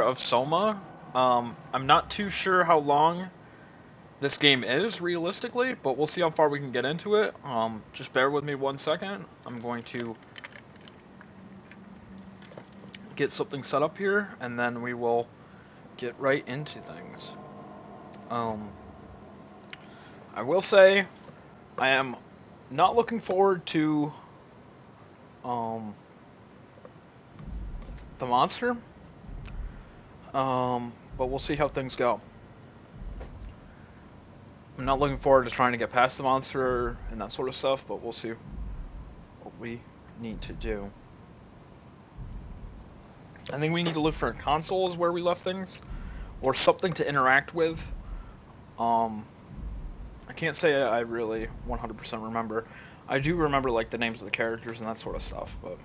of Soma. I'm not too sure how long this game is realistically, but we'll see how far we can get into it. Just bear with me 1 second. I'm going to get something set up here, and then we will get right into things. I will say I am not looking forward to the monster. But we'll see how things go. I'm not looking forward to trying to get past the monster and that sort of stuff, but we'll see what we need to do. I think we need to look for a console is where we left things, or something to interact with. I can't say I really 100% remember. I do remember like the names of the characters and that sort of stuff, but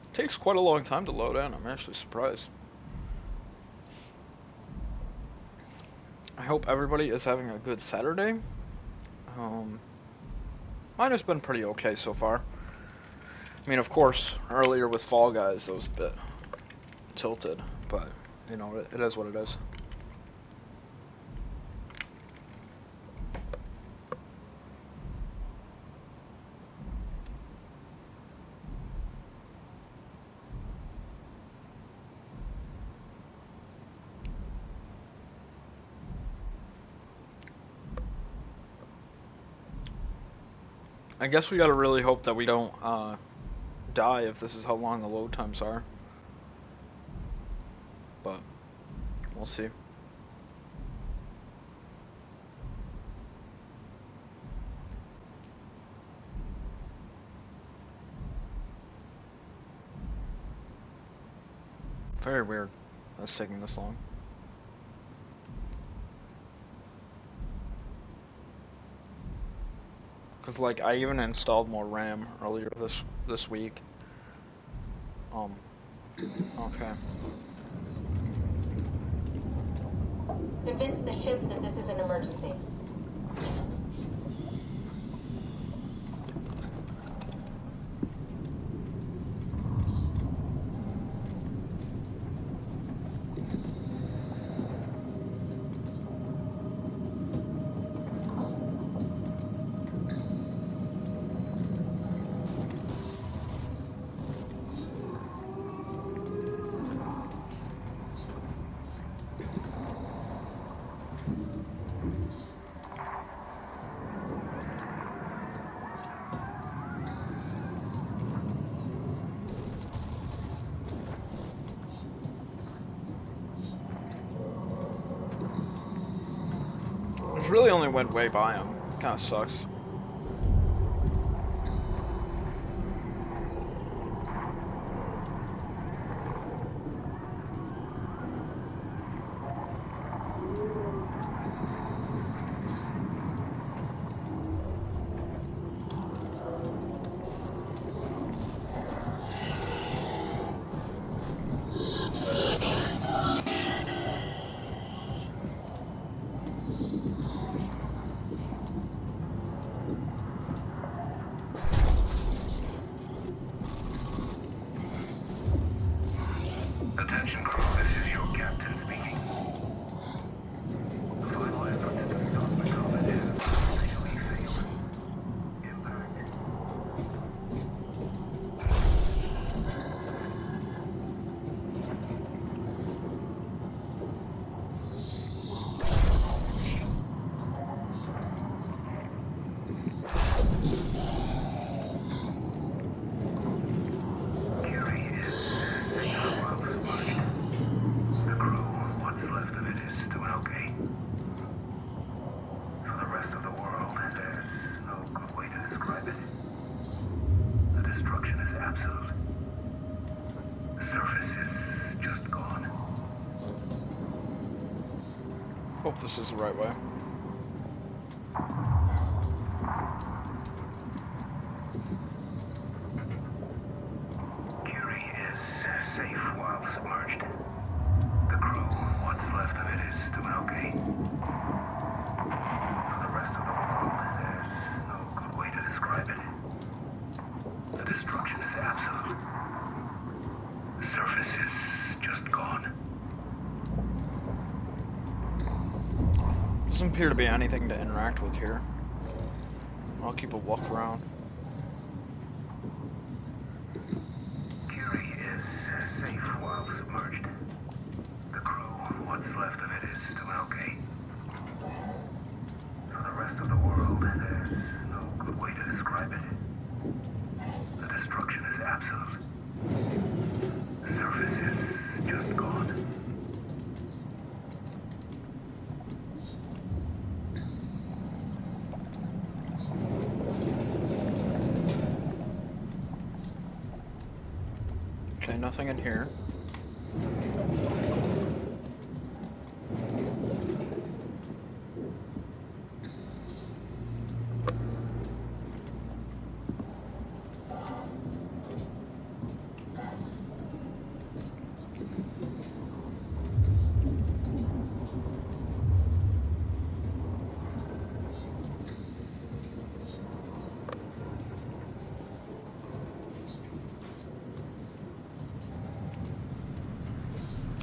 it takes quite a long time to load in. I'm actually surprised. I hope everybody is having a good Saturday. Mine has been pretty okay so far. I mean, of course, earlier with Fall Guys, it was a bit tilted, but, you know, it is what it is. I guess we gotta really hope that we don't, die if this is how long the load times are. But, we'll see. Very weird that's taking this long. Cause like I even installed more RAM earlier this week. Okay. Convince the ship that this is an emergency. It really only went way by him. Kinda sucks. Attention crew, this is your captain speaking. The final effort to stop the comet has officially failed. Impact. Hope this is the right way. Curie is safe while submerged. The crew, what's left of it, is doing okay. For appear to be anything to interact with here. I'll keep a walk around. Curie is safe while submerged. The crew, what's left of it, is still okay. For the rest of the world, there's no good way to describe it. The destruction is absolute. The surface is just gone. Okay, nothing in here.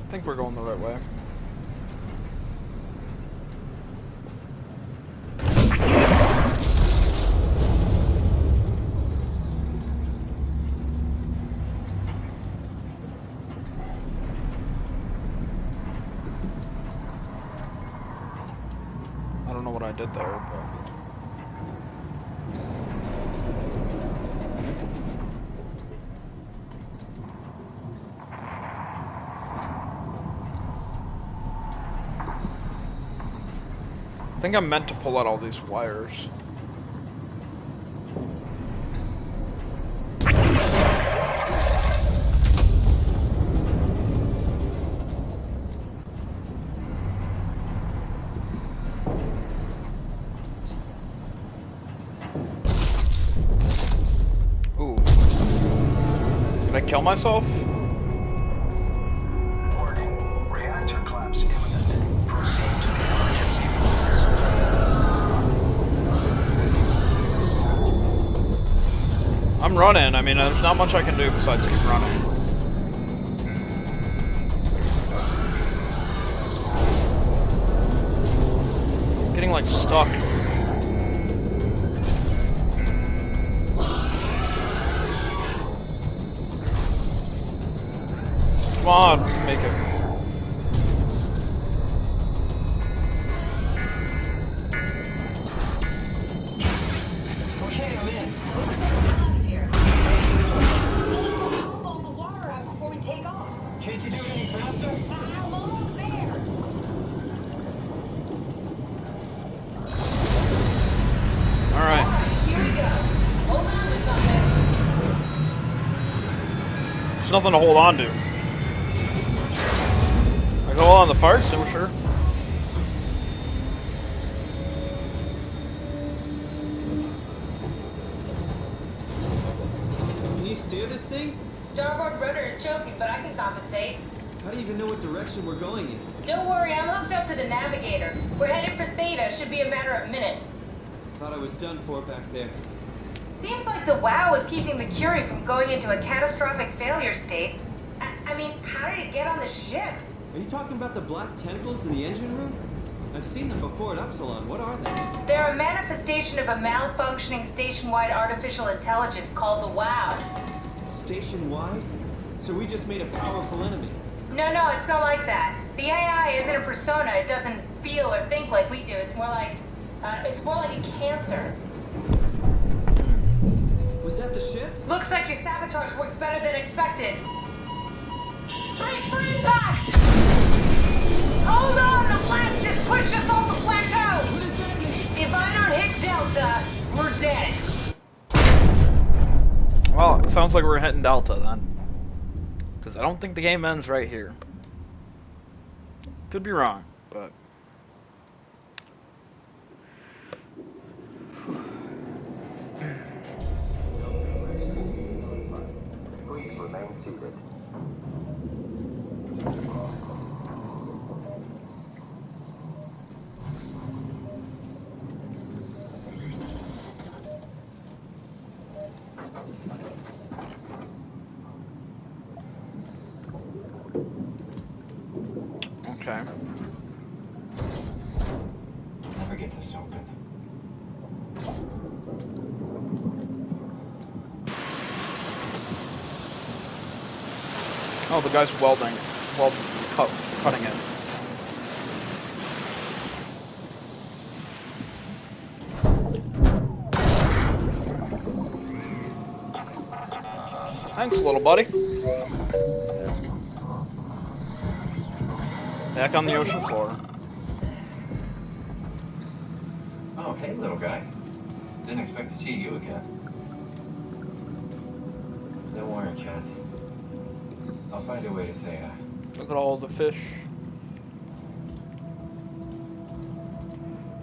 I think we're going the right way. I don't know what I did there, but... I think I'm meant to pull out all these wires. Ooh. Did I kill myself? Warning. Reactor collapse imminent. Proceed to the emergency I'm running. I mean, there's not much I can do besides keep running. Getting like stuck. Come on, make it. Okay, I'm in. Let's get out of here. We need to pump all the water out before we take off. Can't you do it any faster? I'm almost there. Alright. Here we go. Hold on to something. There's nothing to hold on to. I go on the fire extinguisher. Can you steer this thing? Starboard rudder is choking, but I can compensate. How do you even know what direction we're going in? Don't worry, I'm hooked up to the navigator. We're headed for Theta. Should be a matter of minutes. Thought I was done for back there. Seems like the WOW is keeping the Curie from going into a catastrophic failure state. I mean, how did it get on the ship? Are you talking about the black tentacles in the engine room? I've seen them before at Upsilon. What are they? They're a manifestation of a malfunctioning station-wide artificial intelligence called the WOW. Station-wide? So we just made a powerful enemy. No, it's not like that. The AI isn't a persona. It doesn't feel or think like we do. It's more like a cancer. Was that the ship? Looks like your sabotage worked better than expected. Brace for impact! Hold on, the blast just pushed us off the plateau! What does that mean? If I don't hit Delta, we're dead. Well, it sounds like we're hitting Delta then. Because I don't think the game ends right here. Could be wrong, but... Please remain seated. Okay. this open. Oh, the guy's cutting it. Thanks, little buddy. Back on the ocean floor. Oh, hey, little guy. Didn't expect to see you again. Don't worry, Kathy. I'll find a way to say Look at all the fish.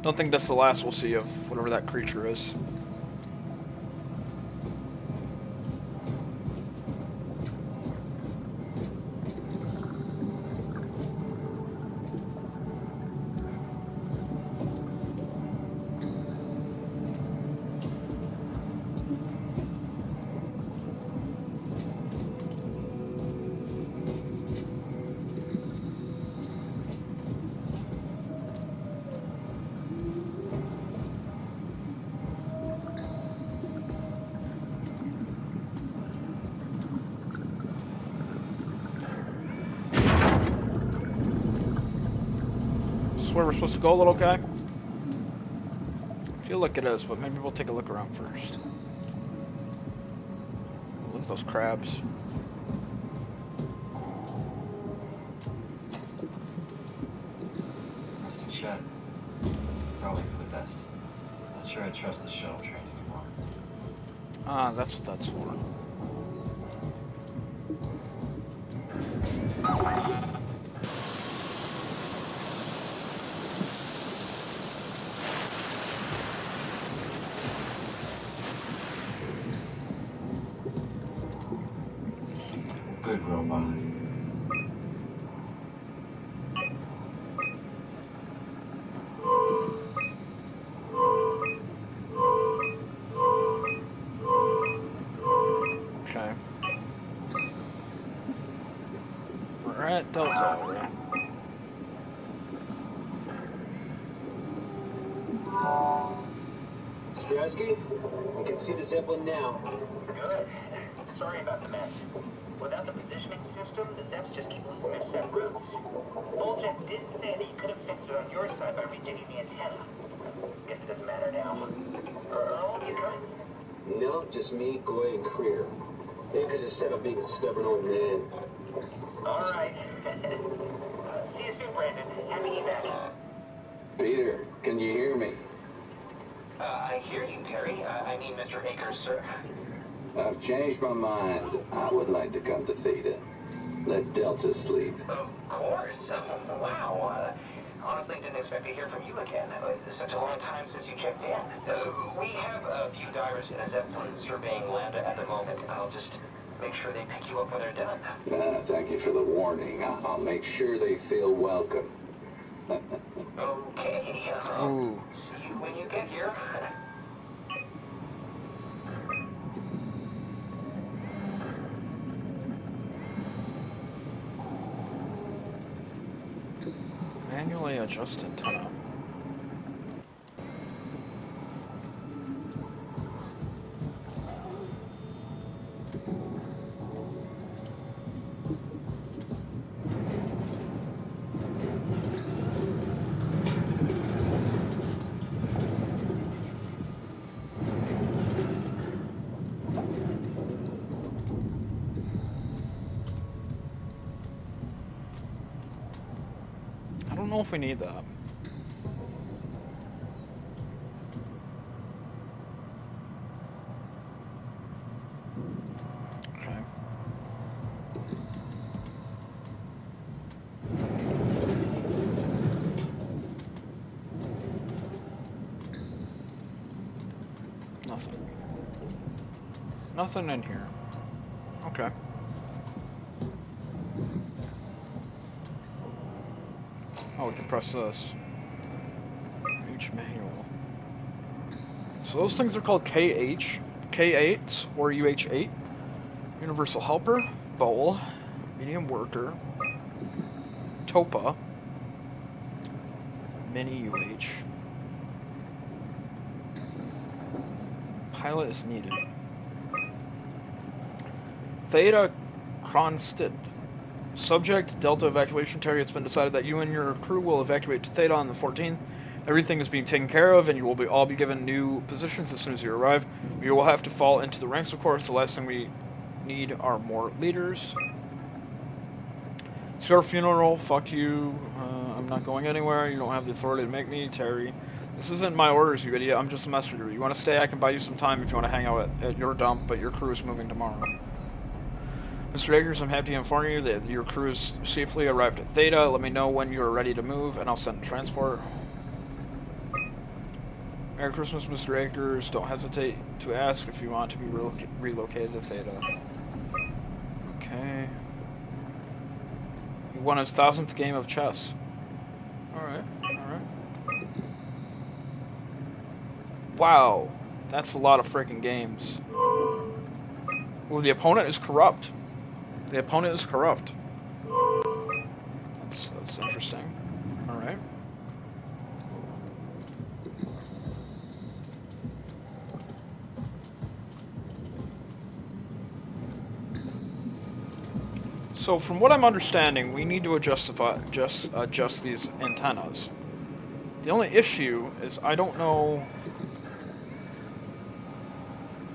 Don't think that's the last we'll see of whatever that creature is. Where we're supposed to go, little guy? I feel like it is, but maybe we'll take a look around first. Look at those crabs. Must have shut. Probably for the best. Not sure I trust the shuttle train anymore. Ah, that's what that's for. Good robot. Okay. We're at Delta, right? Strasky, you can see the Zeppelin now. Good. Sorry about the mess. Without the positioning system, the Zeps just keep losing their set routes. Voljet did say that you could have fixed it on your side by redigging the antenna. Guess it doesn't matter now. Earl, you coming? No, just me, Goy, and Creer. Akers is set up being a stubborn old man. All right. See you soon, Brandon. Happy evac. Peter, can you hear me? I hear you, Terry. I mean, Mr. Akers, sir. I've changed my mind. I would like to come to Theta. Let Delta sleep. Of course. Wow. Honestly, didn't expect to hear from you again. Such a long time since you checked in. We have a few divers in a Zeppelin surveying Lambda at the moment. I'll just make sure they pick you up when they're done. Thank you for the warning. I'll make sure they feel welcome. Okay. Ooh. See you when you get here. Manually adjust antenna. I don't know if we need that. Okay. Nothing. Nothing in here. Okay. Oh, we can press this. H manual. So those things are called K8 or UH8. Universal Helper, Bowl, Medium Worker, Topa, Mini UH, Pilot is needed. Theta Kronstadt. Subject, Delta evacuation target. It's been decided that you and your crew will evacuate to Theta on the 14th. Everything is being taken care of, and you will all be given new positions as soon as you arrive. You will have to fall into the ranks, of course. The last thing we need are more leaders. It's your funeral. Fuck you. I'm not going anywhere. You don't have the authority to make me, Terry. This isn't my orders, you idiot. I'm just a messenger. You want to stay? I can buy you some time if you want to hang out at your dump, but your crew is moving tomorrow. Mr. Akers, I'm happy to inform you that your crew is safely arrived at Theta. Let me know when you are ready to move, and I'll send transport. Merry Christmas, Mr. Akers. Don't hesitate to ask if you want to be relocated to Theta. Okay. He won his 1000th game of chess. Alright, alright. Wow. That's a lot of freaking games. Well, the opponent is corrupt. The opponent is corrupt. That's interesting. Alright. So from what I'm understanding, we need to adjust these antennas. The only issue is I don't know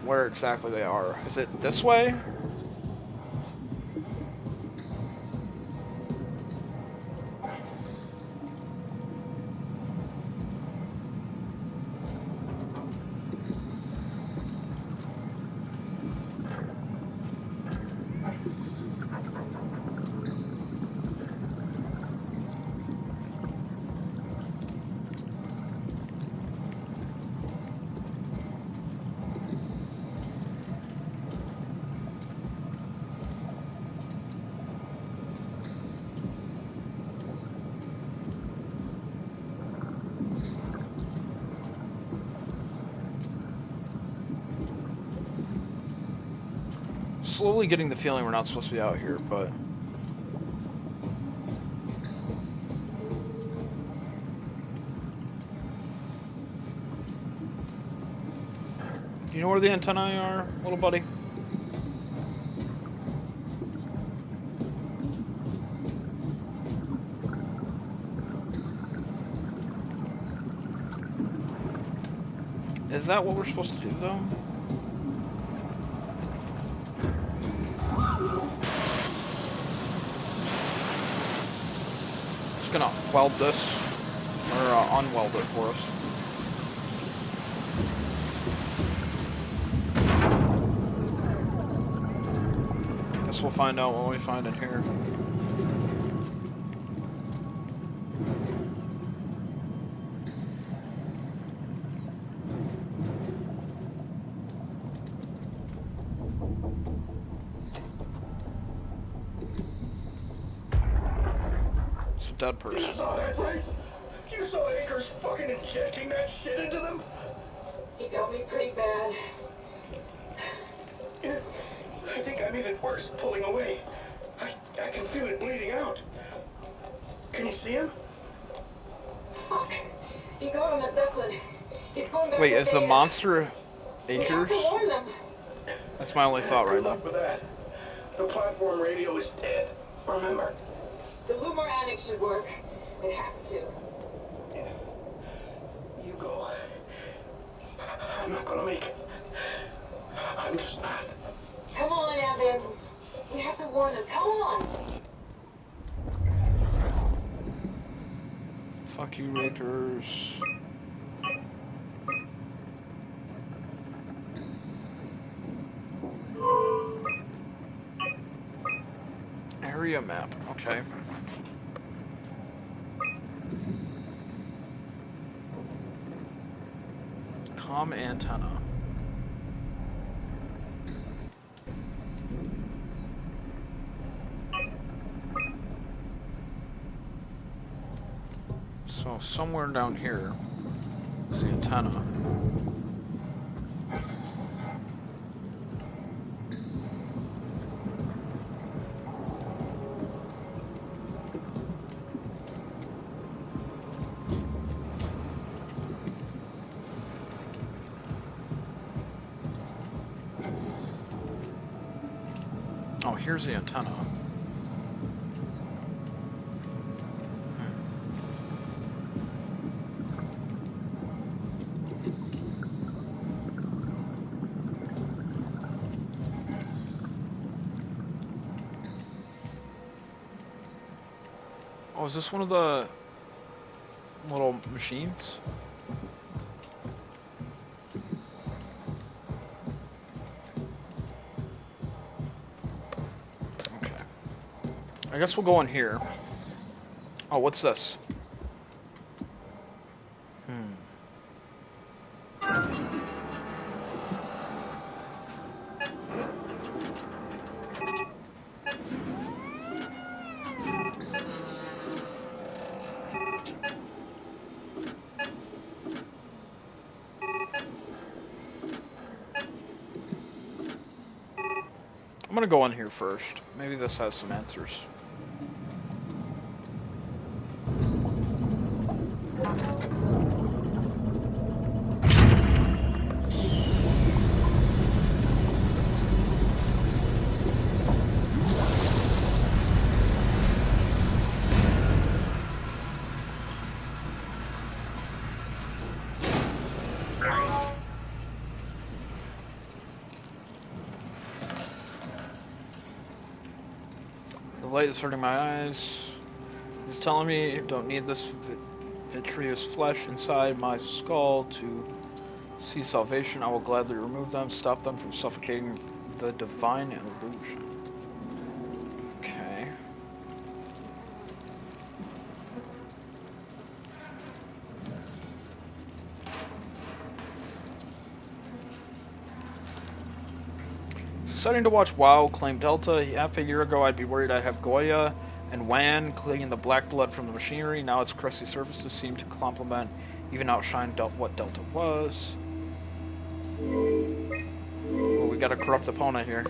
where exactly they are. Is it this way? Slowly getting the feeling we're not supposed to be out here, but... Do you know where the antennae are, little buddy? Is that what we're supposed to do, though? Gonna weld this, or unweld it for us. Guess we'll find out when we find it here. Dead person. You saw that, right? You saw Akers fucking injecting that shit into them? He got me pretty bad. Yeah, I think I made it worse pulling away. I can feel it bleeding out. Can you see him? Fuck. He got on the Zeppelin. He's going back. Wait, to is the Theta. monster We have Akers? to warn them. That's my only thought right Good now. luck with that. The platform radio is dead. Remember. The Lumar Annex should work. It has to. Yeah. You go. I'm not gonna make it. I'm just not. Come on, Evans. We have to warn them. Come on. Fuck you, Akers. Area map, okay. Comm antenna. So somewhere down here is the antenna. Oh, here's the antenna. Oh, is this one of the little machines? Okay. I guess we'll go in here. Oh, what's this? I'm gonna go in here first. Maybe this has some answers. The light is hurting my eyes. It's telling me I don't need this vitreous flesh inside my skull to see salvation. I will gladly remove them, stop them from suffocating the divine illusion. Okay. It's exciting to watch WoW claim Delta. Half a year ago I'd be worried I'd have Goya and Wan cleaning the black blood from the machinery. Now its crusty surfaces seem to complement, even outshine what Delta was. Well, we got a corrupt opponent here.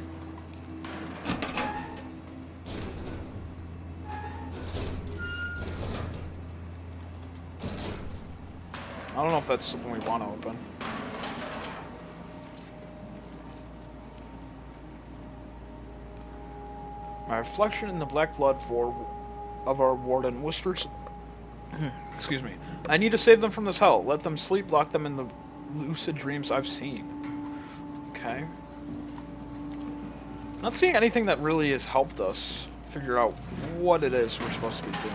I don't know if that's something we want to open. My reflection in the black blood of our warden whispers. Excuse me. I need to save them from this hell. Let them sleep, lock them in the lucid dreams I've seen. Okay. Not seeing anything that really has helped us figure out what it is we're supposed to be doing.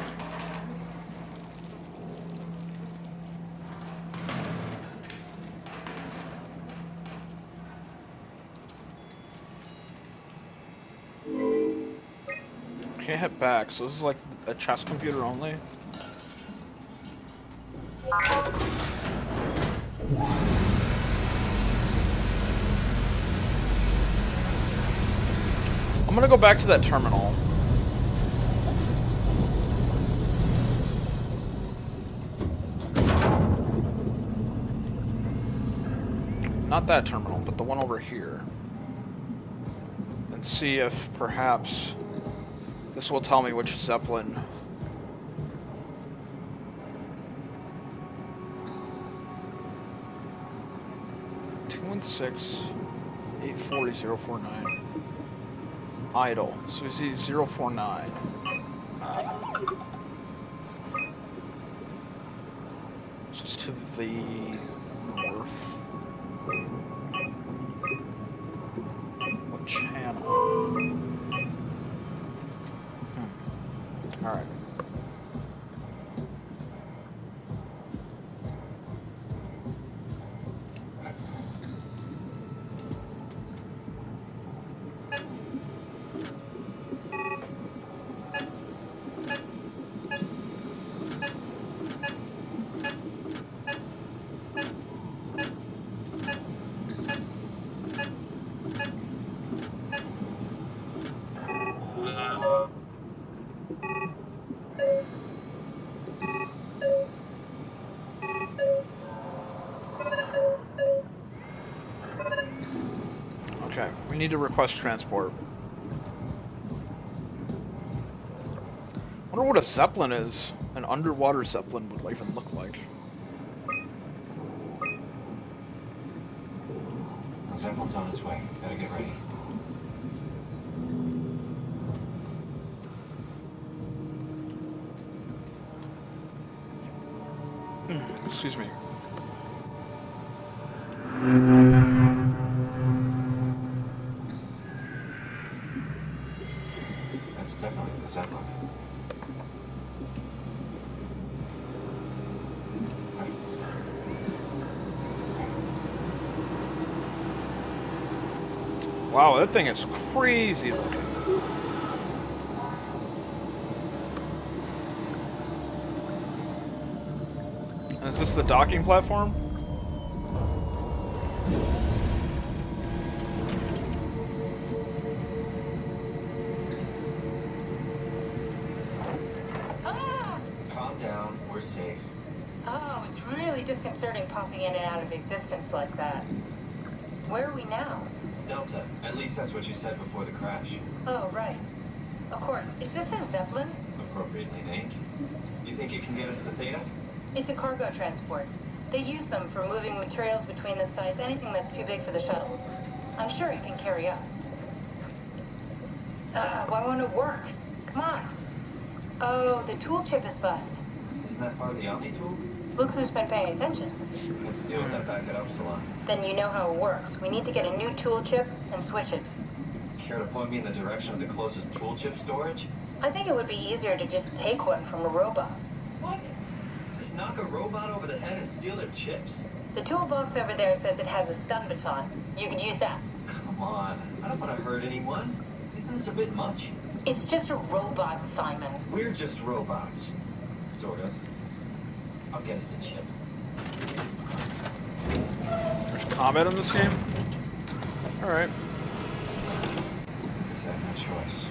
Can't hit back, so this is like a chess computer only. I'm gonna go back to that terminal. Not that terminal, but the one over here. And see if perhaps this will tell me which Zeppelin. (216 840 049) idle. So we see 049. This is to the north. What channel? Alright. Okay, we need to request transport. I wonder what a Zeppelin is. An underwater Zeppelin would even look like. Zeppelin's on its way. Gotta get ready. Excuse me. That's definitely the Zeppelin. Wow, that thing is crazy looking. Is this the docking platform? Ah! Calm down. We're safe. Oh, it's really disconcerting popping in and out of existence like that. Where are we now? Delta. At least that's what you said before the crash. Oh, right. Of course. Is this a Zeppelin? Appropriately named. You think you can get us to Theta? It's a cargo transport. They use them for moving materials between the sites, anything that's too big for the shuttles. I'm sure it can carry us. Why won't it work? Come on. Oh, the tool chip is bust. Isn't that part of the Omni tool? Look who's been paying attention. We have to deal with that back at Upsilon. Then you know how it works. We need to get a new tool chip and switch it. Care to point me in the direction of the closest tool chip storage? I think it would be easier to just take one from a robot. What? Just knock a robot over the head and steal their chips? The toolbox over there says it has a stun baton. You could use that. Come on. I don't want to hurt anyone. Isn't this a bit much? It's just a robot, Simon. We're just robots. Sort of. I'll get us the chip. There's combat in this game? Alright. Is that no choice?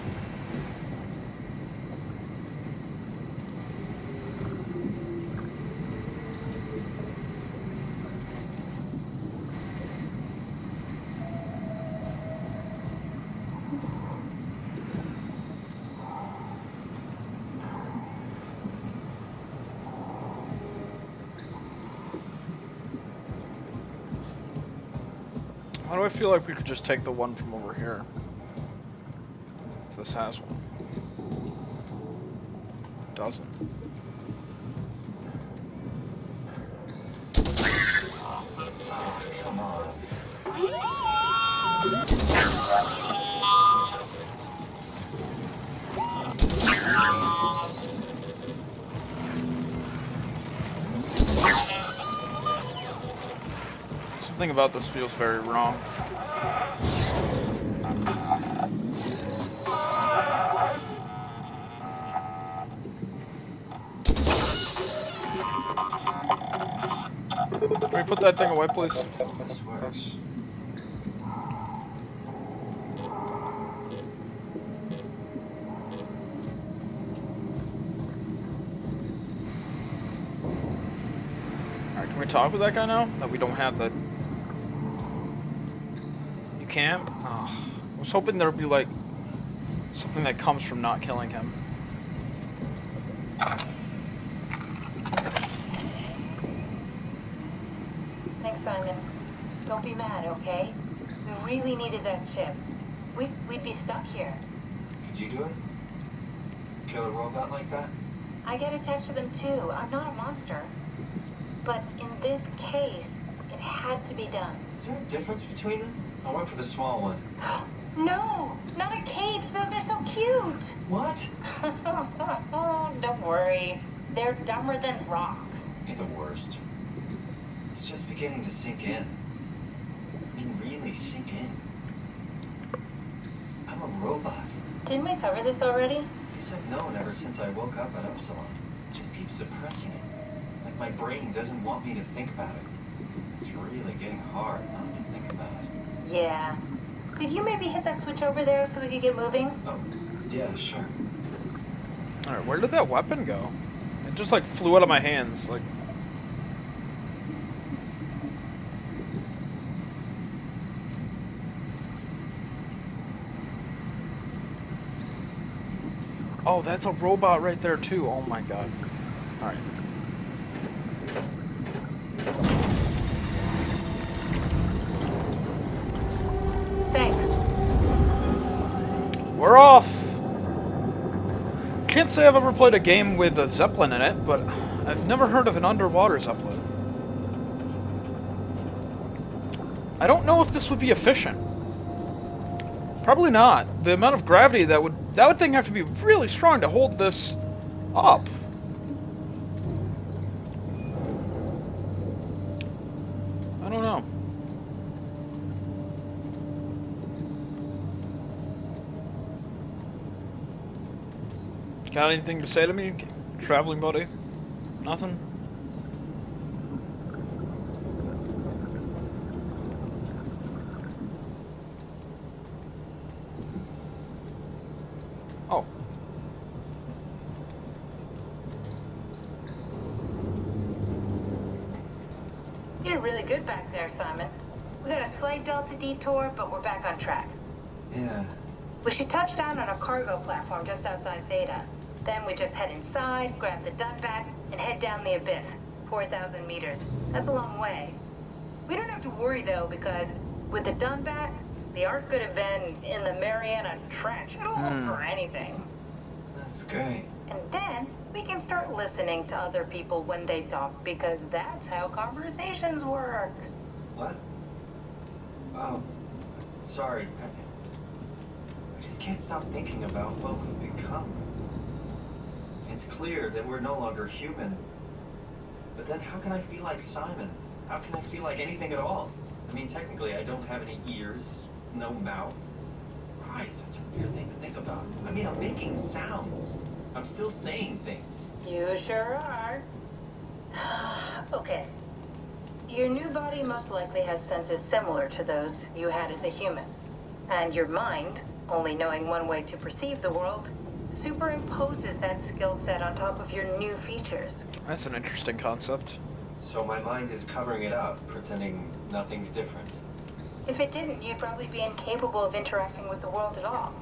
Why do I feel like we could just take the one from over here? If this has one. It doesn't. Come on. Something about this feels very wrong. Can we put that thing away, please? This works. Alright, can we talk with that guy now? That we don't have the... You can't? Oh, I was hoping there'd be, like, something that comes from not killing him. Thanks, Simon. Don't be mad, okay? We really needed that chip. We'd be stuck here. Could you do it? Kill a robot like that? I get attached to them too. I'm not a monster. But in this case, it had to be done. Is there a difference between them? I went for the small one. No! Not a cage! Those are so cute! What? Don't worry. They're dumber than rocks. Ain't the worst. It's just beginning to sink in. I mean, really sink in. I'm a robot. Didn't we cover this already? Guess I've known ever since I woke up at Upsilon. Just keep suppressing it. Like my brain doesn't want me to think about it. It's really getting hard not to think about it. Yeah. Could you maybe hit that switch over there so we could get moving? Oh, yeah, sure. Alright, where did that weapon go? It just, like, flew out of my hands, like... Oh, that's a robot right there, too. Oh my god. Alright. Thanks. We're off! Can't say I've ever played a game with a Zeppelin in it, but I've never heard of an underwater Zeppelin. I don't know if this would be efficient. Probably not. The amount of gravity that thing have to be really strong to hold this up. I don't know. Got anything to say to me, traveling buddy? Nothing? Oh. You did really good back there, Simon. We got a slight delta detour, but we're back on track. Yeah. We should touch down on a cargo platform just outside Theta. Then we just head inside, grab the Dunbat, and head down the abyss. 4,000 meters. That's a long way. We don't have to worry, though, because with the Dunbat, the Ark could have been in the Mariana Trench. It'll hold for anything. That's great. And then we can start listening to other people when they talk, because that's how conversations work. What? Oh, sorry. I just can't stop thinking about what we've become. It's clear that we're no longer human. But then how can I feel like Simon? How can I feel like anything at all? I mean, technically, I don't have any ears, no mouth. Christ, that's a weird thing to think about. I mean, I'm making sounds. I'm still saying things. You sure are. Okay. Your new body most likely has senses similar to those you had as a human. And your mind, only knowing one way to perceive the world, superimposes that skill set on top of your new features. That's an interesting concept. So my mind is covering it up, pretending nothing's different. If it didn't, you'd probably be incapable of interacting with the world at all.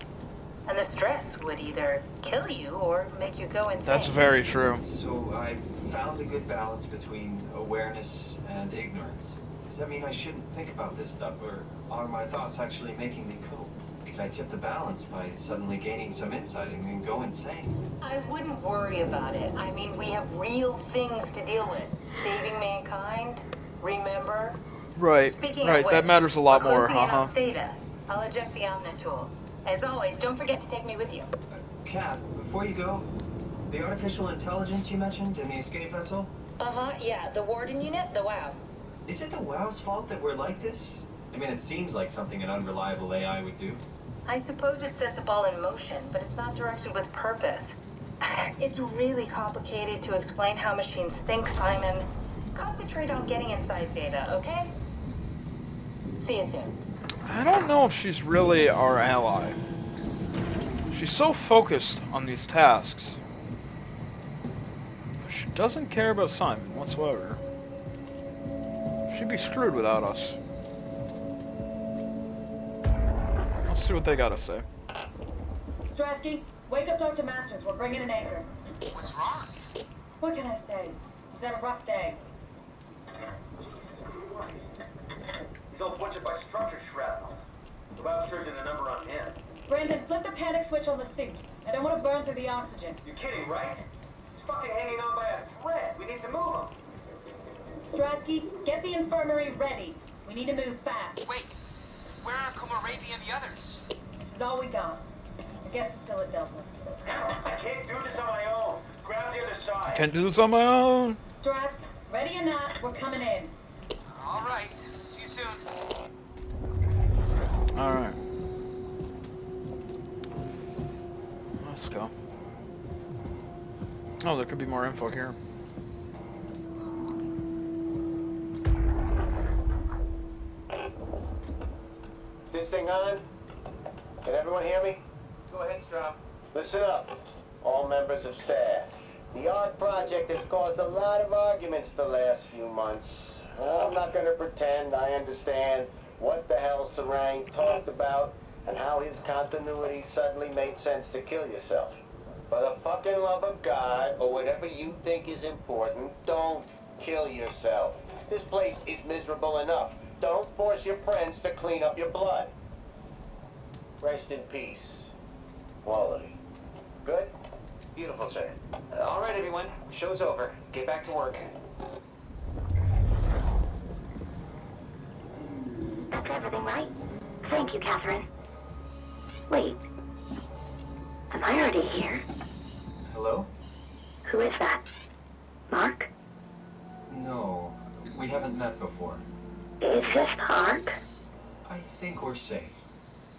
And the stress would either kill you or make you go insane. That's very true. So I've found a good balance between awareness and ignorance. Does that mean I shouldn't think about this stuff, or are my thoughts actually making me cope? Could I tip the balance by suddenly gaining some insight and then go insane? I wouldn't worry about it. I mean, we have real things to deal with. Saving mankind, remember? Right, Speaking right, of which, that matters a lot we're more, closing in uh-huh. on Theta. I'll eject the Omni tool. As always, don't forget to take me with you. Kath, before you go, the artificial intelligence you mentioned in the escape vessel? Uh-huh, yeah, the Warden unit, the WOW. Is it the WOW's fault that we're like this? I mean, it seems like something an unreliable AI would do. I suppose it set the ball in motion, but it's not directed with purpose. It's really complicated to explain how machines think, Simon. Concentrate on getting inside Theta, okay? See you soon. I don't know if she's really our ally. She's so focused on these tasks. She doesn't care about Simon whatsoever. She'd be screwed without us. Let's see what they gotta say. Strasky, wake up Dr. Masters. We're bringing in anchors. What's wrong? What can I say? He's had a rough day. He's all butchered by structure shrapnel. The lab sure did a number on him. Brandon, flip the panic switch on the suit. I don't want to burn through the oxygen. You're kidding, right? He's fucking hanging on by a thread. We need to move him. Strasky, get the infirmary ready. We need to move fast. Wait, where are Komorabi and the others? This is all we got. I guess it's still a Delta. I can't do this on my own. Grab the other side. Can't do this on my own. Strask, ready or not, we're coming in. All right. See you soon. Alright. Let's go. Oh, there could be more info here. This thing on? Can everyone hear me? Go ahead, Strom. Listen up, all members of staff. The art project has caused a lot of arguments the last few months. I'm not going to pretend I understand what the hell Sarang talked about and how his continuity suddenly made sense to kill yourself. For the fucking love of God, or whatever you think is important, don't kill yourself. This place is miserable enough. Don't force your friends to clean up your blood. Rest in peace. Quality. Good? Beautiful, sir. All right, everyone. Show's over. Get back to work. everything right? Thank you, Catherine. Wait. Am I already here? Hello? Who is that? Mark? No, we haven't met before. Is this the Ark? I think we're safe.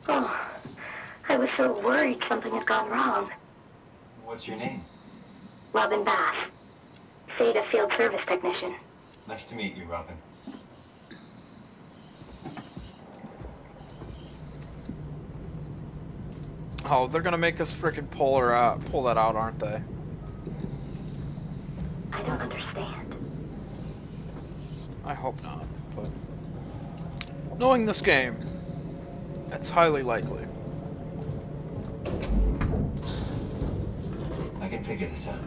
Oh, I was so worried something had gone wrong. What's your name? Robin Bass. Theta Field Service Technician. Nice to meet you, Robin. Oh, they're gonna make us frickin' pull that out, aren't they? I don't understand. I hope not, but knowing this game, it's highly likely. I can figure this out.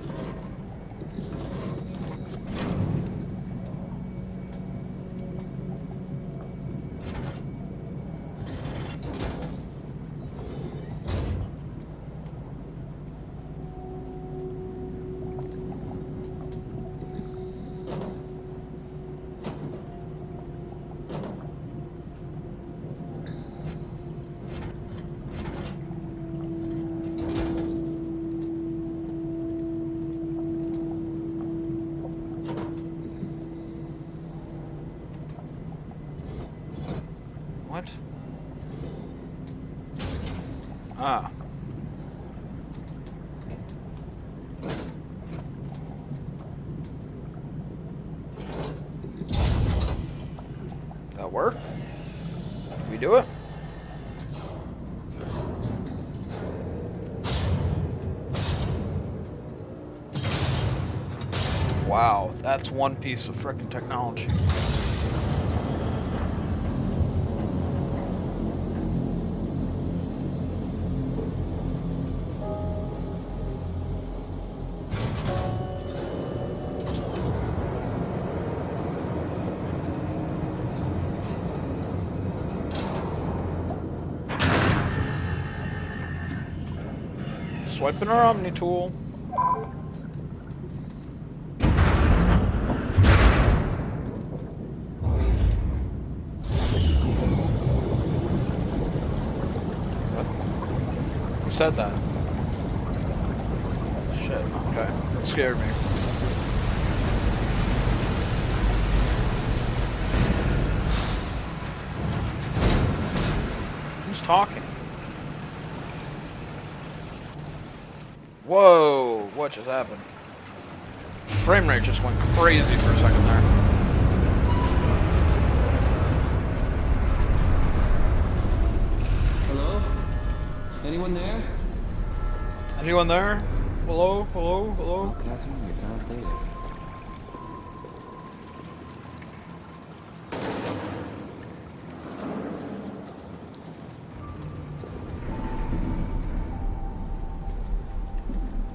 What? Ah. That work? Did we do it? Wow, that's one piece of frickin' technology. Swiping our Omni tool. What? Who said that? Shit, okay. That scared me. Who's talking? Whoa, what just happened? Frame rate just went crazy for a second there. Hello? Anyone there? Anyone there? Hello? Hello? Hello? Oh, Catherine, you found Theta.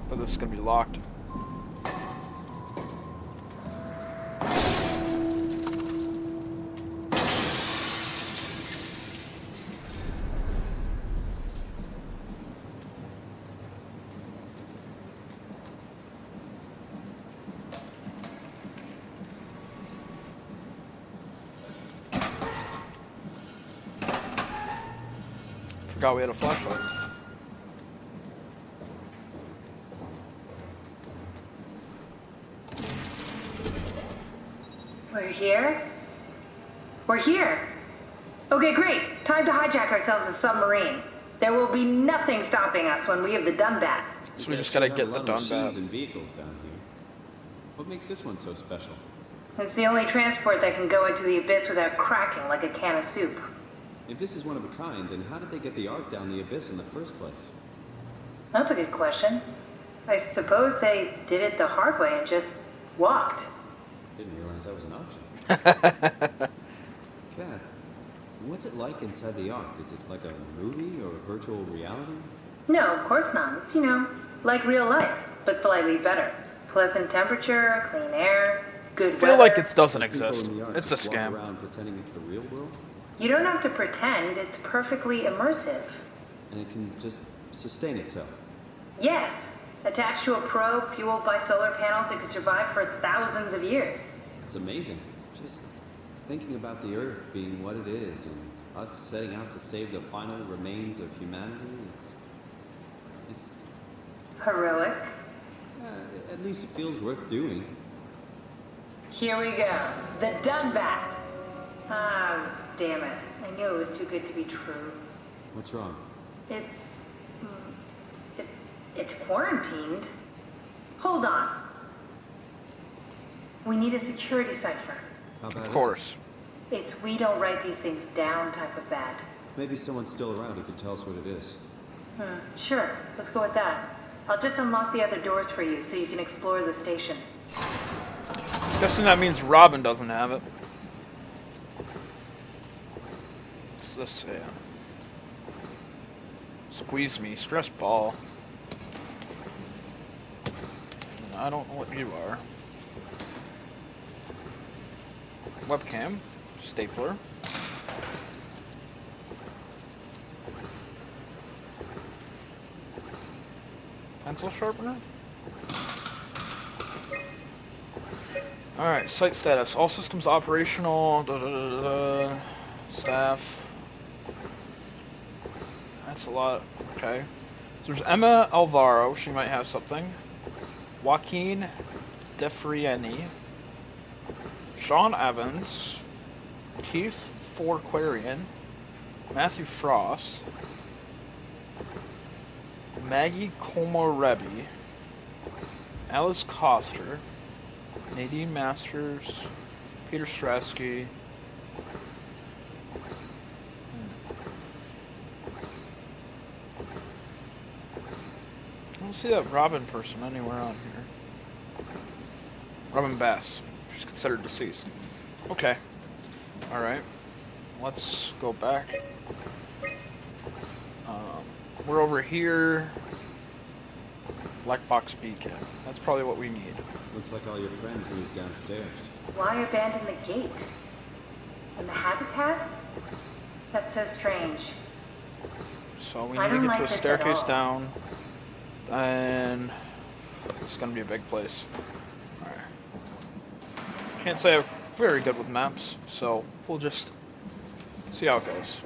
But this is gonna be locked. Forgot we had a flashlight. We're here? We're here! Okay, great. Time to hijack ourselves a submarine. There will be nothing stopping us when we have the Dunbat. So we just gotta get the machines Dunbat. and vehicles down here. What makes this one so special? It's the only transport that can go into the abyss without cracking like a can of soup. If this is one of a kind, then how did they get the Ark down the abyss in the first place? That's a good question. I suppose they did it the hard way and just walked. Didn't realize that was an option. Kat, what's it like inside the Ark? Is it like a movie or virtual reality? No, of course not. It's, like real life, but slightly better. Pleasant temperature, clean air, good I feel weather. like it doesn't People exist. in the Ark It's a just walk scam. around pretending it's the real world, You don't have to pretend. It's perfectly immersive. and it can just sustain itself. Yes. Attached to a probe fueled by solar panels, it could survive for thousands of years. It's amazing. Just Thinking about the Earth being what it is and us setting out to save the final remains of humanity, it's Heroic. at least it feels worth doing. Here we go. The Dunbat. Ah, damn it. I knew it was too good to be true. What's wrong? It's... It's quarantined. Hold on. We need a security cipher. How bad Of course. It's we don't write these things down type of bad. Maybe someone's still around who can tell us what it is. Sure, let's go with that. I'll just unlock the other doors for you so you can explore the station. Guessing that means Robin doesn't have it. What's this say? Squeeze me, stress ball. I don't know what you are. Webcam, stapler. Pencil sharpener. Alright, site status. All systems operational. Staff. That's a lot. Okay. So there's Emma Alvaro. She might have something. Joaquin DeFrieni. Sean Evans. Keith Forquarian. Matthew Frost. Maggie Komorebi. Alice Coster. Nadine Masters, Peter Strasky. I don't see that Robin person anywhere on here. Robin Bass. She's considered deceased. Okay. Alright. Let's go back. We're over here. Black box beacon. That's probably what we need. Looks like all your friends moved downstairs. Why abandon the gate? And the habitat? That's so strange. So we need to get the staircase down. And it's gonna be a big place. Alright. Can't say I'm very good with maps, so we'll just see how it goes.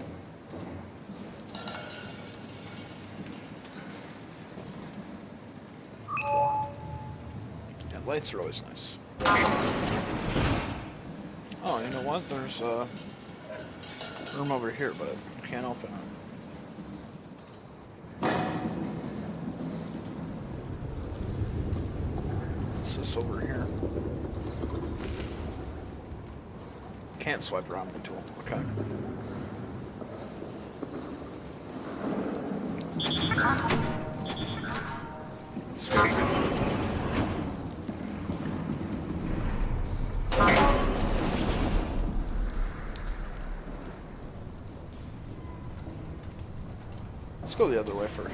Yeah, lights are always nice. Oh, you know what? There's a room over here, but I can't open it. What's this over here? Can't swipe around the tool. Okay. Scary. Let's go the other way first.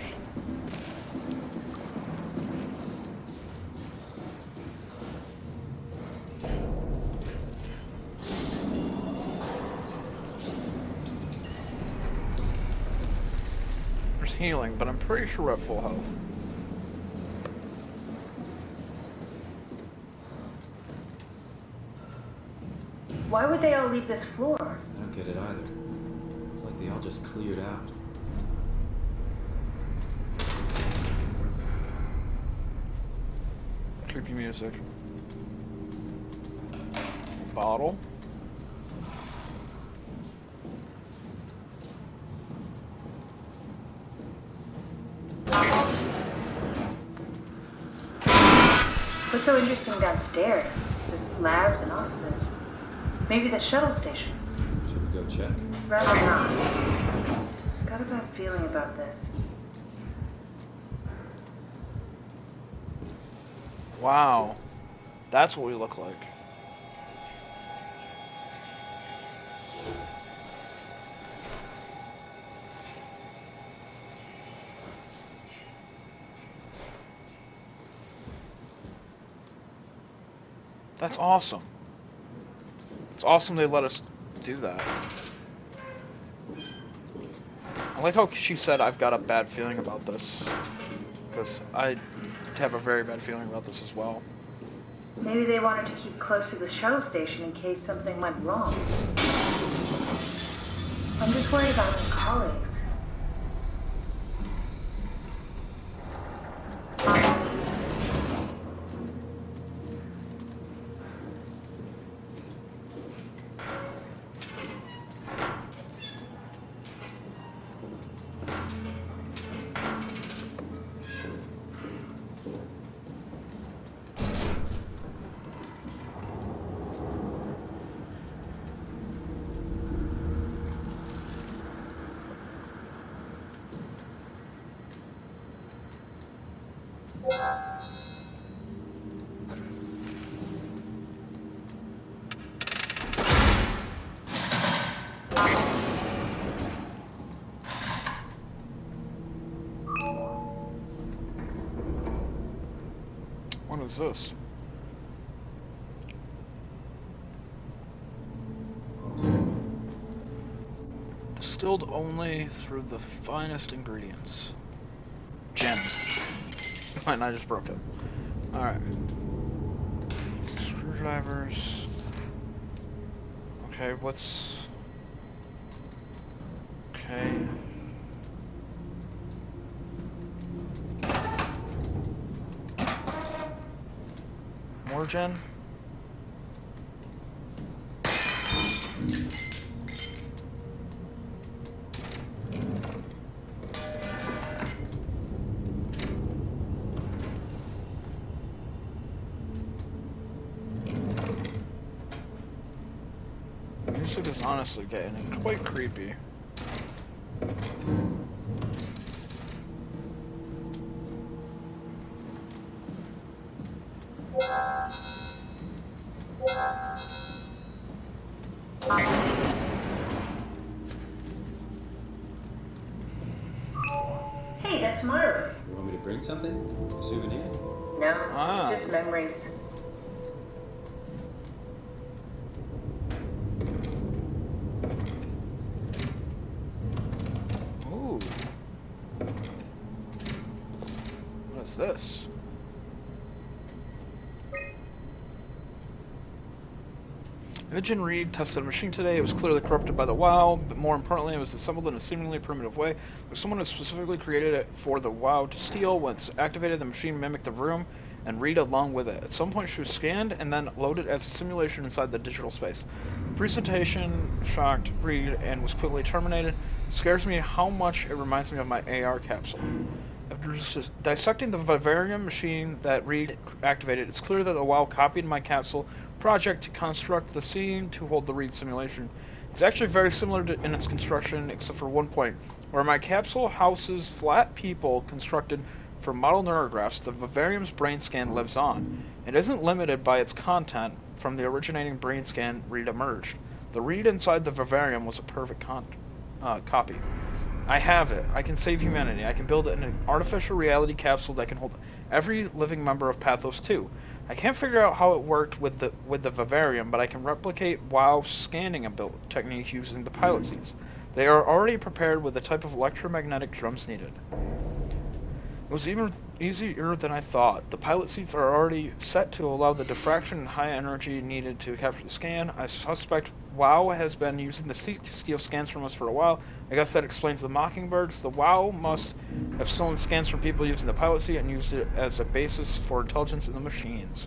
There's healing, but I'm pretty sure we're at full health. Why would they all leave this floor? I don't get it either. It's like they all just cleared out. Creepy music. Bottle. What's so interesting downstairs? Just labs and offices. Maybe the shuttle station. Should we go check? Rather not. Got a bad feeling about this. Wow. That's what we look like. That's awesome. It's awesome they let us do that. I like how she said I've got a bad feeling about this. Because I have a very bad feeling about this as well. Maybe they wanted to keep close to the shuttle station in case something went wrong. I'm just worried about my colleagues. What is this? Distilled only through the finest ingredients. Gem. Fine, I just broke it. Alright. Screwdrivers. Okay, what's... Okay. More gen? Music is honestly getting quite creepy. Hey, that's Myra. You want me to bring something? A souvenir? No, it's just memories. Ooh. What is this? Imogen Reed tested a machine today. It was clearly corrupted by the WoW, but more importantly, it was assembled in a seemingly primitive way. But someone had specifically created it for the WoW to steal. Once activated, the machine mimicked the room and Reed along with it. At some point, she was scanned and then loaded as a simulation inside the digital space. The presentation shocked Reed and was quickly terminated. It scares me how much it reminds me of my AR capsule. After dissecting the vivarium machine that Reed activated, it's clear that the WoW copied my capsule project to construct the scene to hold the Reed simulation. It's actually very similar in its construction, except for one point. Where my capsule houses flat people constructed for model neurographs, the vivarium's brain scan lives on. It isn't limited by its content from the originating brain scan Reed emerged. The Reed inside the vivarium was a perfect copy. I have it. I can save humanity. I can build an artificial reality capsule that can hold every living member of Pathos 2. I can't figure out how it worked with the vivarium, but I can replicate WoW's scanning technique using the pilot seats. They are already prepared with the type of electromagnetic drums needed. It was even easier than I thought. The pilot seats are already set to allow the diffraction and high energy needed to capture the scan. I suspect WoW has been using the seat to steal scans from us for a while. I guess that explains the Mockingbirds. The WoW must have stolen scans from people using the pilot seat and used it as a basis for intelligence in the machines.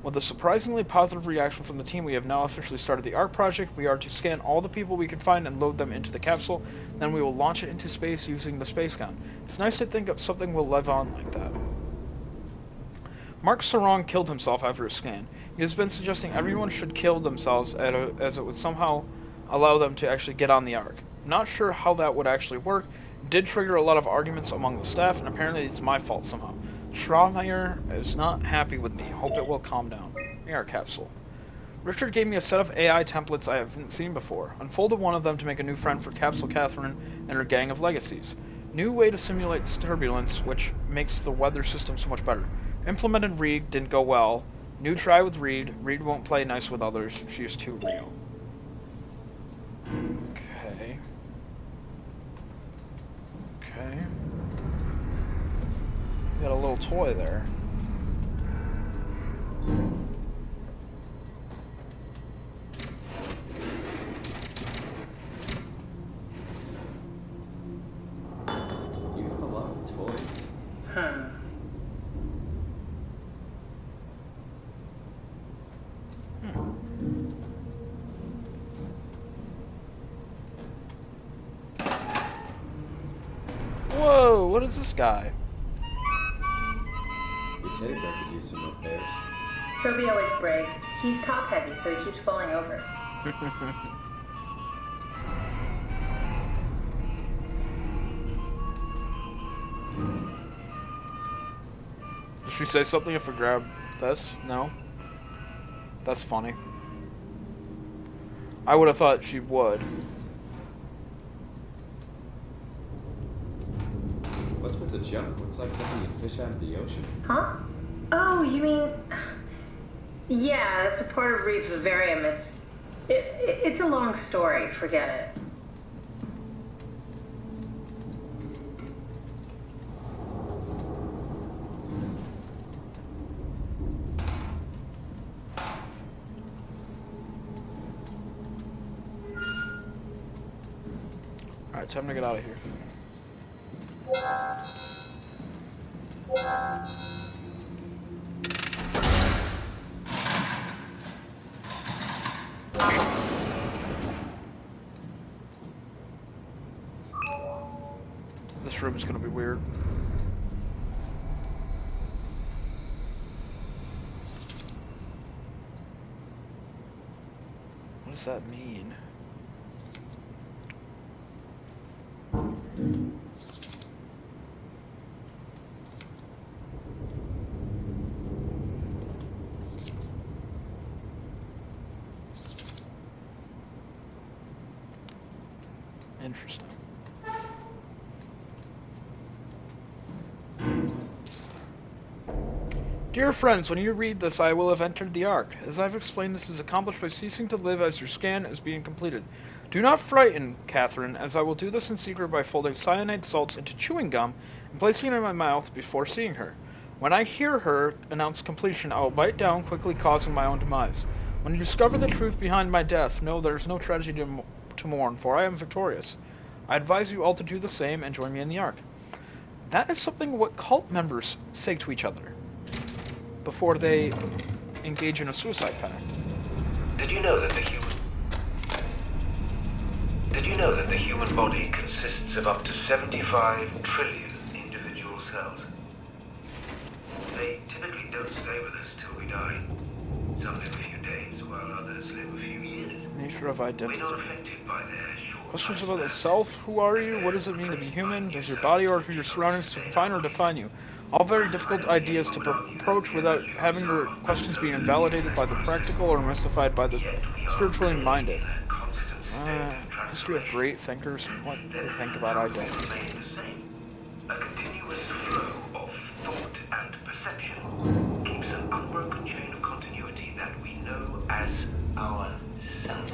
With a surprisingly positive reaction from the team, we have now officially started the ARC project. We are to scan all the people we can find and load them into the capsule. Then we will launch it into space using the space gun. It's nice to think of something will live on like that. Mark Sarong killed himself after his scan. He has been suggesting everyone should kill themselves as it would somehow allow them to actually get on the ARC. Not sure how that would actually work. It did trigger a lot of arguments among the staff, and apparently it's my fault somehow. Schrameyer is not happy with me. Hope it will calm down. AR capsule. Richard gave me a set of AI templates I haven't seen before. Unfolded one of them to make a new friend for Capsule Catherine and her gang of legacies. New way to simulate turbulence, which makes the weather system so much better. Implemented Reed, didn't go well. New try with Reed. Reed won't play nice with others. She is too real. Okay. Okay. Got a little toy there. Whoa, what is this guy? Your teddy bear could use some repairs. Toby always breaks. He's top heavy, so he keeps falling over. Did she say something if we grab this? No? That's funny. I would have thought she would. What's with the junk? Looks like something you fish out of the ocean. Huh? Oh, you mean... Yeah, it's a part of Reed's vivarium. It's a long story. Forget it. Alright, time to get out of here. This room is gonna be weird. What does that mean? Interesting. Dear friends, when you read this, I will have entered the Ark. As I've explained, this is accomplished by ceasing to live as your scan is being completed. Do not frighten, Catherine, as I will do this in secret by folding cyanide salts into chewing gum and placing it in my mouth before seeing her. When I hear her announce completion, I will bite down, quickly causing my own demise. When you discover the truth behind my death, know there is no tragedy to mourn, for I am victorious. I advise you all to do the same and join me in the Ark. That is something what cult members say to each other before they engage in a suicide pact. Did you know that the human body consists of up to 75 trillion individual cells? They typically don't stay with us till we die. Some live a few days, while others live a few years. Nature of identity. We're not affected by their short Questions about the lifespans. self. Who are you? What does it mean to be human? Does your body or your surroundings confine or define you? All very difficult ideas to approach without having your questions being invalidated by the practical or mystified by the spiritually minded. History of great thinkers and what they think about identity. Remain the same. A continuous flow of thought and perception keeps an unbroken chain of continuity that we know as our self.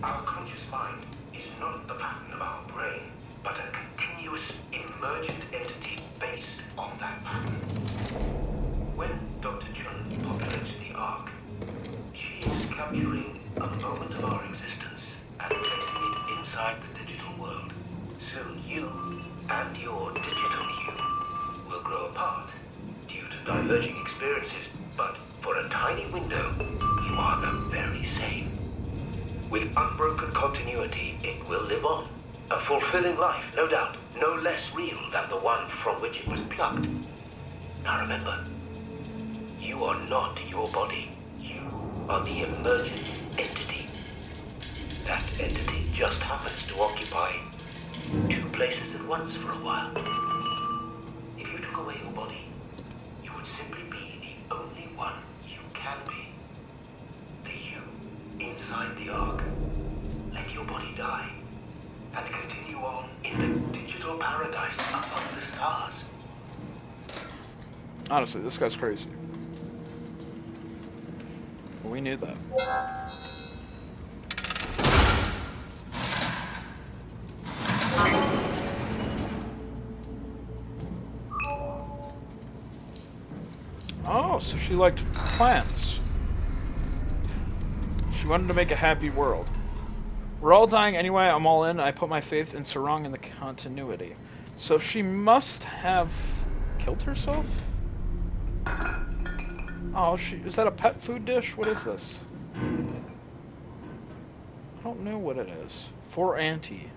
Our conscious mind is not the pattern of our brain, but a continuous emergent entity based on that pattern. When Dr. Chun populates the Ark, she is capturing a moment of our existence and placing it inside the digital world. Soon you and your digital you will grow apart due to diverging experiences, but for a tiny window, you are the very same. With unbroken continuity, it will live on. A fulfilling life, no doubt, no less real than the one from which it was plucked. Now remember, you are not your body. You are the emergent entity. That entity just happens to occupy two places at once for a while. If you took away your body, you would simply be the only one you can be. The you inside the Ark. Let your body die and continue on in the digital paradise above the stars. Honestly, this guy's crazy. We knew that. Oh, so she liked plants. She wanted to make a happy world. We're all dying anyway, I'm all in. I put my faith in Sarong and the continuity. So she must have killed herself? Oh, is that a pet food dish? What is this? I don't know what it is. For Auntie.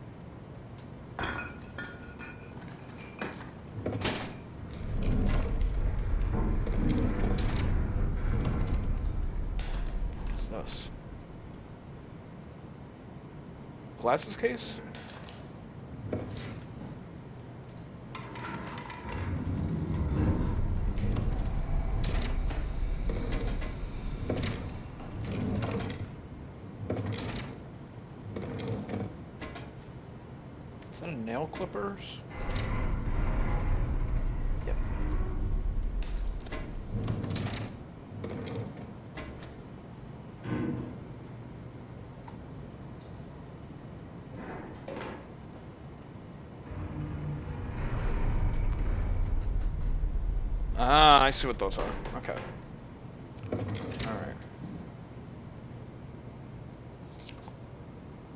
glasses case? Is that a nail clippers? Yep. Ah, I see what those are. Okay. Alright.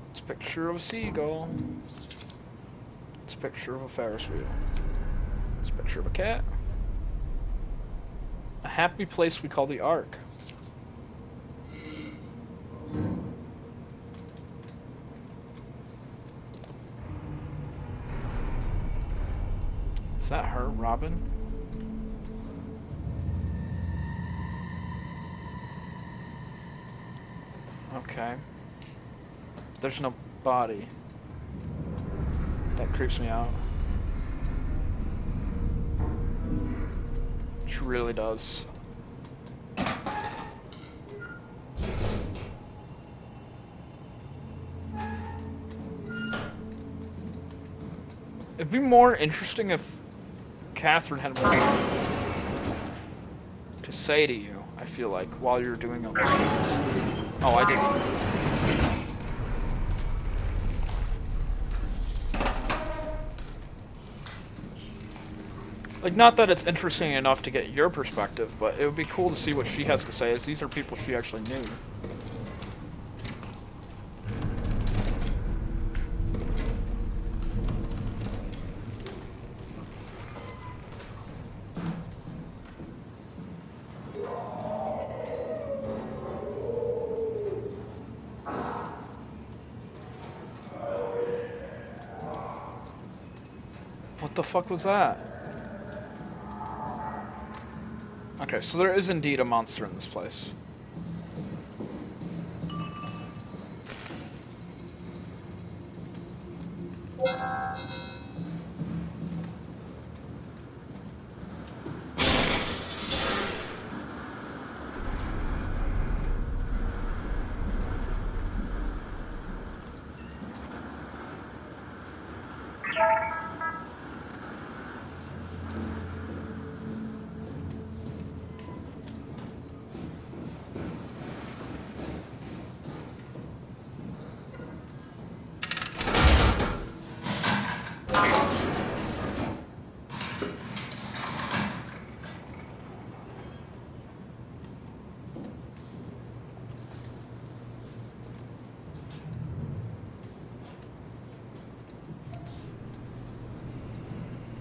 It's a picture of a seagull. It's a picture of a Ferris wheel. It's a picture of a cat. A happy place we call the Ark. Is that her, Robin? Okay. There's no body. That creeps me out. Which really does. It'd be more interesting if Catherine had more to say to you, I feel like, while you're doing it. Oh, I didn't. Like, not that it's interesting enough to get your perspective, but it would be cool to see what she has to say, as these are people she actually knew. What the fuck was that? Okay, so there is indeed a monster in this place.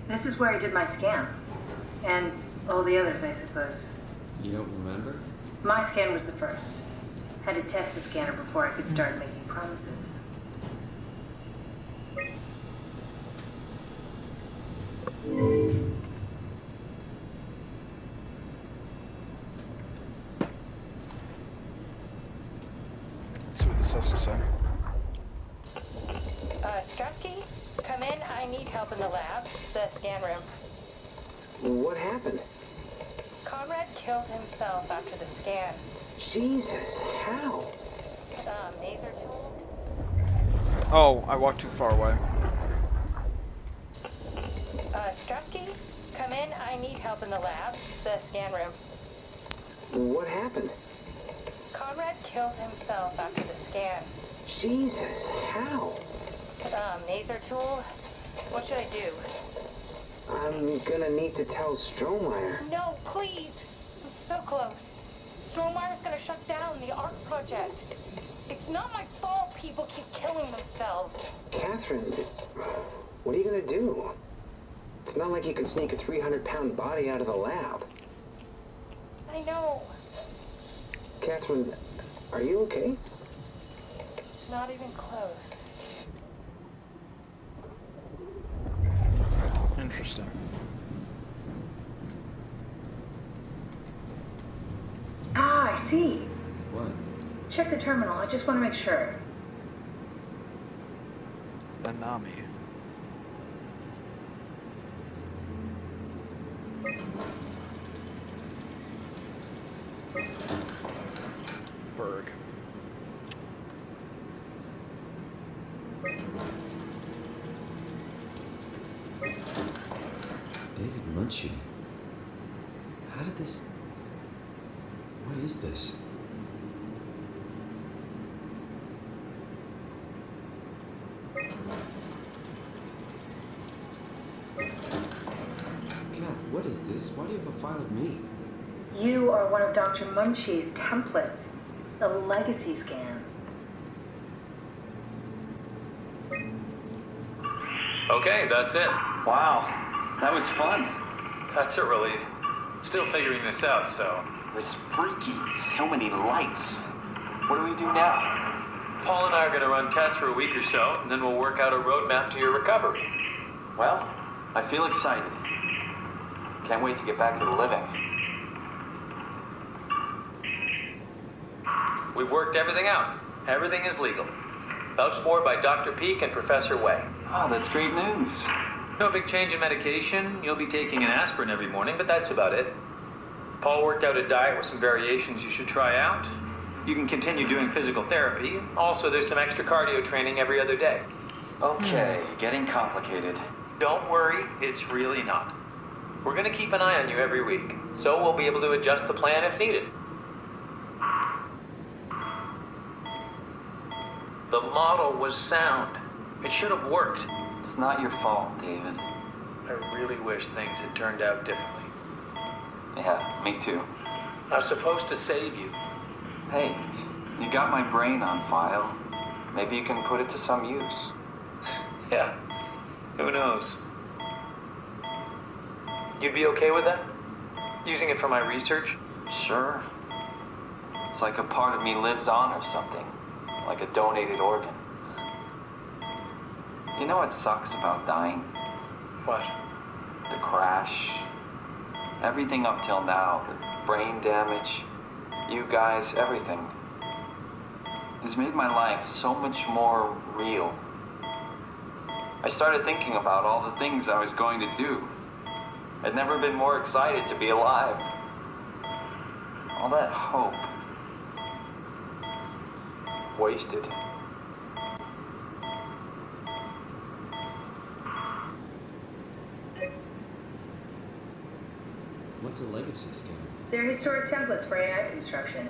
This is where I did my scan. And all the others, I suppose. You don't remember? My scan was the first. Had to test the scanner before I could start making promises. Let's see what this has to say. Strusky, come in. I need help in the lab, the scan room. What happened? Conrad killed himself after the scan. Jesus, how? Laser tool. Oh, I walked too far away. Strusky, come in. I need help in the lab, the scan room. What happened? Conrad killed himself after the scan. Jesus, how? Laser tool. What should I do? I'm gonna need to tell Strohmeyer. No, please. I'm so close. Strohmeyer's gonna shut down the art project. It's not my fault people keep killing themselves. Catherine, what are you gonna do? It's not like you can sneak a 300-pound body out of the lab. I know. Catherine, are you okay? Not even close. Interesting. Ah, I see. What? Check the terminal. I just want to make sure. Anami. Berg. David Munchie. How did this... What is this? Kath, what is this? Why do you have a file of me? You are one of Dr. Munchie's templates. A legacy scan. Okay, that's it. Wow, that was fun. That's a relief. Still figuring this out, so... This freaky. So many lights. What do we do now? Paul and I are going to run tests for a week or so, and then we'll work out a roadmap to your recovery. Well, I feel excited. Can't wait to get back to the living. We've worked everything out. Everything is legal. Vouched for by Dr. Peak and Professor Wei. Oh, that's great news. No big change in medication. You'll be taking an aspirin every morning, but that's about it. Paul worked out a diet with some variations you should try out. You can continue doing physical therapy. Also, there's some extra cardio training every other day. Okay, getting complicated. Don't worry, it's really not. We're going to keep an eye on you every week, so we'll be able to adjust the plan if needed. The model was sound. It should have worked. It's not your fault, David. I really wish things had turned out differently. Yeah, me too. I was supposed to save you. Hey, you got my brain on file. Maybe you can put it to some use. Yeah, who knows? You'd be okay with that? Using it for my research? Sure. It's like a part of me lives on or something. Like a donated organ. You know what sucks about dying? What? The crash. Everything up till now. The brain damage. You guys, everything. Has made my life so much more real. I started thinking about all the things I was going to do. I'd never been more excited to be alive. All that hope. Wasted. What's a legacy scan? They're historic templates for AI construction.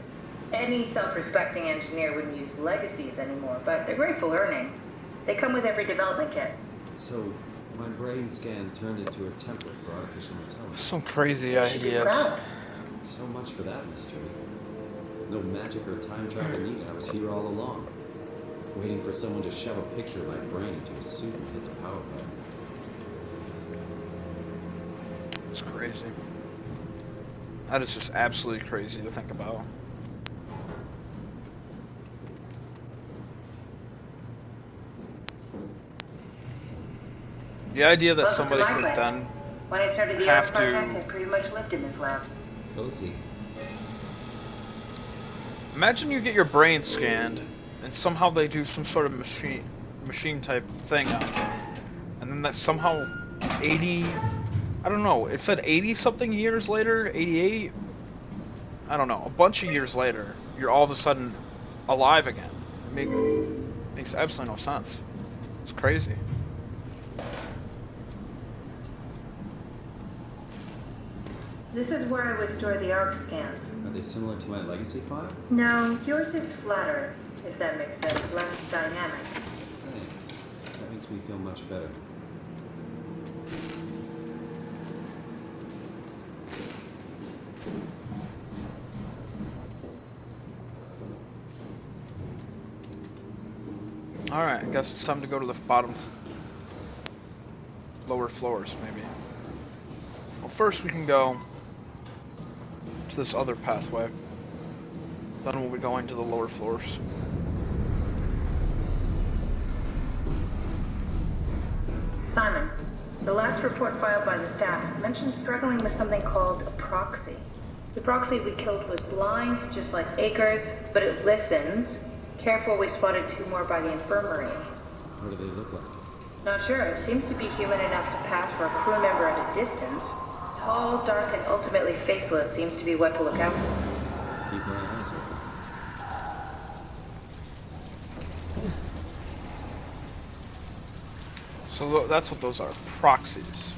Any self-respecting engineer wouldn't use legacies anymore, but they're great for learning. They come with every development kit. So, my brain scan turned into a template for artificial intelligence. Some crazy You should be ideas. proud. So much for that mystery. No magic or time travel needed. I was here all along. Waiting for someone to shove a picture of my brain into a suit and hit the power button. It's crazy. That is just absolutely crazy to think about. The idea that Welcome to somebody my could place. then When I started the have art project, to- I pretty much lived in this lab. Cozy. imagine you get your brain scanned and somehow they do some sort of machine type thing on it. And then that somehow 80, I don't know, it said 80 something years later, 88, I don't know, a bunch of years later, you're all of a sudden alive again. Makes absolutely no sense. It's crazy. This is where I would store the ARC scans. Are they similar to my legacy file? No, yours is flatter, if that makes sense, less dynamic. Thanks. That makes me feel much better. Alright, I guess it's time to go to the bottom, lower floors, maybe. Well, first we can go to this other pathway. Then we'll be going to the lower floors. Simon, the last report filed by the staff mentioned struggling with something called a proxy. The proxy we killed was blind, just like Akers, but it listens. Careful, we spotted 2 more by the infirmary. What do they look like? Not sure. It seems to be human enough to pass for a crew member at a distance. Tall, dark, and ultimately faceless seems to be what to look out for. Keep my eyes open. So that's what those are. Proxies.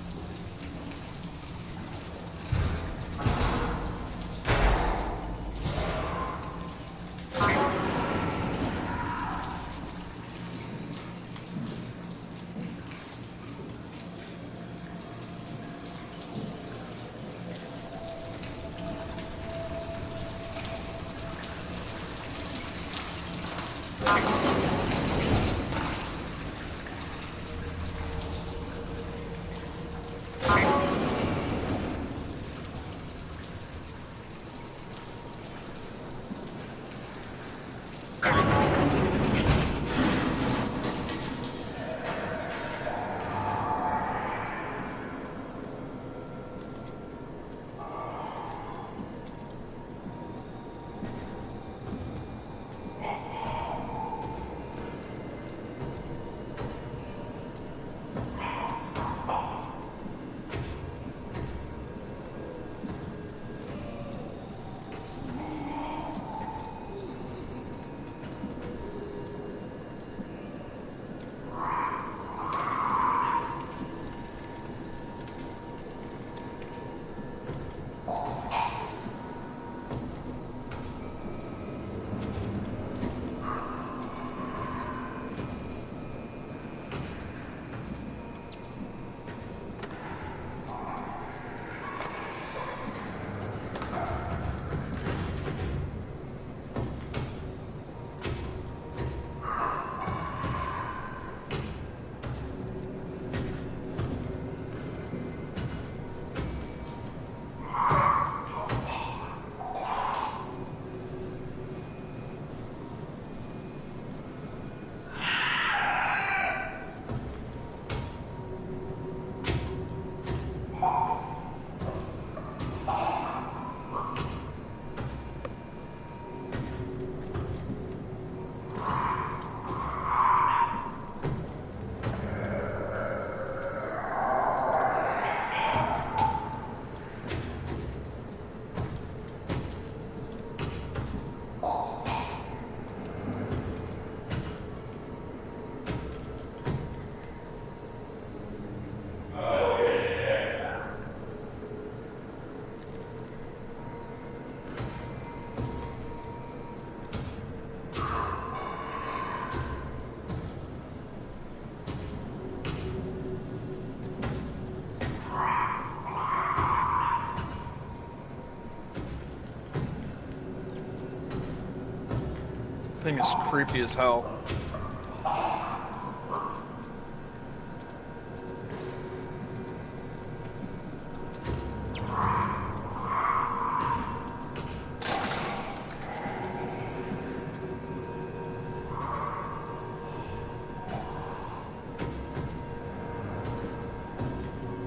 Thing is creepy as hell.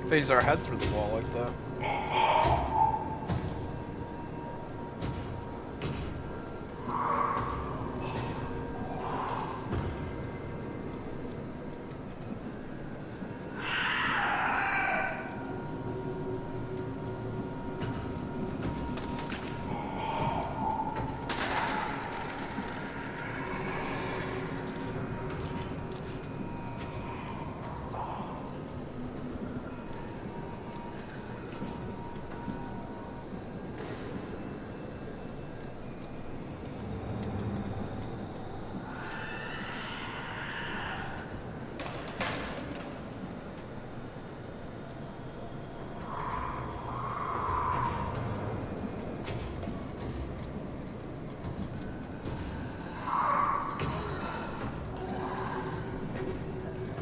Phase our head through the wall like that.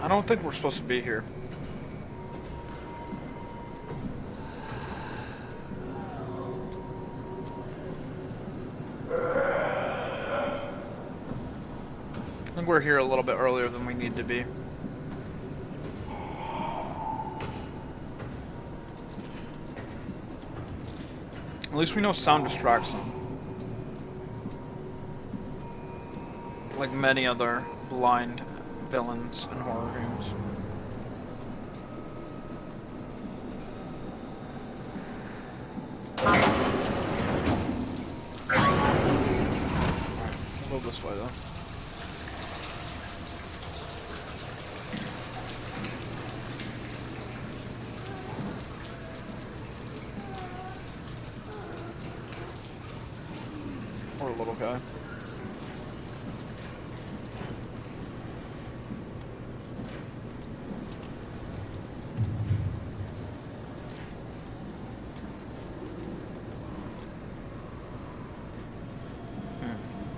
I don't think we're supposed to be here. I think we're here a little bit earlier than we need to be. At least we know sound distracts them. Like many other blind villains in horror games. We'll go this way though. Or a little guy.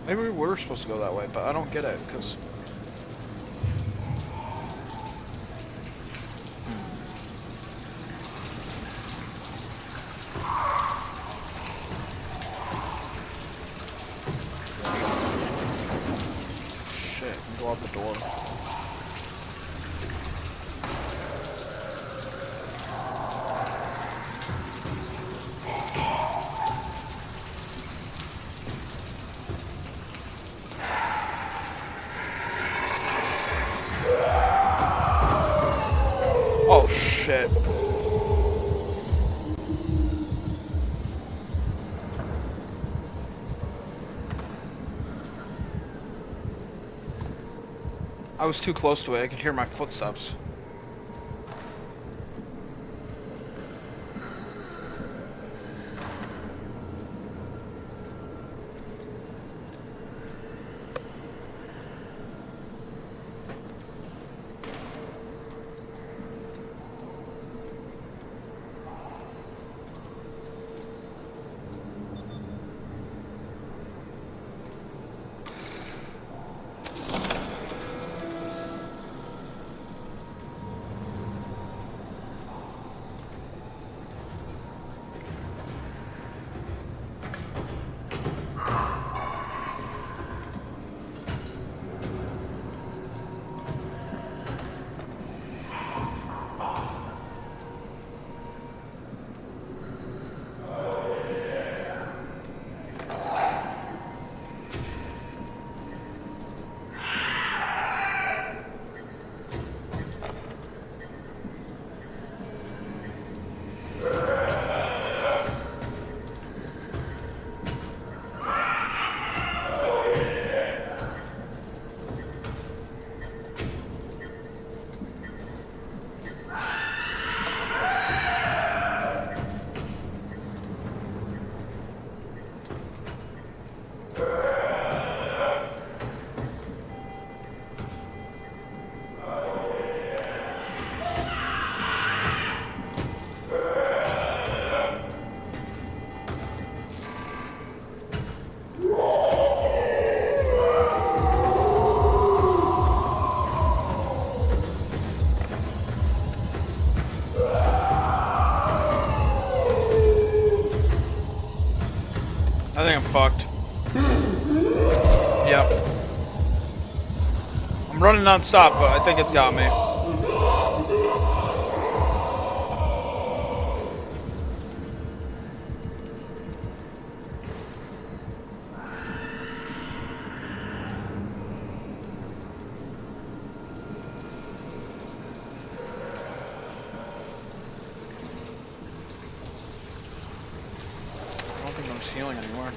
Maybe we were supposed to go that way, but I don't get it, because... Shit, go out the door. Oh shit. I was too close to it, I could hear my footsteps. I think I'm fucked. Yep. I'm running non-stop, but I think it's got me. I don't think I'm healing anymore.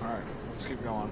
Alright, let's keep going.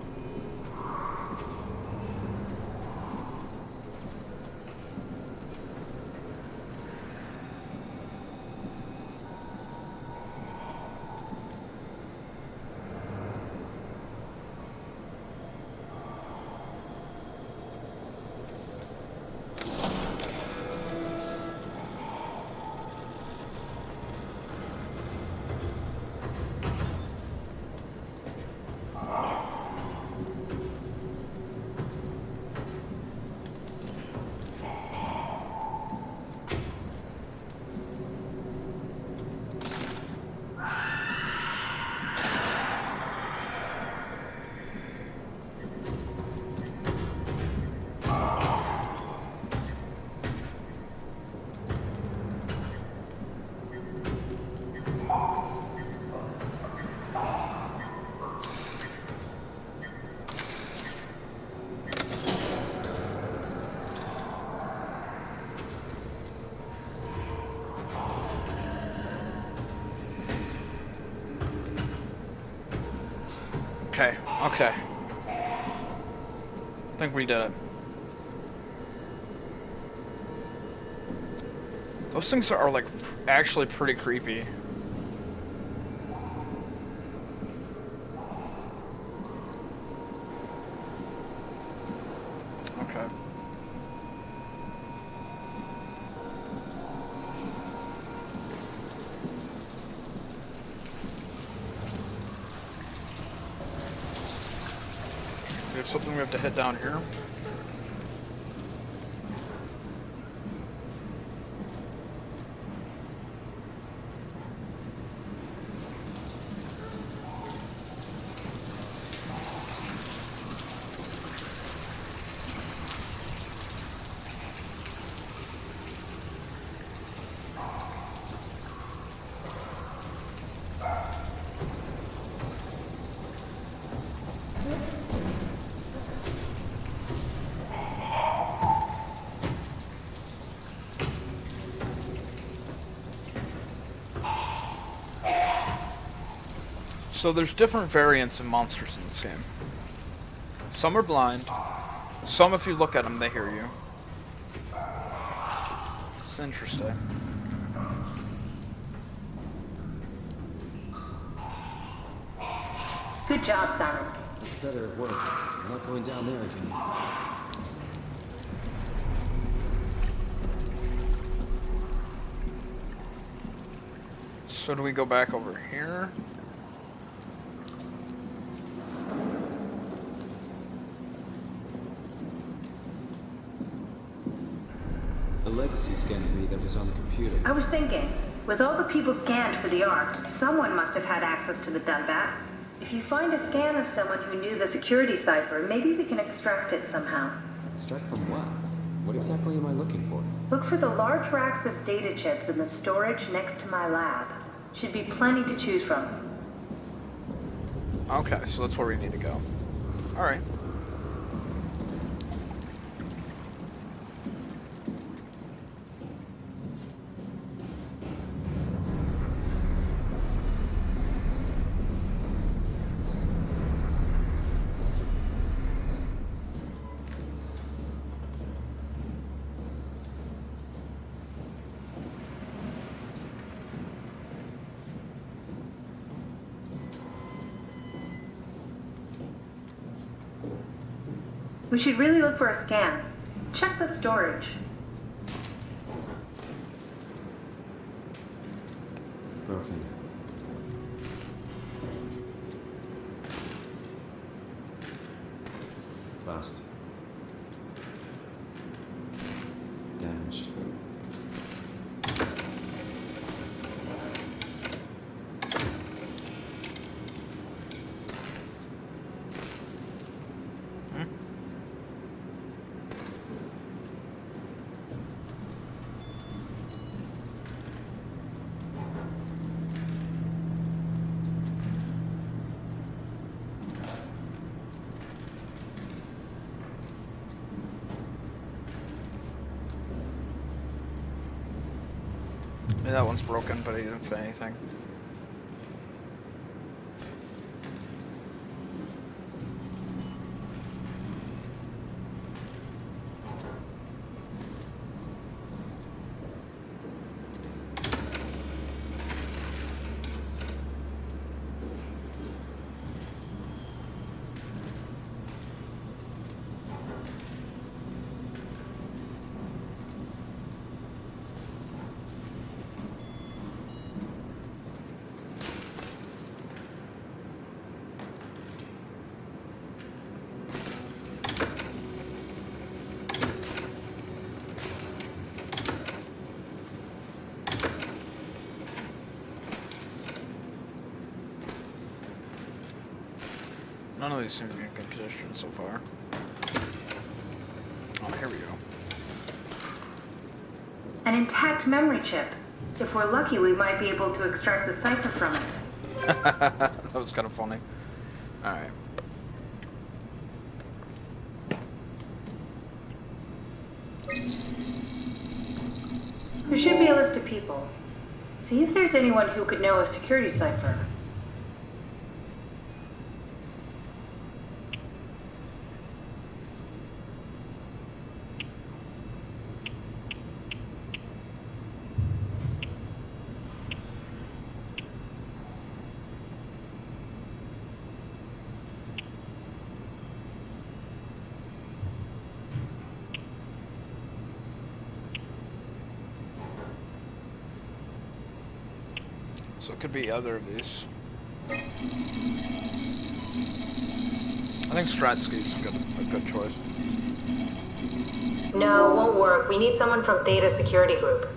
Okay. I think we did it. Those things are like actually pretty creepy. Okay. We have something we have to hit down here. So there's different variants of monsters in this game. Some are blind. Some, if you look at them, they hear you. It's interesting. Good job, Simon. This better work. I'm not going down there again. So do we go back over here? The legacy scan read that was on the computer. I was thinking, with all the people scanned for the Ark, someone must have had access to the Dunbat. If you find a scan of someone who knew the security cipher, maybe we can extract it somehow. Extract from what? What exactly am I looking for? Look for the large racks of data chips in the storage next to my lab. Should be plenty to choose from. Okay, so that's where we need to go. Alright. We should really look for a scan. Check the storage. Broken. Bust. Damaged. Yeah, that one's broken, but he didn't say anything. None of these seem to be in good condition so far. Oh, here we go. An intact memory chip. If we're lucky, we might be able to extract the cipher from it. That was kind of funny. Alright. There should be a list of people. See if there's anyone who could know a security cipher. So it could be either of these. I think Stratsky's a good choice. No, won't work. We need someone from Theta Security Group.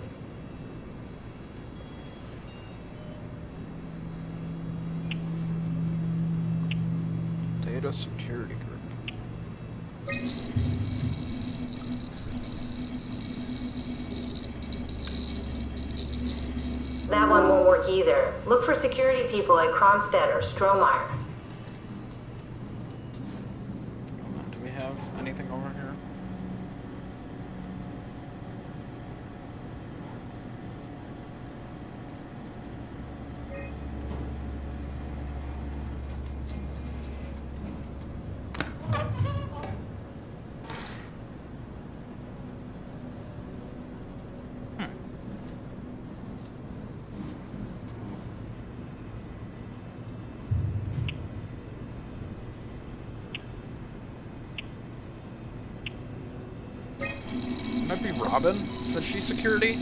Theta Security Group. That one won't work either. Look for security people like Kronstadt or Strohmeyer. Do we have anything over here? Might be Robin, since she's security.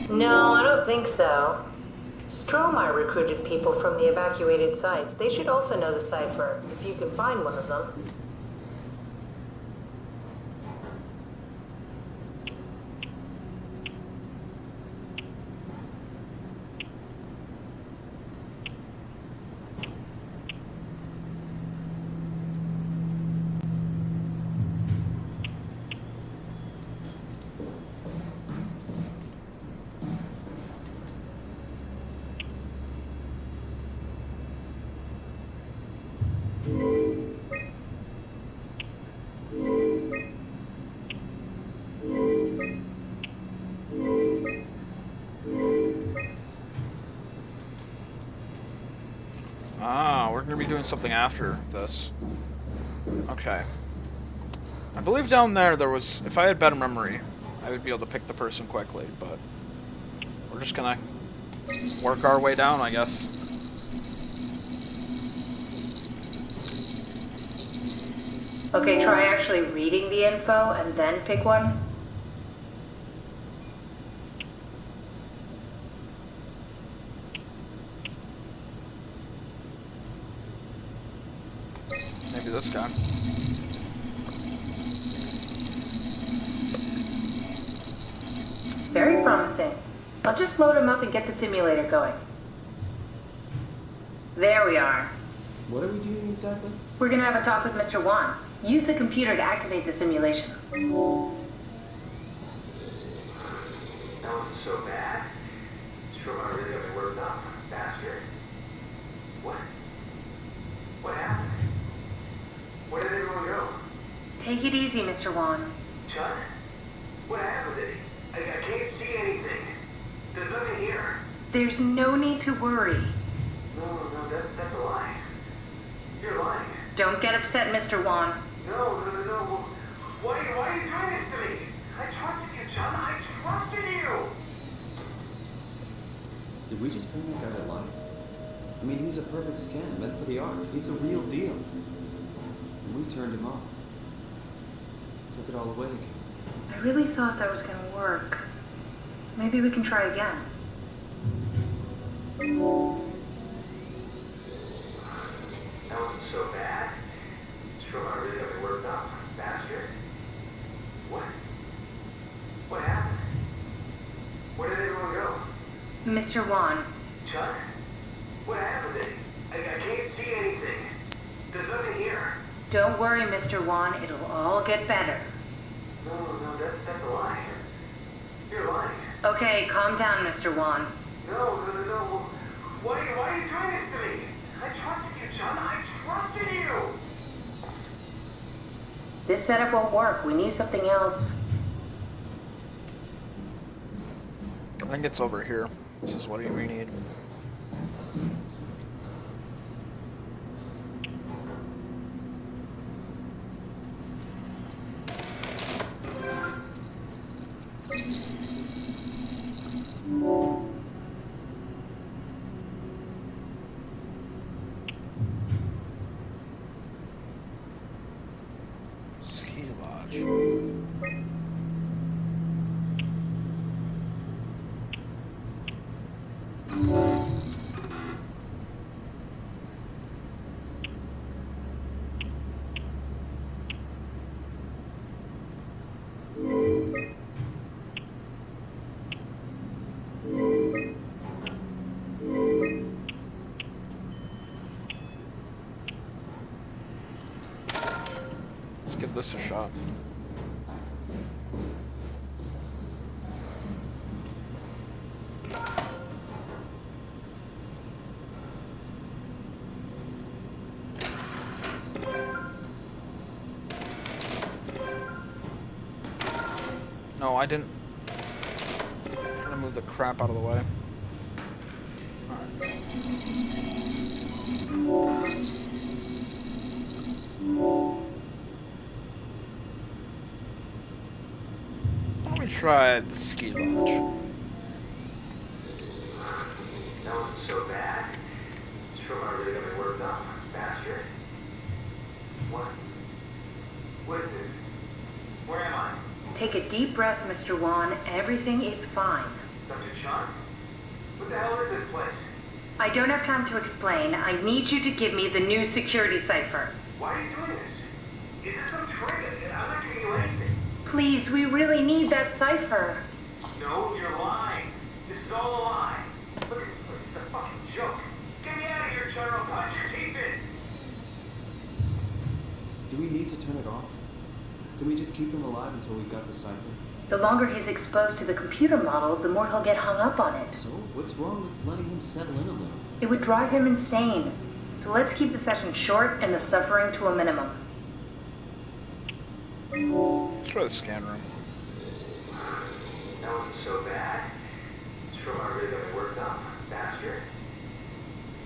No, I don't think so. Strohmeyer recruited people from the evacuated sites. They should also know the cipher, if you can find one of them. We're gonna be doing something after this. Okay. I believe down there was, if I had better memory, I would be able to pick the person quickly, but we're just gonna work our way down, I guess. Okay, try actually reading the info and then pick one. Maybe this guy. Very promising. I'll just load him up and get the simulator going. There we are. What are we doing exactly? We're gonna have a talk with Mr. Wan. Use the computer to activate the simulation. That wasn't so bad. Sure, I really got me worked up, bastard. What? What happened? Where did everyone go? Take it easy, Mr. Wan. Chud? What happened to me? I can't see anything. There's nothing here. There's no need to worry. No, that's a lie. You're lying. Don't get upset, Mr. Wan. No. Why are you doing this to me? I trusted you, John. I trusted you. Did we just bring that guy to life? I mean, he's a perfect scan, meant for the Ark. He's the real deal. And we turned him off. Took it all away again. I really thought that was gonna work. Maybe we can try again. That wasn't so bad. Sure, I really got me worked up, bastard. What? What happened? Where did everyone go? Mr. Wan. Chud? What happened to me? I can't see anything. There's nothing here. Don't worry, Mr. Wan. It'll all get better. No, that's a lie. You're lying. Okay, calm down, Mr. Wan. No. Why are you doing this to me? I trusted you, John. I trusted you. This setup won't work. We need something else. I think it's over here. This is what we need. Ski Lodge. Let's give this a shot. No, I didn't. I'm trying to move the crap out of the way. Alright. Let me try the ski lodge. That wasn't so bad. Sure, I really got me worked up, bastard. What? What is this? Where am I? Take a deep breath, Mr. Wan. Everything is fine. Dr. Chan? What the hell is this place? I don't have time to explain. I need you to give me the new security cipher. Why are you doing this? Is this some trick? I'm not giving you anything. Please, we really need that cipher. No, you're lying. This is all a lie. Look at this place. It's a fucking joke. Get me out of here, Chan, or I'll punch your teeth in. Do we need to turn it off? Can we just keep him alive until we got the cipher? The longer he's exposed to the computer model, the more he'll get hung up on it. So, what's wrong with letting him settle in a little? It would drive him insane. So let's keep the session short and the suffering to a minimum. Let's try the scan room. That wasn't so bad. Sure, I really got me worked up, bastard.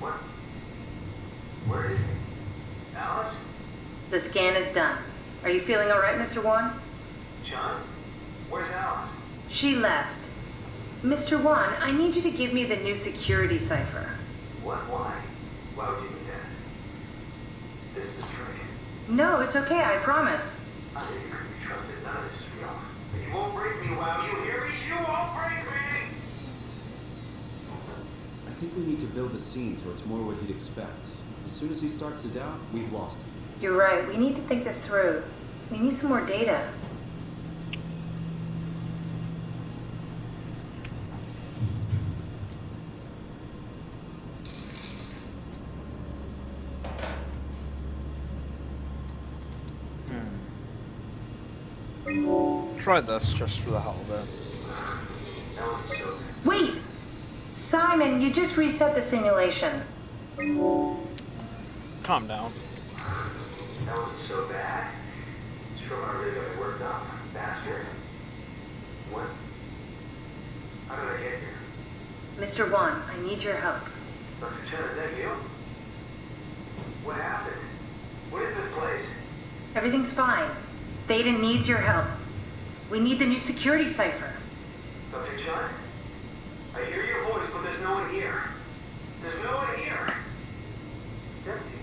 What? Where is he? Alice? The scan is done. Are you feeling all right, Mr. Wan? John? Where's Alice? She left. Mr. Wan, I need you to give me the new security cipher. What? Why? Why would you need that? This is a trick. No, it's okay, I promise. I think you couldn't be trusted. None of this is real. And you won't break me, wow. You hear me? You won't break me! I think we need to build the scene so it's more what he'd expect. As soon as he starts to doubt, we've lost him. You're right, we need to think this through. We need some more data. Try this just for the hell of it. That wasn't so bad. Wait! Simon, you just reset the simulation. Calm down. That wasn't so bad. Sure, I really got me worked up, bastard. What? How did I get here? Mr. Wan, I need your help. Dr. Chen, is that you? What happened? What is this place? Everything's fine. Theta needs your help. We need the new security cipher. Dr. Chen? I hear your voice, but there's no one here. There's no one here. It's empty.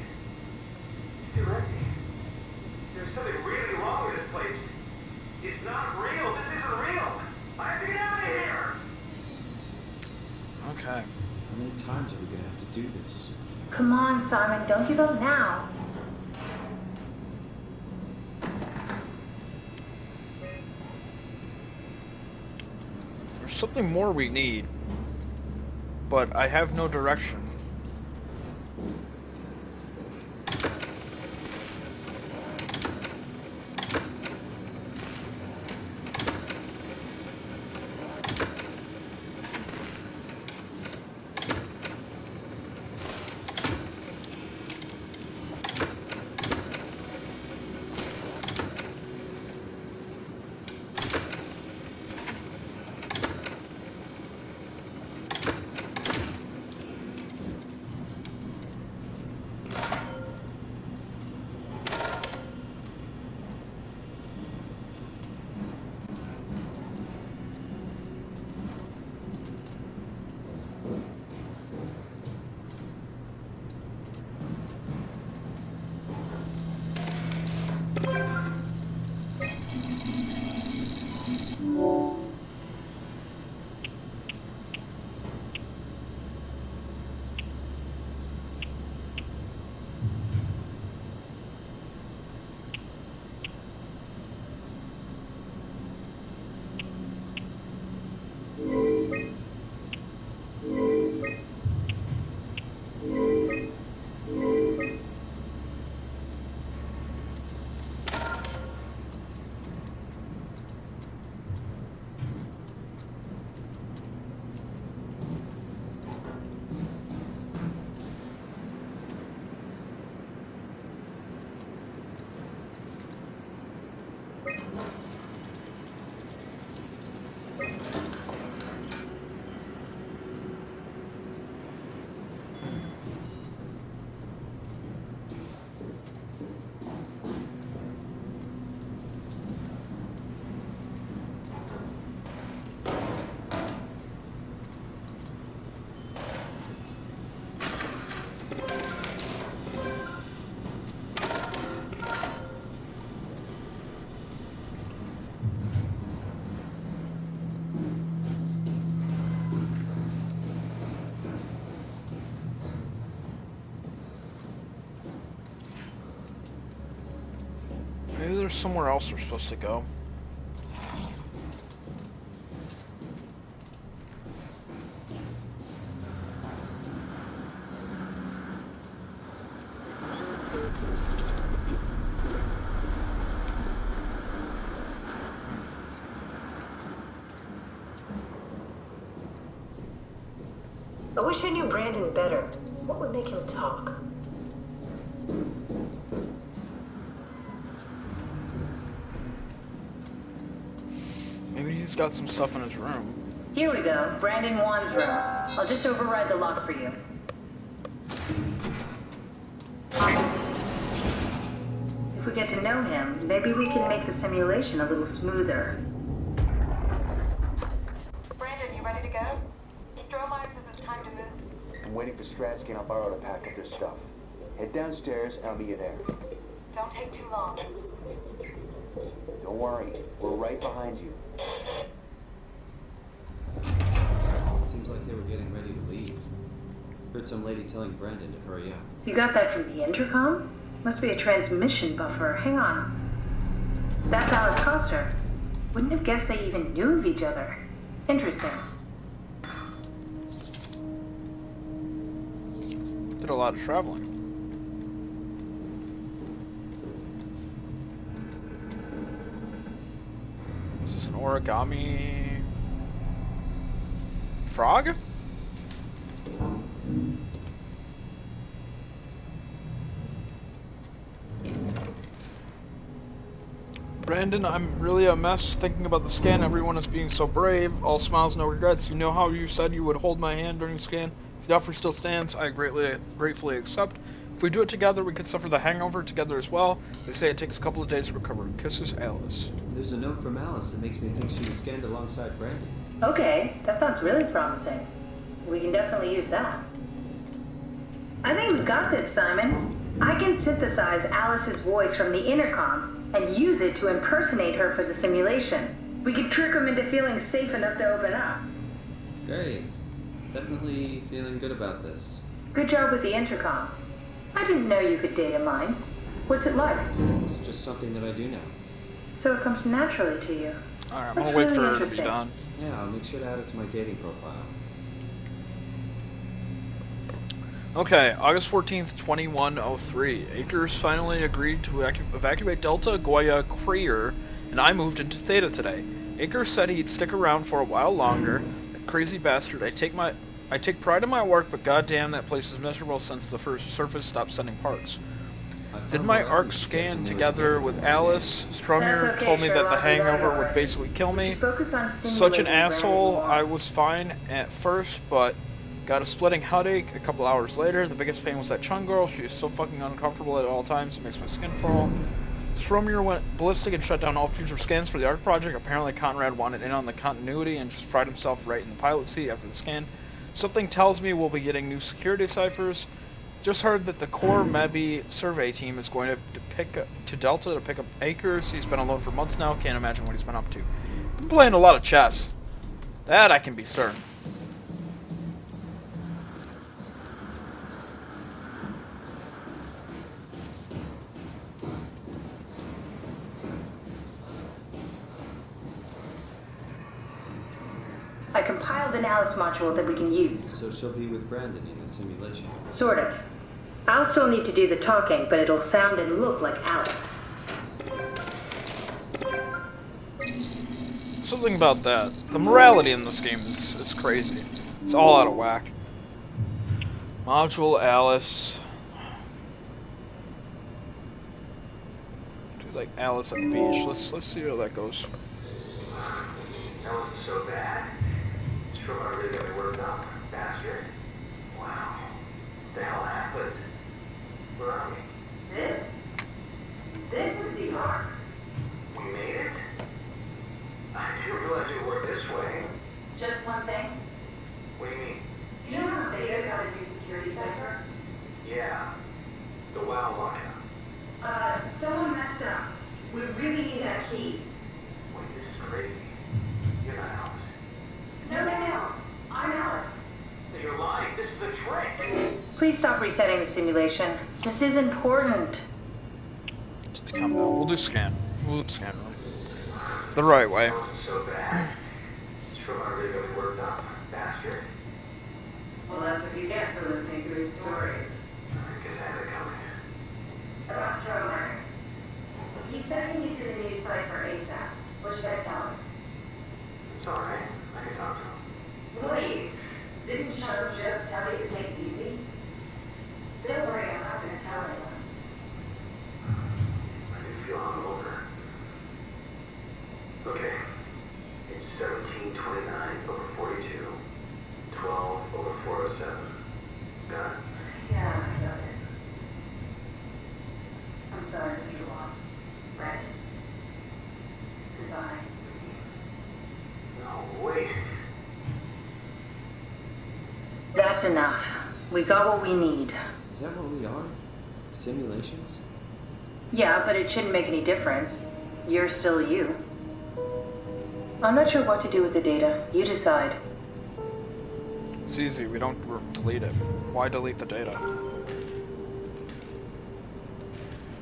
It's too empty. There's something really wrong with this place. It's not real. This isn't real. I have to get out of here. Okay. How many times are we gonna have to do this? Come on, Simon, don't give up now. There's something more we need, but I have no direction. there's somewhere else we're supposed to go. I wish I knew Brandon better. What would make him talk? Maybe he's got some stuff in his room. Here we go, Brandon Wan's room. I'll just override the lock for you. If we get to know him, maybe we can make the simulation a little smoother. Brandon, you ready to go? Stromeyer says it's time to move. I'm waiting for Stratsky and Alvaro to pack up their stuff. Head downstairs and I'll meet you there. Don't take too long. Don't worry, we're right behind you. Seems like they were getting ready to leave. Heard some lady telling Brandon to hurry up. You got that from the intercom? Must be a transmission buffer. Hang on. That's Alice Coster. Wouldn't have guessed they even knew of each other. Interesting. Did a lot of traveling. Is this an origami frog? Brandon, I'm really a mess thinking about the scan. Everyone is being so brave. All smiles, no regrets. You know how you said you would hold my hand during the scan? If the offer still stands, I gratefully accept. If we do it together, we could suffer the hangover together as well. They say it takes a couple of days to recover. Kisses, Alice. There's a note from Alice that makes me think she was scanned alongside Brandon. Okay, that sounds really promising. We can definitely use that. I think we've got this, Simon. I can synthesize Alice's voice from the intercom and use it to impersonate her for the simulation. We could trick them into feeling safe enough to open up. Great. Definitely feeling good about this. Good job with the intercom. I didn't know you could data mine. What's it like? It's just something that I do now. So it comes naturally to you. Alright, I'm That's gonna wait really for her to be interesting. done. Yeah, I'll make sure to add it to my dating profile. Okay, August 14th, 2103. Akers finally agreed to evacuate Delta Goya Crater, and I moved into Theta today. Akers said he'd stick around for a while longer. That crazy bastard. I take pride in my work, but goddamn, that place is miserable since the first surface stopped sending parts. Did my arc scan together with Alice? Stromier okay, told me that the Sherlock, we got hangover it would right. basically kill me. Focus on Such an simulating Brandon asshole. more. I was fine at first, but got a splitting headache a couple hours later. The biggest pain was that Chung girl. She is so fucking uncomfortable at all times. It makes my skin crawl. Stromier went ballistic and shut down all future scans for the ARC project. Apparently Conrad wanted in on the continuity and just fried himself right in the pilot seat after the scan. Something tells me we'll be getting new security ciphers. Just heard that the core Mebi survey team is going to Delta to pick up Akers. He's been alone for months now. Can't imagine what he's been up to. Been playing a lot of chess. That I can be certain. I compiled an Alice module that we can use. So she'll be with Brandon in the simulation. Sort of. I'll still need to do the talking, but it'll sound and look like Alice. Something about that. The morality in this game is crazy. It's all out of whack. Module Alice. Do like Alice at the beach. Let's see how that goes. That wasn't so bad. Sure, I really got me worked up, bastard. Wow. What the hell happened? Where are we? This is the arc. We made it? I didn't realize it worked this way. Just one thing. What do you mean? You know how Theta got a new security cipher? Yeah. The WoW lockout. Someone messed up. We really need that key. Wait, this is crazy. You're not Alice. No. I'm Alice. You're lying. This is a trick. Please stop resetting the simulation. This is important. calm down. We'll do scan. We'll do scan room. The right way. It wasn't so bad. It's from our really worked up bastard. Well, that's what you get for listening to his stories. I guess I had it coming. About Stromer. He said he needed a new cipher ASAP. What should I tell him? It's alright. I can talk to him. Wait, didn't Sean just tell you to take it easy? Don't worry, I'm not going to tell anyone. I do feel hungover. Okay. It's 1729 over 42. 12 over 407. Got it? Yeah, I got it. I'm sorry, Mr. Watt. Right. Goodbye. No, wait. That's enough. We got what we need. Is that what we are? Simulations? Yeah, but it shouldn't make any difference. You're still you. I'm not sure what to do with the data. You decide. It's easy. We don't delete it. Why delete the data?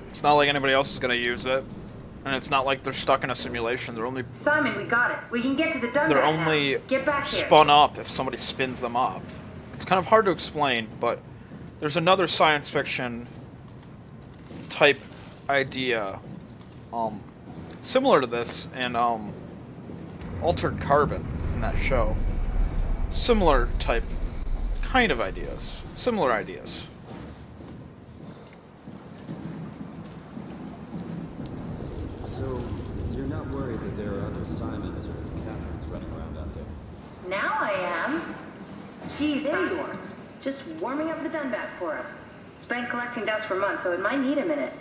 It's not like anybody else is gonna use it, and it's not like they're stuck in a simulation. They're only Simon, we got it. We can get to the Dunbat they're now. only Get back here. spun up if somebody spins them up. It's kind of hard to explain, but there's another science fiction type idea, similar to this in Altered Carbon in that show. Similar type, kind of ideas. Similar ideas. So, you're not worried that there are other Simons or Catherines running around out there? Now I am. Geez, there you are. Just warming up the Dunbat for us. It's been collecting dust for months, so it might need a minute.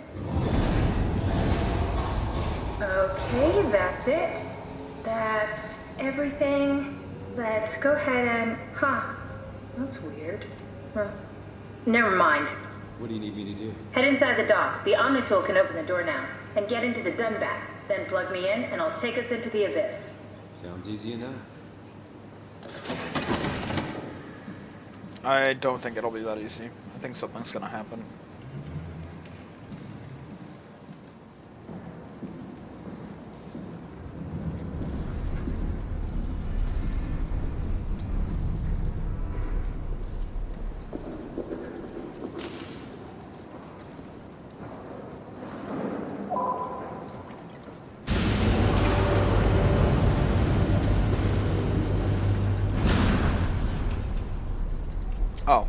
Okay, that's it. That's everything. Let's go ahead and... Huh. That's weird. Huh. Never mind. What do you need me to do? Head inside the dock. The Omnitool can open the door now. And get into the Dunbat. Then plug me in, and I'll take us into the Abyss. Sounds easy enough. I don't think it'll be that easy. I think something's gonna happen. Oh.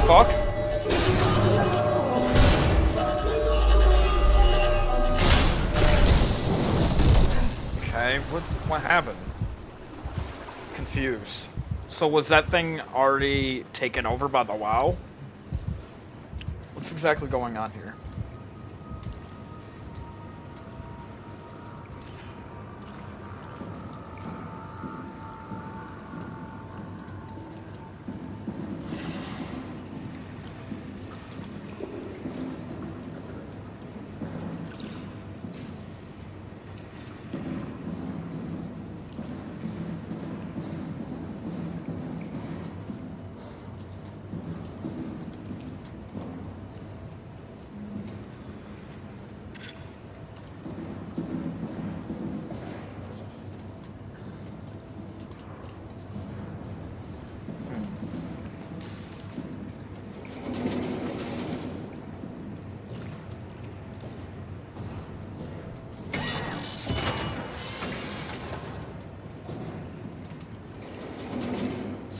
Fuck. Okay, what happened? Confused. So was that thing already taken over by the WoW? What's exactly going on here?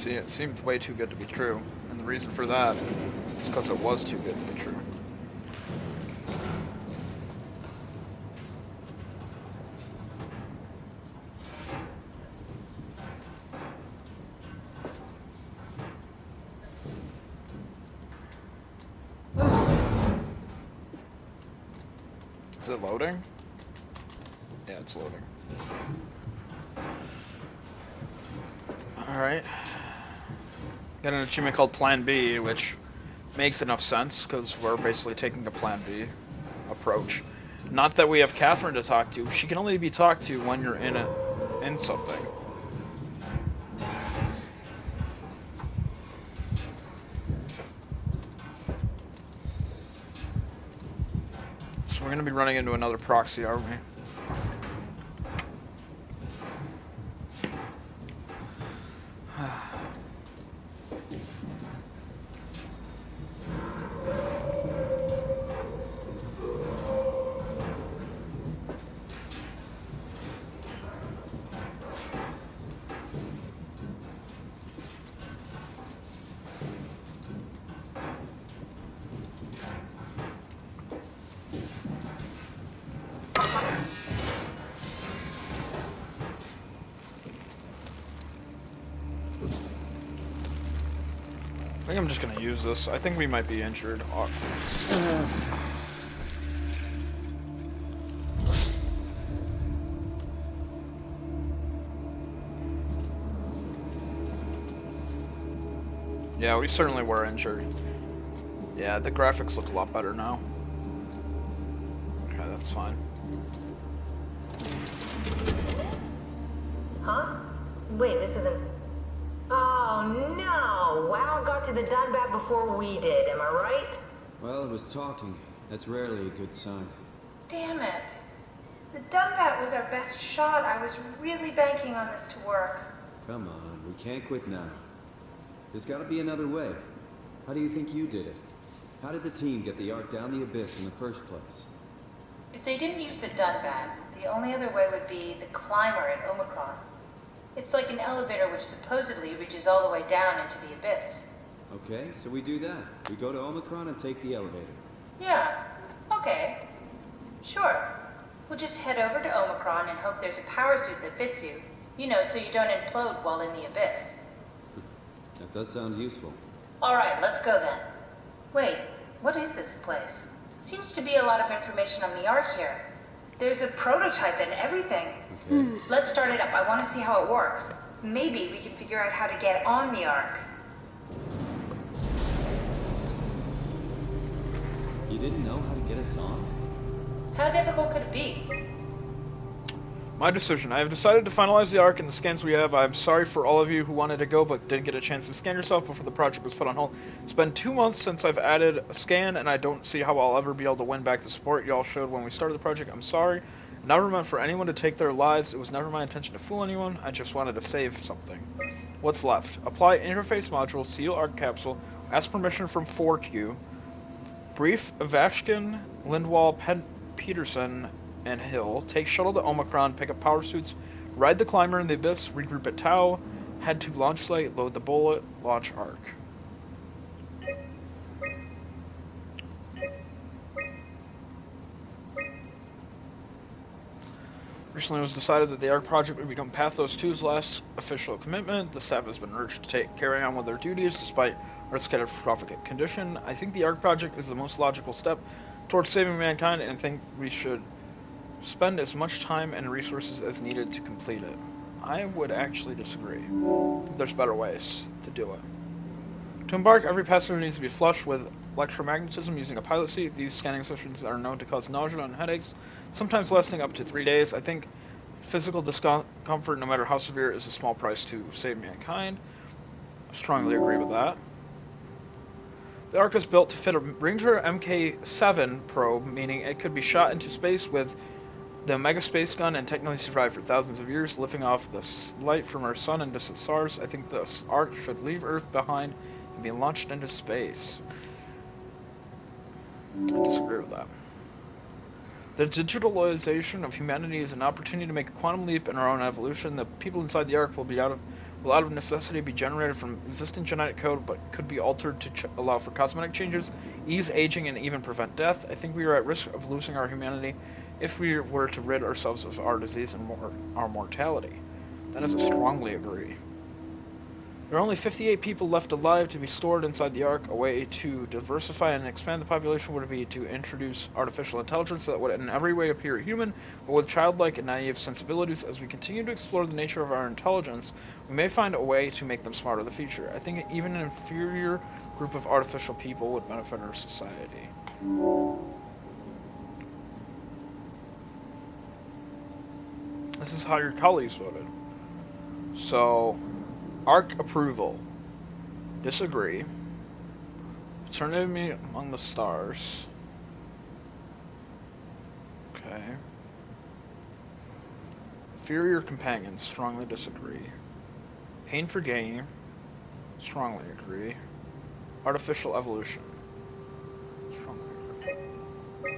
See, it seemed way too good to be true, and the reason for that is because it was too good to be true. Is it loading? Yeah, it's loading. Alright. Got an achievement called Plan B, which makes enough sense, because we're basically taking a Plan B approach. Not that we have Catherine to talk to. She can only be talked to when you're in something. So we're going to be running into another proxy, aren't we? I think I'm just gonna use this. I think we might be injured. Yeah, we certainly were injured. Yeah, the graphics look a lot better now. Okay, that's fine. Huh? Wait, this isn't... Oh, no! Wow got to the Dunbat before we did, am I right? Well, it was talking. That's rarely a good sign. Damn it. The Dunbat was our best shot. I was really banking on this to work. Come on, we can't quit now. There's gotta be another way. How do you think you did it? How did the team get the Ark down the abyss in the first place? If they didn't use the Dunbat, the only other way would be the climber at Omicron. It's like an elevator which supposedly reaches all the way down into the abyss. Okay, so we do that. We go to Omicron and take the elevator. Yeah, okay. Sure. We'll just head over to Omicron and hope there's a power suit that fits you. You know, so you don't implode while in the abyss. That does sound useful. Alright, let's go then. Wait, what is this place? Seems to be a lot of information on the Ark here. There's a prototype and everything. Okay. Let's start it up. I want to see how it works. Maybe we can figure out how to get on the Ark. You didn't know how to get us on? How difficult could it be? My decision. I have decided to finalize the Ark and the scans we have. I'm sorry for all of you who wanted to go but didn't get a chance to scan yourself before the project was put on hold. It's been 2 months since I've added a scan, and I don't see how I'll ever be able to win back the support y'all showed when we started the project. I'm sorry. Never meant for anyone to take their lives. It was never my intention to fool anyone. I just wanted to save something. What's left? Apply interface module, seal Ark capsule, ask permission from 4Q, brief Vashkin, Lindwall, Peterson, and Hill, take shuttle to Omicron, pick up power suits, ride the climber in the abyss, regroup at Tau, head to launch site, load the bullet, launch Ark. Recently it was decided that the Ark project would become Pathos 2's last official commitment. The staff has been urged to carry on with their duties despite Earth's catastrophic condition. I think the Ark project is the most logical step towards saving mankind, and I think we should spend as much time and resources as needed to complete it. I would actually disagree. There's better ways to do it. To embark, every passenger needs to be flushed with electromagnetism using a pilot seat. These scanning sessions are known to cause nausea and headaches, sometimes lasting up to 3 days. I think physical discomfort, no matter how severe, is a small price to save mankind. I strongly agree with that. The Ark is built to fit a Ranger Mk7 probe, meaning it could be shot into space with the Omega space gun and technically survive for thousands of years, lifting off the light from our sun and distant stars. I think the Ark should leave Earth behind and be launched into space. I disagree with that. The digitalization of humanity is an opportunity to make a quantum leap in our own evolution. The people inside the Ark will be will out of necessity be generated from existing genetic code but could be altered to allow for cosmetic changes, ease aging, and even prevent death. I think we are at risk of losing our humanity if we were to rid ourselves of our disease and our mortality. That is a strongly agree. There are only 58 people left alive to be stored inside the Ark. A way to diversify and expand the population would be to introduce artificial intelligence that would in every way appear human, but with childlike and naive sensibilities. As we continue to explore the nature of our intelligence, we may find a way to make them smart in the future. I think even an inferior group of artificial people would benefit our society. This is how your colleagues voted. So, Ark approval. Disagree. Eternity among the stars. Okay. Inferior companions. Strongly disagree. Pain for gain. Strongly agree. Artificial evolution. Strongly agree.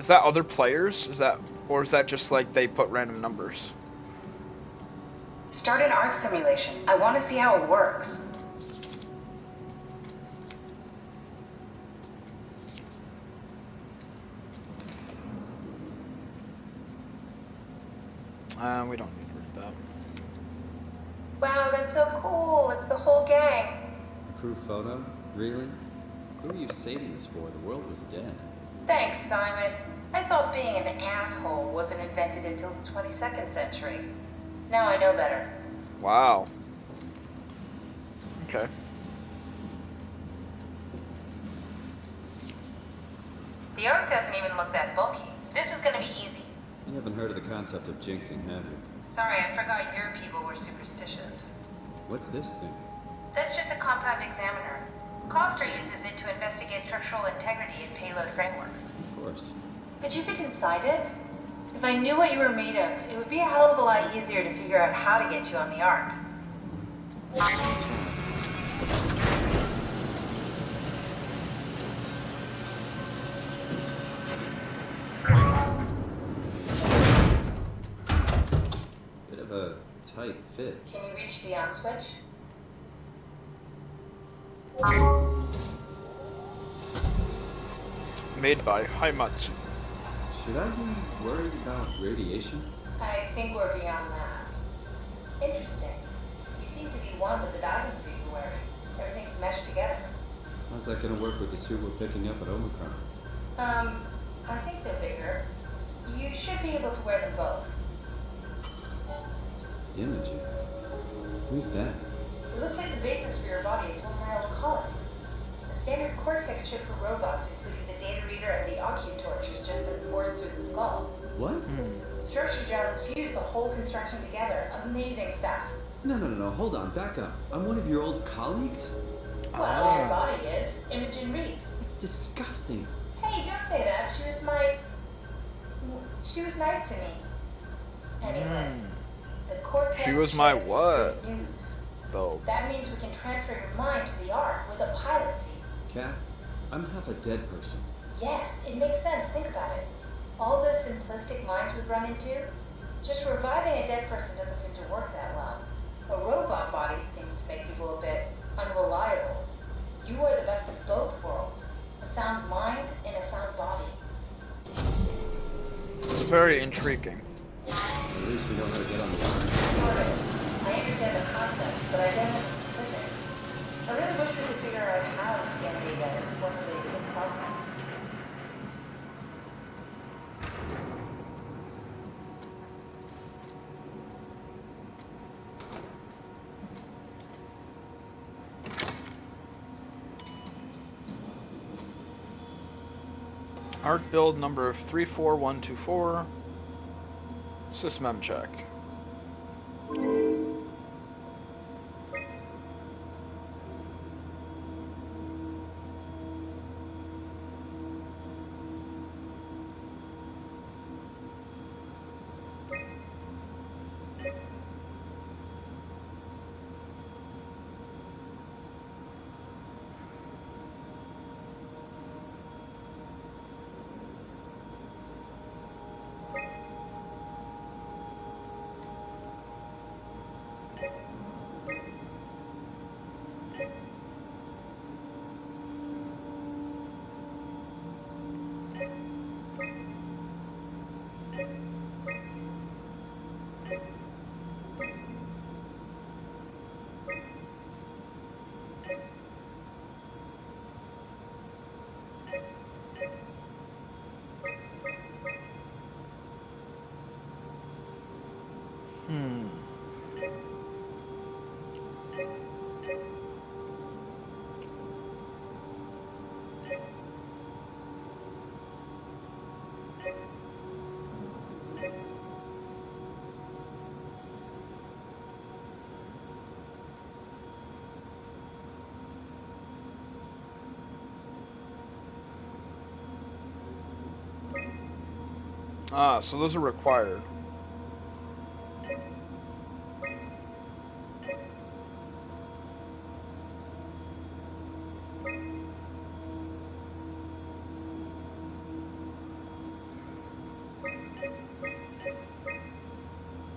Is that other players? Or is that just like they put random numbers? Start an Ark simulation. I want to see how it works. We don't need to read that. Wow, that's so cool. It's the whole gang. A crew photo? Really? Who are you saving this for? The world was dead. Thanks, Simon. I thought being an asshole wasn't invented until the 22nd century. Now I know better. Wow. Okay. The Ark doesn't even look that bulky. This is gonna be easy. You haven't heard of the concept of jinxing, have you? Sorry, I forgot your people were superstitious. What's this thing? That's just a compound examiner. Coster uses it to investigate structural integrity in payload frameworks. Of course. Could you fit inside it? If I knew what you were made of, it would be a hell of a lot easier to figure out how to get you on the Ark. Bit of a tight fit. Can you reach the on switch? Made by Haimatsu. Should I be worried about radiation? I think we're beyond that. Interesting. You seem to be one with the diving suit you're wearing. Everything's meshed together. How's that gonna work with the suit we're picking up at Omicron? I think they're bigger. You should be able to wear them both. Imogen. Who's that? It looks like the basis for your body is one of my old colleagues. A standard Cortex chip for robots, including the data reader and the OcuTorch, has just been forced through the skull. What? Structure gel has fused the whole construction together. Amazing stuff. No, hold on, back up. I'm one of your old colleagues? Well, your body is. Imogen Reed. It's disgusting. Hey, don't say that. She was nice to me. Anyway, the Cortex She was my chip is what? good news. Though. That means we can transfer your mind to the Ark with a pilot seat. Kat, I'm half a dead person. Yes, it makes sense. Think about it. All those simplistic minds we've run into, just reviving a dead person doesn't seem to work that well. A robot body seems to make people a bit unreliable. You are the best of both worlds. A sound mind and a sound body. It's very intriguing. At least we know how to get on the line. Sort of. I understand the concept, but I don't know the specifics. I really wish we could figure out how to scan data is formulated and processed. Arc build number 34124. Sysmem check. Ah, so those are required.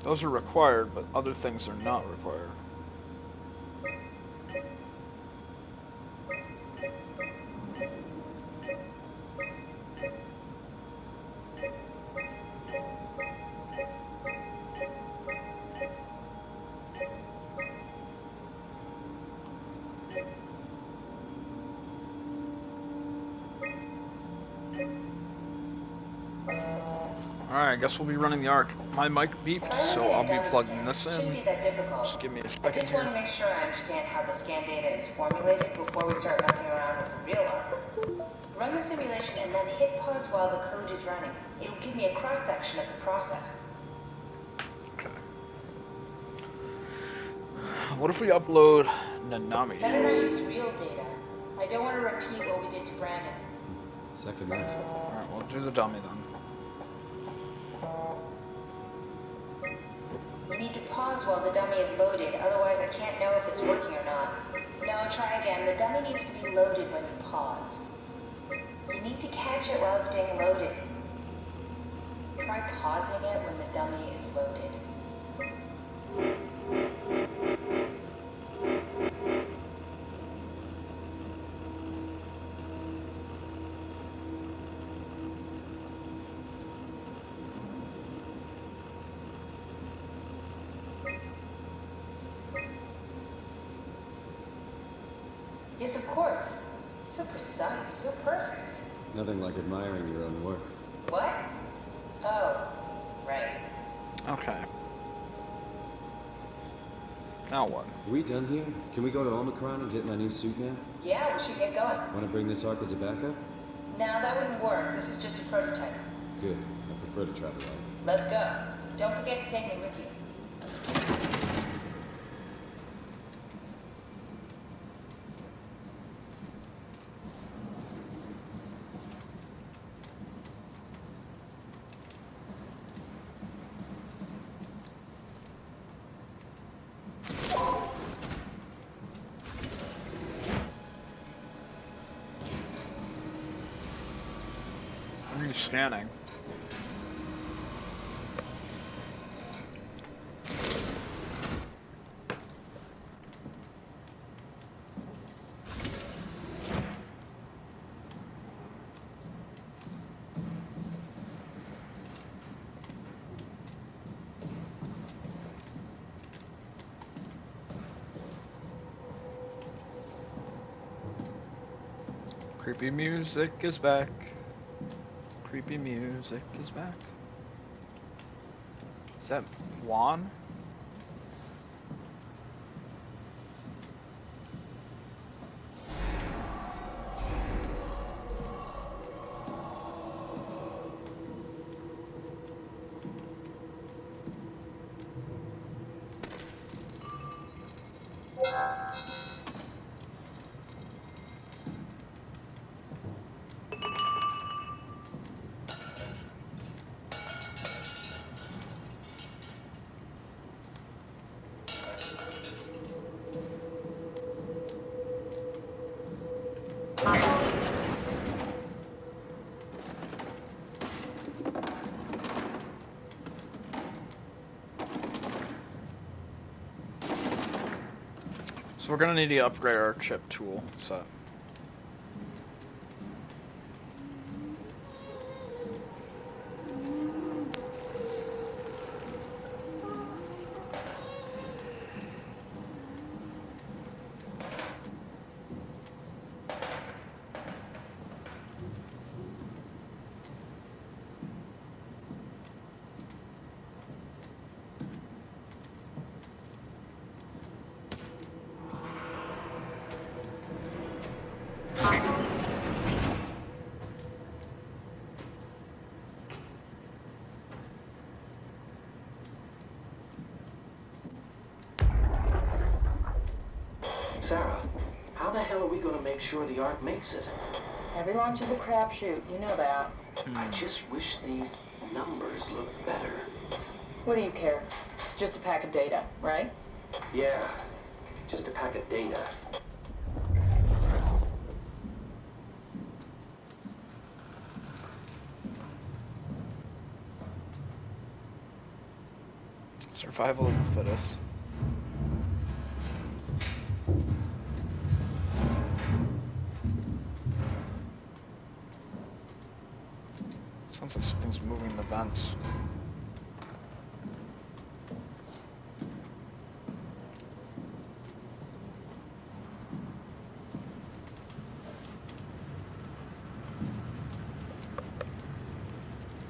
Those are required, but other things are not required. Alright, I guess we'll be running the arc. My mic beeped, so I'll be plugging this in. Shouldn't be that difficult. Just give me a I second just want to here. make sure I understand how the scan data is formulated before we start messing around with the real arc. Run the simulation and then hit pause while the code is running. It'll give me a cross-section of the process. Okay. What if we upload Nanami? Better not use real data. I don't want to repeat what we did to Brandon. Second that. Alright, we'll do the dummy then. We need to pause while the dummy is loaded, otherwise I can't know if it's working or not. No, try again. The dummy needs to be loaded when you pause. You need to catch it while it's being loaded. Try pausing it when the dummy is loaded. Yes, of course. So precise, so perfect. Nothing like admiring your own work. What? Oh, right. Okay. Now what? Are we done here? Can we go to Omicron and get my new suit now? Yeah, we should get going. Want to bring this arc as a backup? No, that wouldn't work. This is just a prototype. Good. I prefer to travel light. Let's go. Don't forget to take me with you. What are you scanning? Creepy music is back. Creepy music is back. Is that Juan? So we're gonna need to upgrade our chip tool set. Sarah, how the hell are we going to make sure the Ark makes it? Every launch is a crapshoot, you know that. I just wish these numbers look better. What do you care? It's just a pack of data, right? Yeah, just a pack of data. Survival of the fittest. Sounds like something's moving the vents.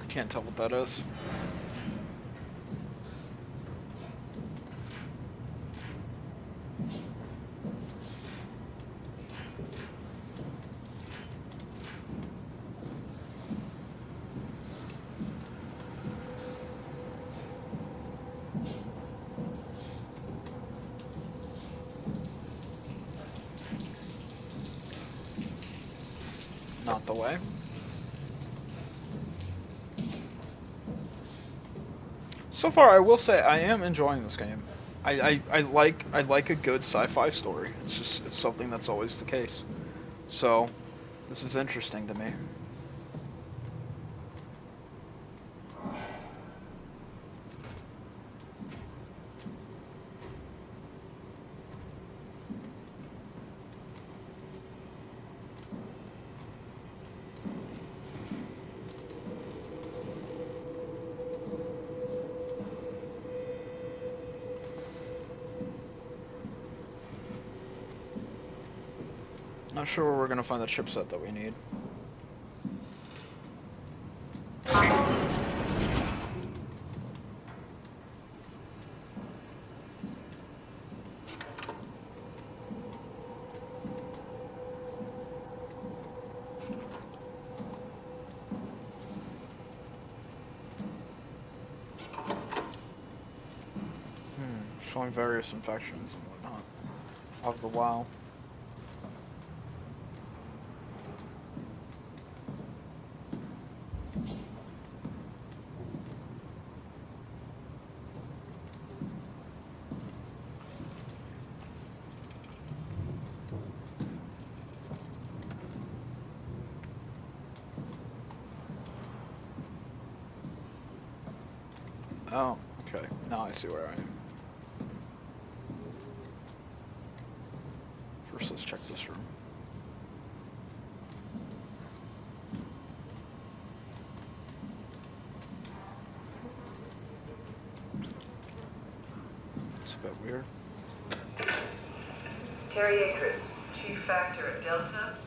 I can't tell what that is. Not the way. So far, I will say I am enjoying this game. I like a good sci-fi story. It's something that's always the case. So this is interesting to me. Not sure where we're gonna find the chipset that we need. Showing various infections and whatnot of the WoW. Oh, okay. Now I see where I am. First, let's check this room. It's a bit weird. Terry Akers, Chief Factor at Delta.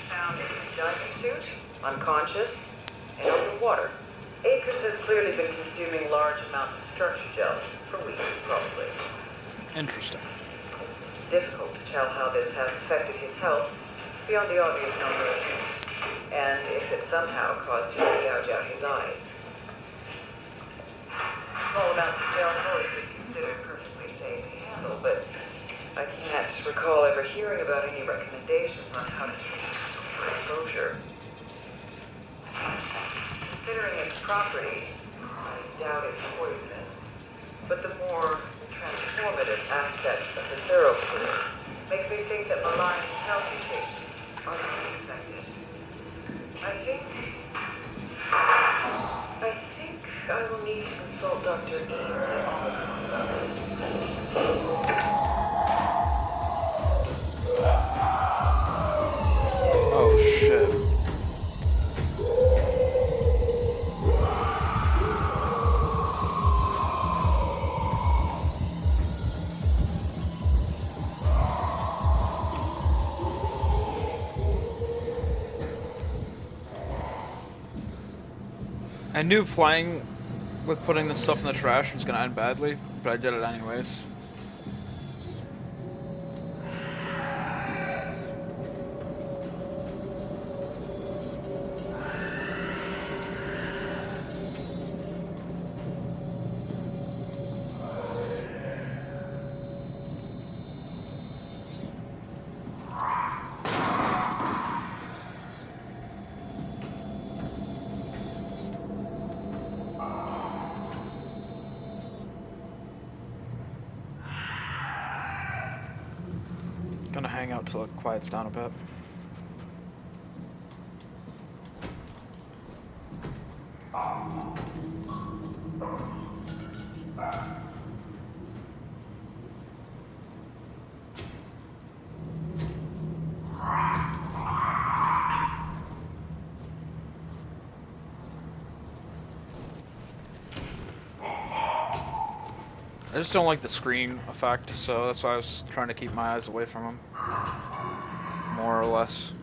Found in his diving suit, unconscious, and underwater. Akers has clearly been consuming large amounts of structure gel for weeks, probably. Interesting. It's difficult to tell how this has affected his health beyond the obvious malnourishment, and if it somehow caused him to gouge out his eyes. Small amounts of gel have always been considered perfectly safe to handle, but I can't recall ever hearing about any recommendations on how to treat for exposure. Considering its properties, I doubt it's poisonous, but the more transformative aspect of the thoroughfluid makes me think that malign self-mutations are to be expected. I think I will need to consult Dr. Eames at Omicron about this. Oh shit. I knew flying with putting this stuff in the trash was gonna end badly, but I did it anyways. gonna hang out till it quiets down a bit. I just don't like the screen effect, so that's why I was trying to keep my eyes away from him. More or less.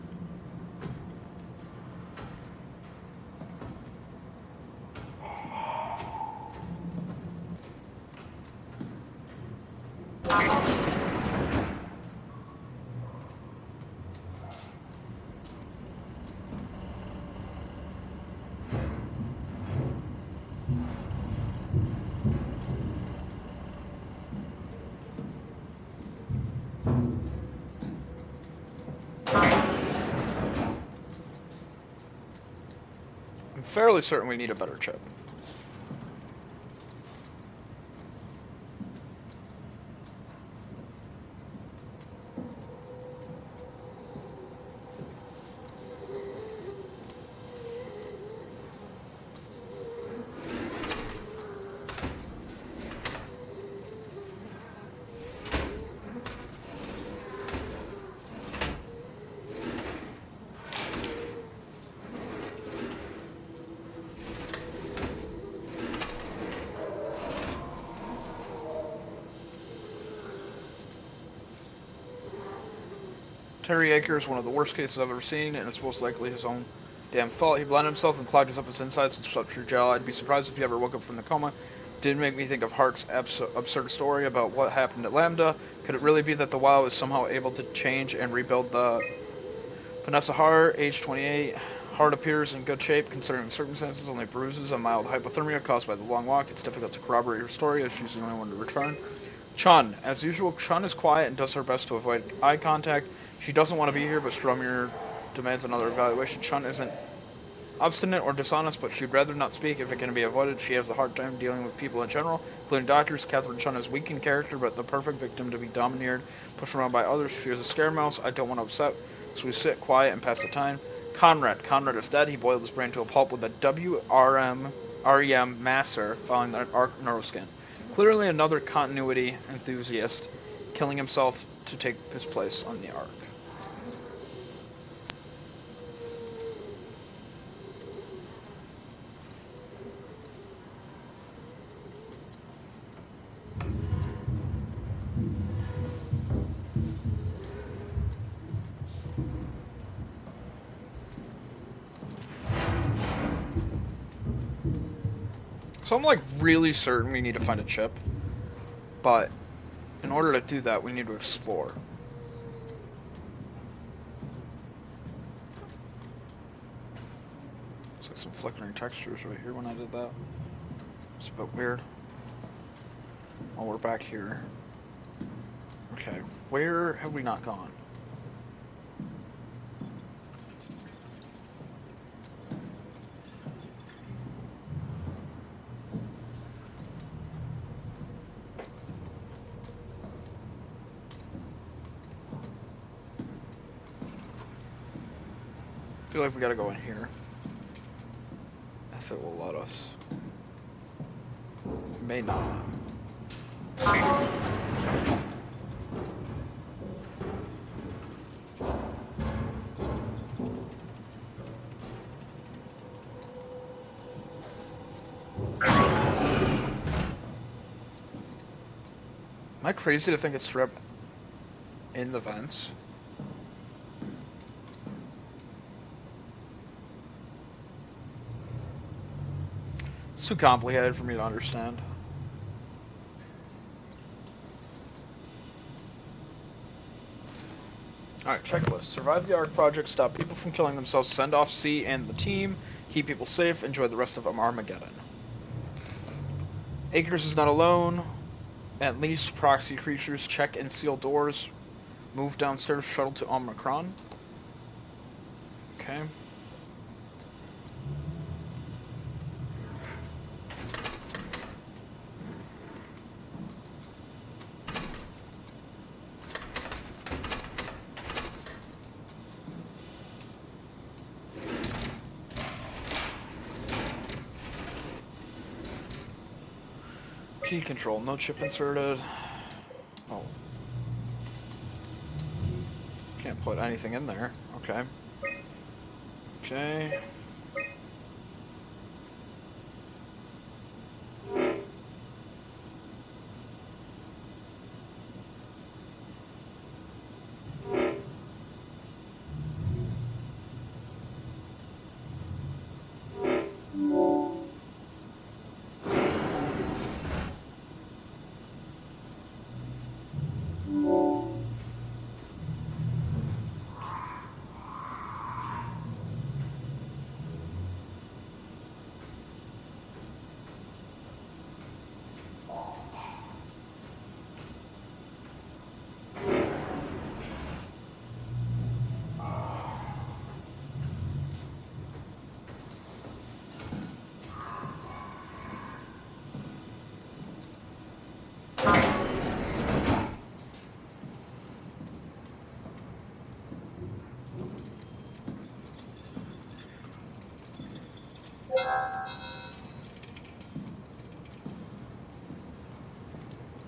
I'm fairly certain we need a better chip. Terry Aker is one of the worst cases I've ever seen, and it's most likely his own damn fault. He blinded himself and clogged up his insides with structured gel. I'd be surprised if he ever woke up from the coma. Did make me think of Hart's absurd story about what happened at Lambda. Could it really be that the WoW is somehow able to change and rebuild the... Vanessa Hart, age 28. Hart appears in good shape considering the circumstances, only bruises and mild hypothermia caused by the long walk. It's difficult to corroborate her story as she's the only one to return. Chun. As usual, Chun is quiet and does her best to avoid eye contact. She doesn't want to be here, but Stromir demands another evaluation. Chun isn't obstinate or dishonest, but she'd rather not speak if it can be avoided. She has a hard time dealing with people in general, including doctors. Catherine Chun is weak in character, but the perfect victim to be domineered, pushed around by others. She is a scaremouse. I don't want to upset, so we sit quiet and pass the time. Conrad. Conrad is dead. He boiled his brain to a pulp with a REM masser following the arc neuroscan. Clearly another continuity enthusiast, killing himself to take his place on the arc. So I'm like really certain we need to find a chip, but in order to do that we need to explore. Looks like some flickering textures right here when I did that. It's a bit weird. Oh, we're back here. Okay, where have we not gone? I feel like we gotta go in here. If it will let us. It may not. Am I crazy to think it's strip in the vents? It's too complicated for me to understand. Alright, checklist. Survive the ARC project, stop people from killing themselves, send off C and the team, keep people safe, enjoy the rest of Armageddon. Akers is not alone. At least proxy creatures, check and seal doors, move downstairs, shuttle to Omicron. Okay. Key control, no chip inserted. Oh. Can't put anything in there. Okay. Okay.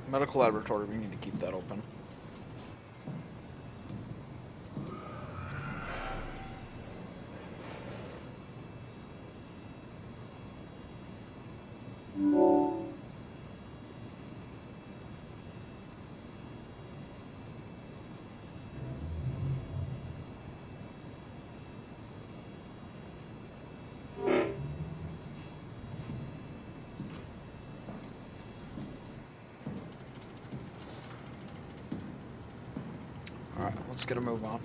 Medical laboratory, we need to keep that open. Alright, let's get a move on.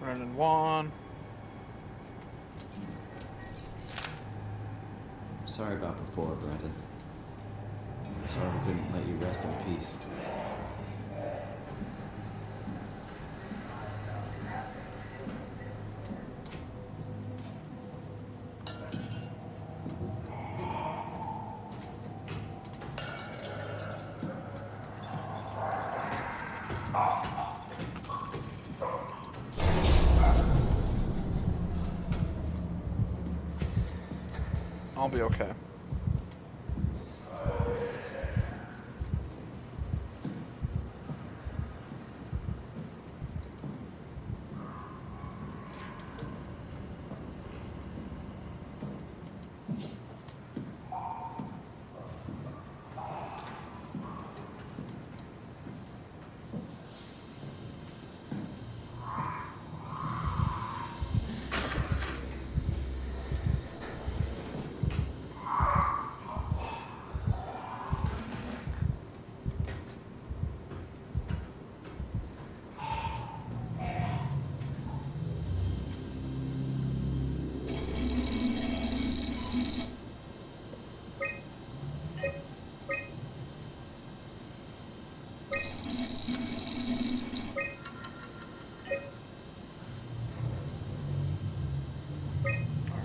Brandon 1. Sorry about before, Brandon. Sorry we couldn't let you rest in peace. I'll be okay.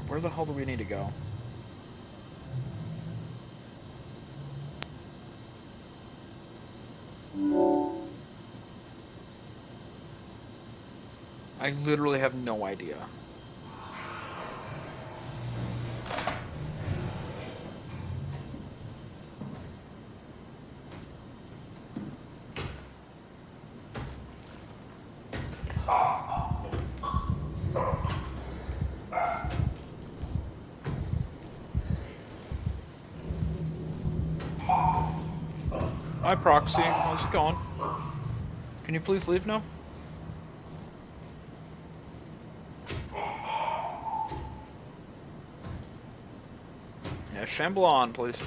Where the hell do we need to go? I literally have no idea. Hi, Proxy. How's it going? Can you please leave now? Yeah, shamble on, please.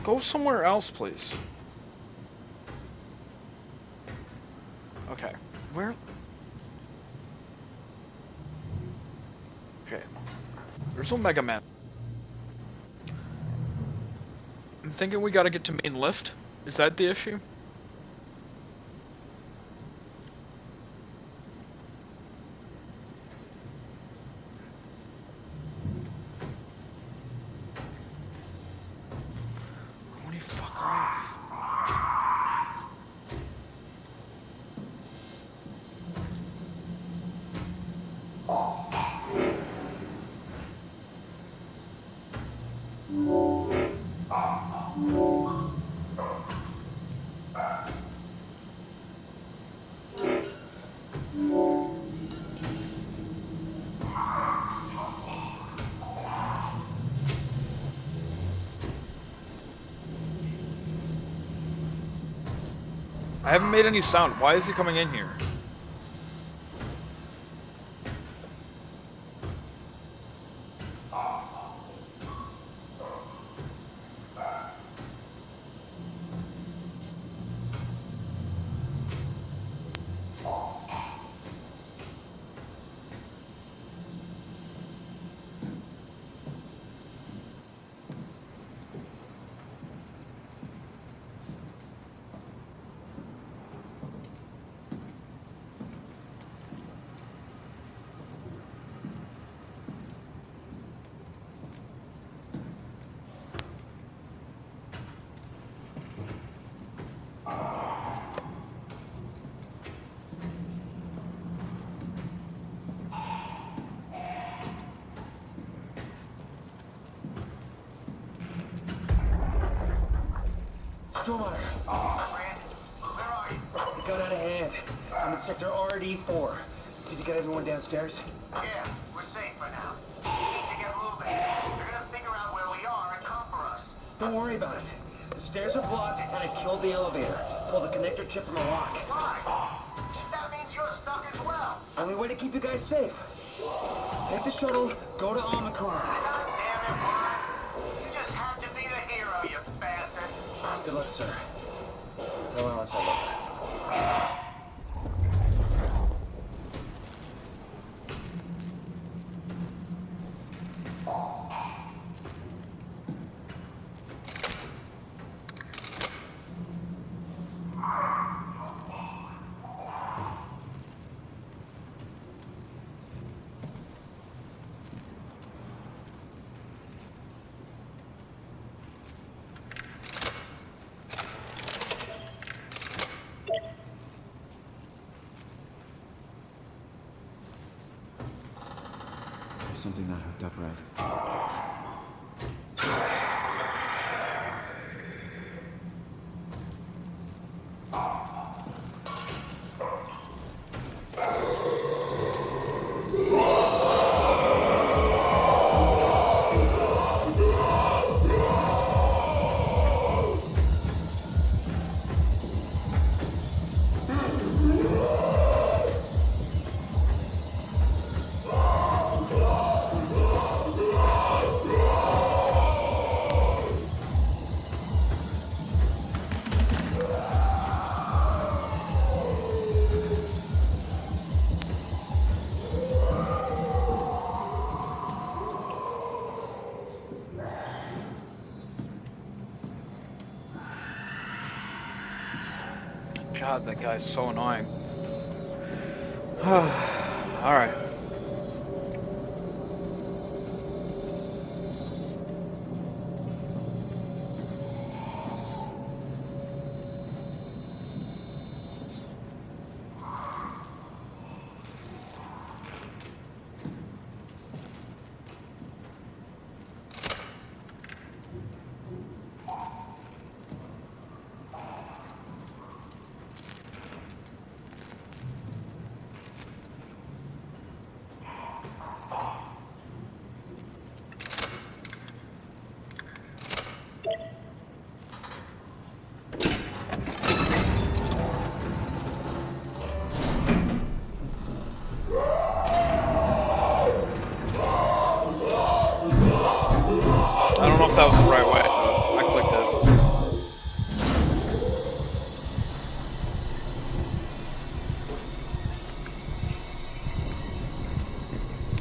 Go somewhere else, please. Okay. Where? Okay. There's no Mega Man. I'm thinking we gotta get to main lift. Is that the issue? When do you fuck off? I haven't made any sound. Why is he coming in here? Soma! Where are you? It got out of hand. I'm in sector RD4. Did you get everyone downstairs? Yeah, we're safe for now. We need to get moving. They're gonna figure out where we are and come for us. Don't worry about it. The stairs are blocked, and I killed the elevator. Pulled the connector chip from the lock. Why? That means you're stuck as well. Only way to keep you guys safe. Take the shuttle, go to Omicron. God damn it, Warren. You just had to be the hero, you bastard. Good luck, sir. Tell Alice I love her. There's something not hooked up right. God, that guy's so annoying. Alright.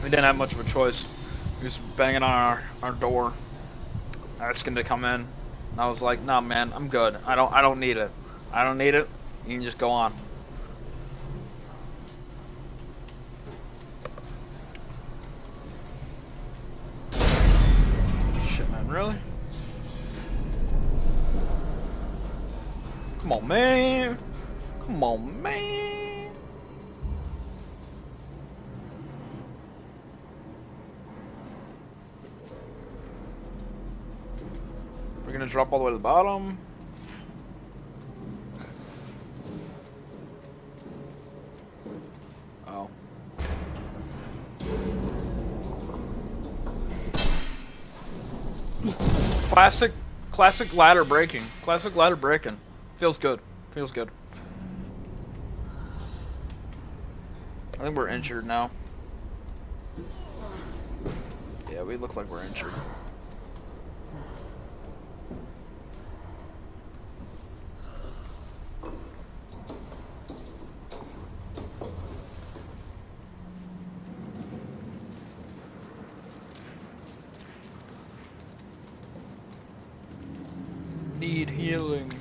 We didn't have much of a choice. He was banging on our door, asking to come in. And I was like, "Nah, man, I'm good. I don't need it. I don't need it. You can just go on." Shit, man, really? Come on, man. Come on, man. We're gonna drop all the way to the bottom. Oh. Classic ladder breaking. Classic ladder breaking. Feels good. Feels good. I think we're injured now. Yeah, we look like we're injured. Need healing.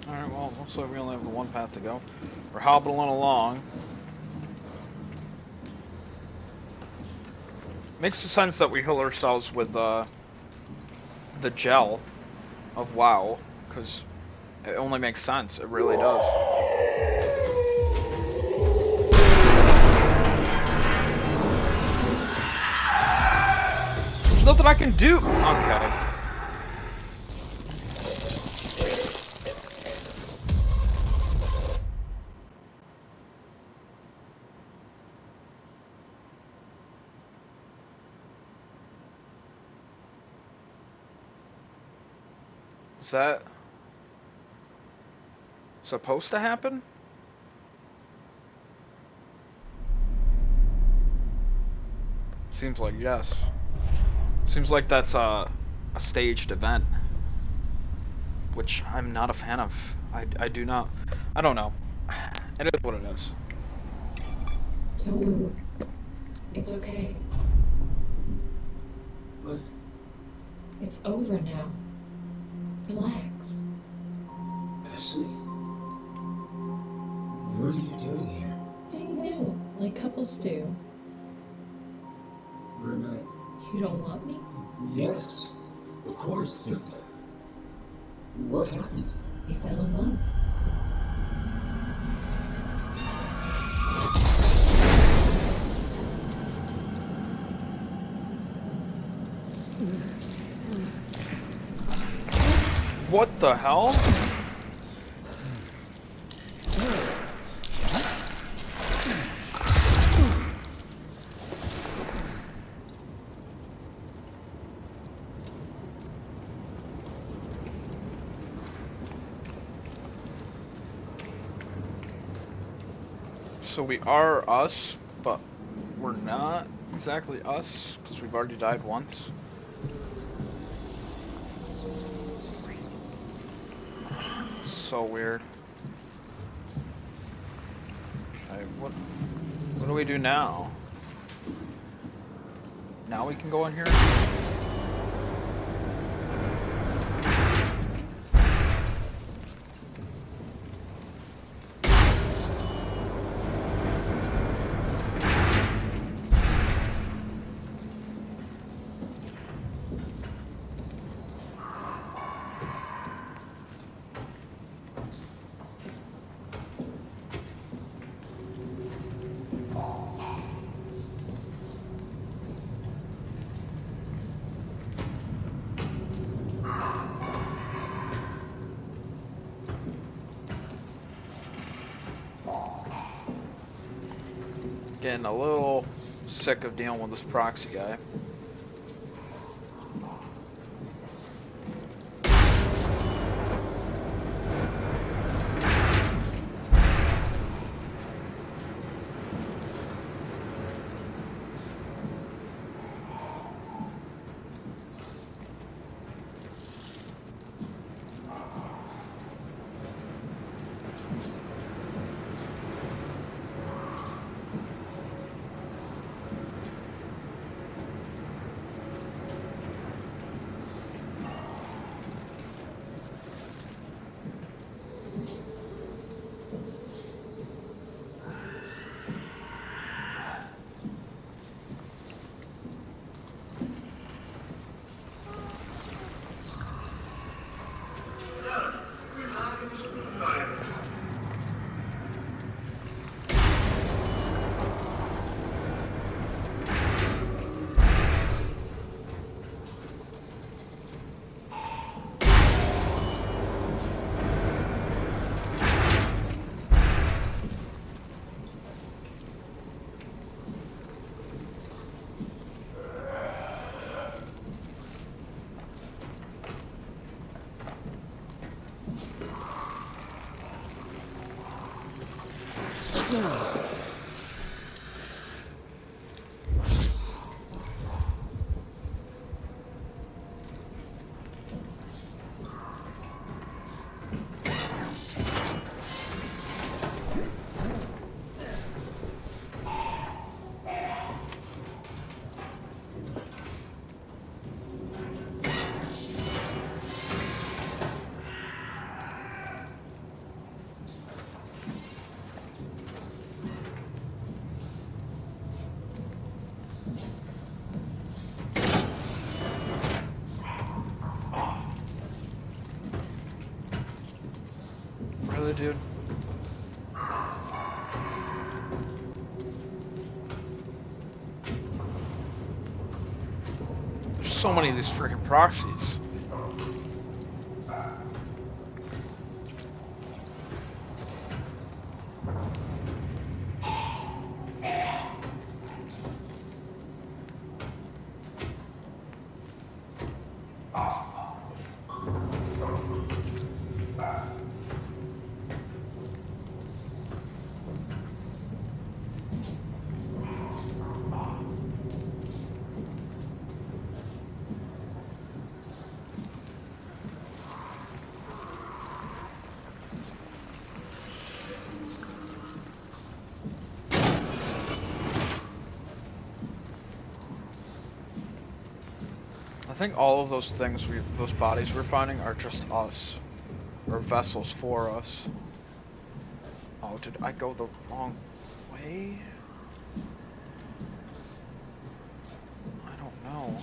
Alright, well, looks like we only have the one path to go. We're hobbling along. Makes sense that we heal ourselves with the gel of WoW, because it only makes sense. It really does. There's nothing I can do! Okay. Is that supposed to happen? Seems like yes. Seems like that's a staged event, which I'm not a fan of. I do not. I don't know. It is what it is. Don't move. It's okay. What? It's over now. Relax. Ashley? What are you doing here? Hanging out, like couples do. We're not... You don't want me? Yes, of course. But what happened? We fell in love. What the hell? So we are us, but we're not exactly us, because we've already died once. So weird. Okay, what do we do now? Now we can go in here? Getting a little sick of dealing with this proxy guy. Really, dude? There's so many of these freaking proxies. I think all of those things, those bodies we're finding are just us. Or vessels for us. Oh, did I go the wrong way? I don't know.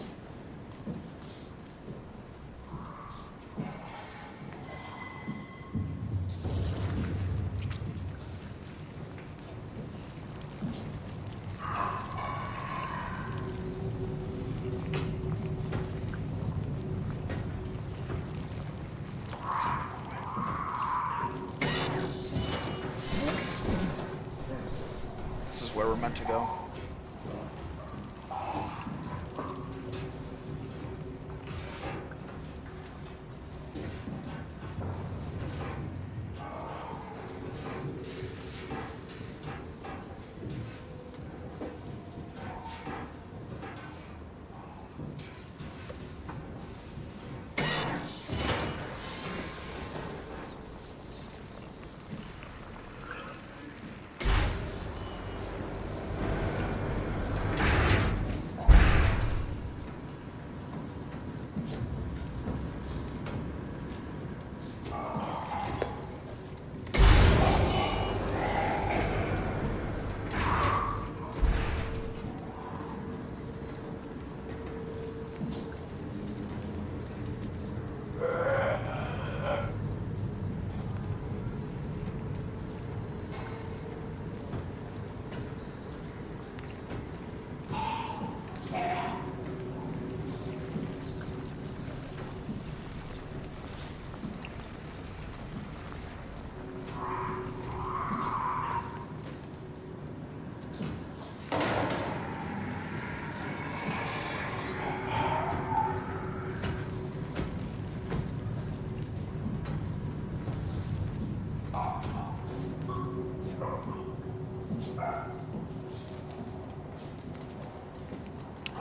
This is where we're meant to go.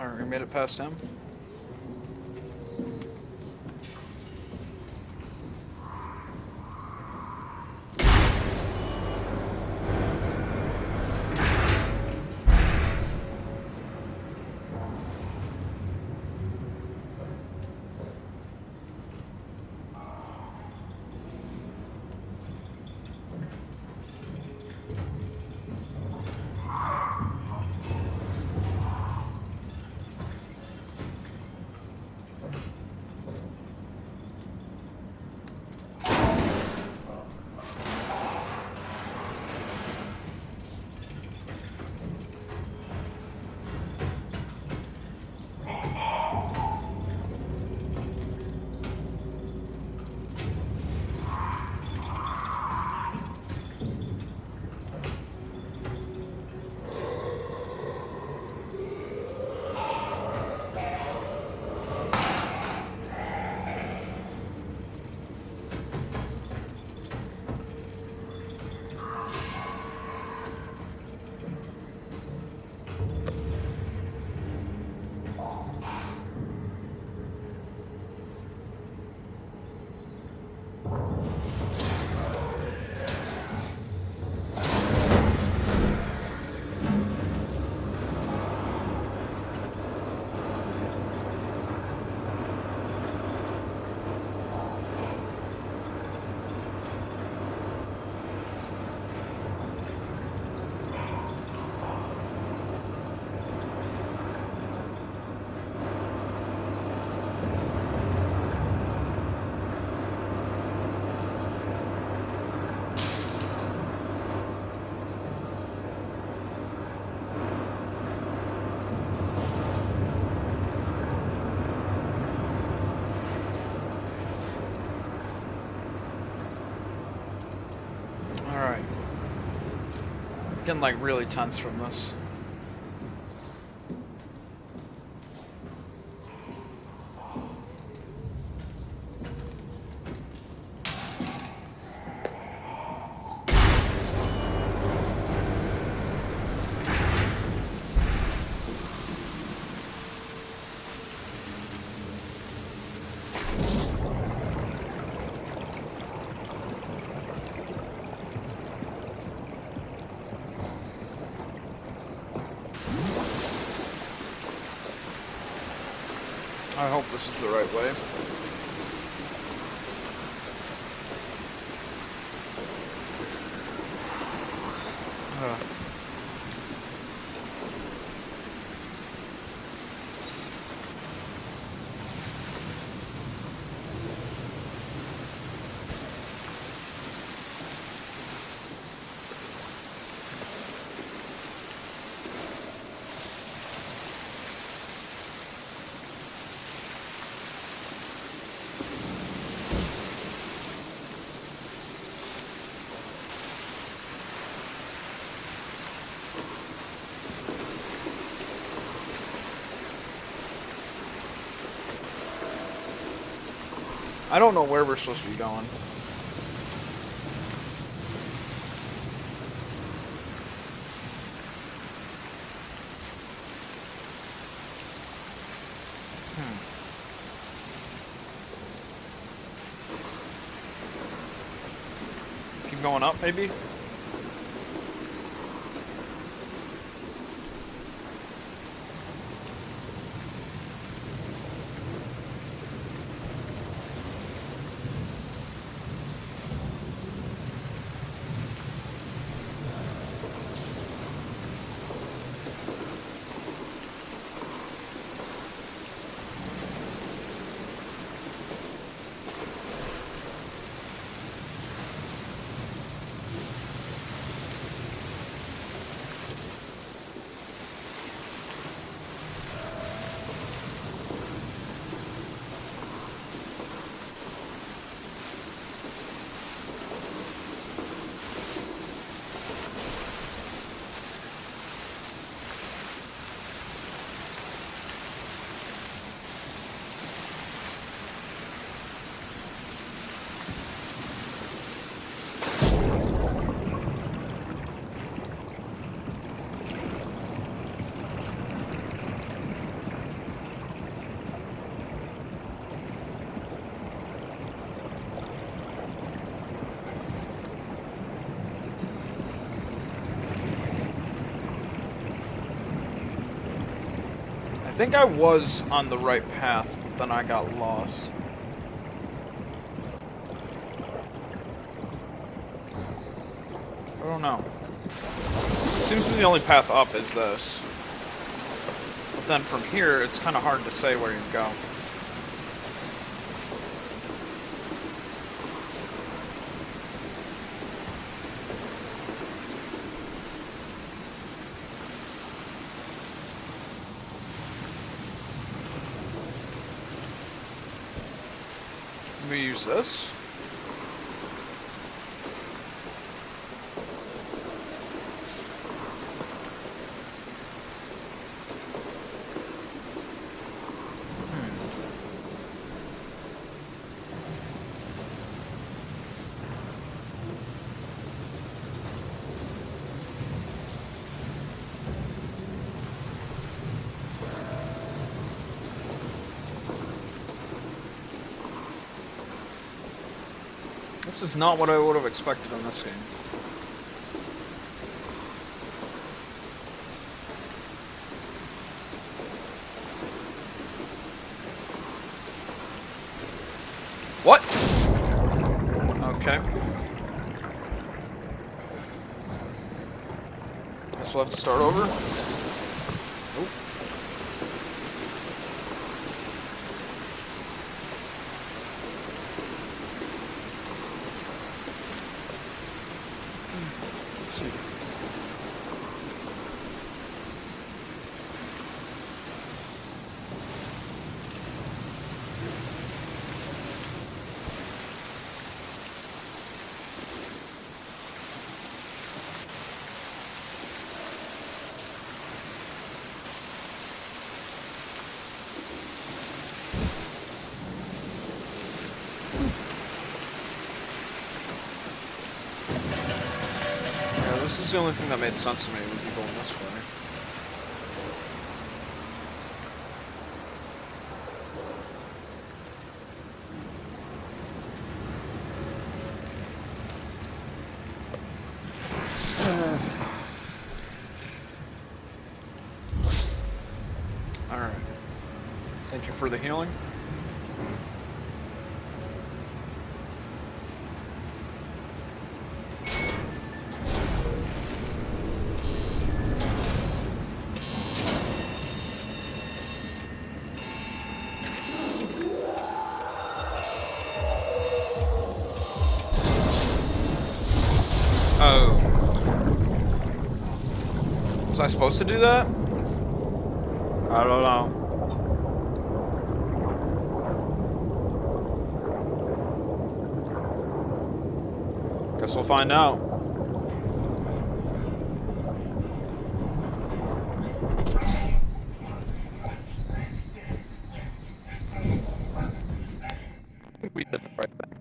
Alright, we made it past him. Alright. Getting like really tense from this. I hope this is the right way. I don't know where we're supposed to be going. Keep going up, maybe? I think I was on the right path, but then I got lost. I don't know. Seems to be the only path up is this. But then from here, it's kind of hard to say where you go. We use this. This is not what I would have expected in this game. What? Okay. Guess we'll have to start over. Nope. Let's see. This is the only thing that made sense to me, would be going this way. Alright. Thank you for the healing. Oh. Was I supposed to do that? I don't know. Guess we'll find out. We did the right thing.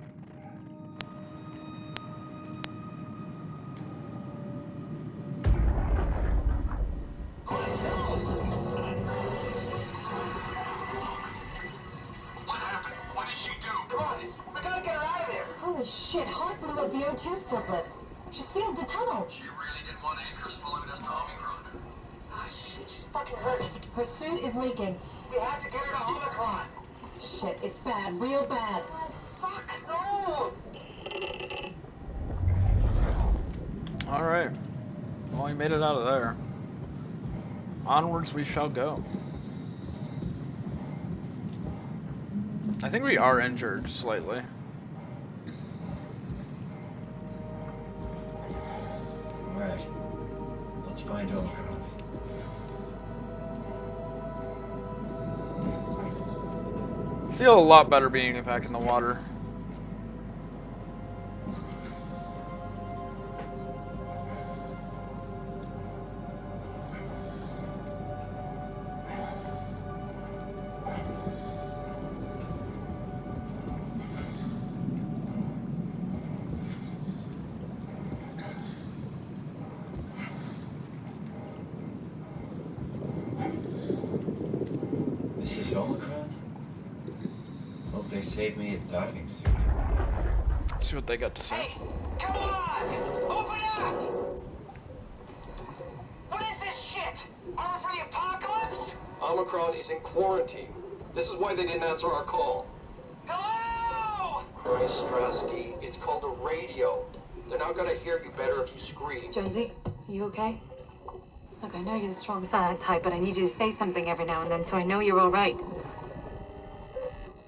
Holy shit, Hawk blew a VO2 surplus. She sealed the tunnel. She really didn't want anchors following us to Omicron. Ah, shit, she's fucking hurt. Her suit is leaking. We had to get her to Omicron. Shit, it's bad, real bad. Oh, fuck, no! Alright. Well, we made it out of there. Onwards we shall go. I think we are injured slightly. Alright. Let's find Omicron. Feel a lot better being back in the water. This is Omicron? Hope they saved me a diving suit. Let's see what they got to say. Hey, come on! Open up! What is this shit? Armor for the apocalypse? Omicron is in quarantine. This is why they didn't answer our call. Hello! Christ, Strasky, it's called a radio. They're not gonna hear you better if you scream. Jonesy, you okay? Look, I know you're the strong silent type, but I need you to say something every now and then so I know you're all right.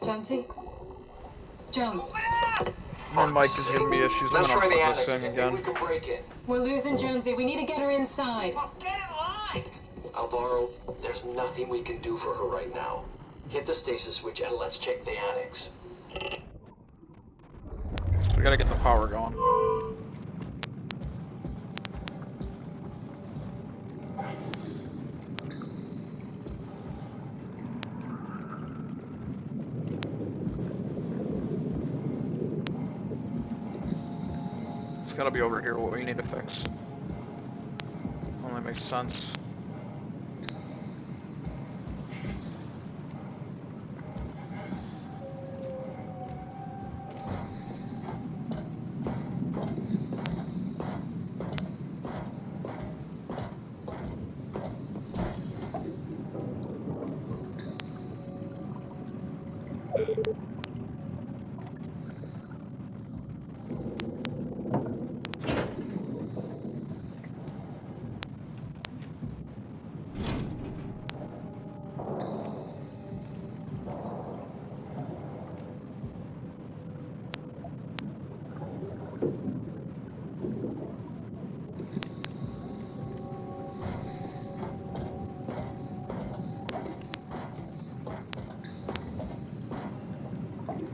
Jonesy? Jones? My mic is giving me issues. I'm Let's gonna try the unplug annex this thing again. again. Maybe we can break in. We're losing Jonesy. We need to get her inside. Alvaro, there's nothing we can do for her right now. Hit the stasis switch and let's check the annex. We gotta get the power going. It's gotta be over here what we need to fix. Only makes sense.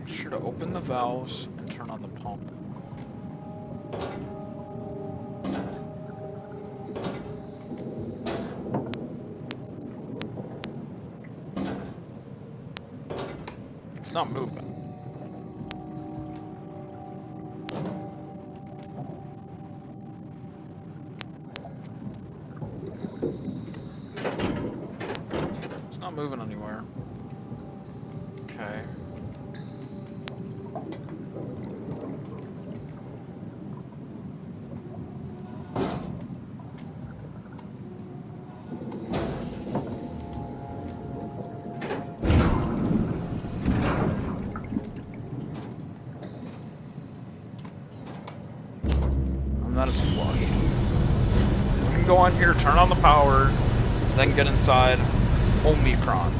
Sure to open the valves and turn on the pump. It's not moving. It's not moving anywhere. Okay. That is flushed. We can go in here, turn on the power, then get inside Omicron.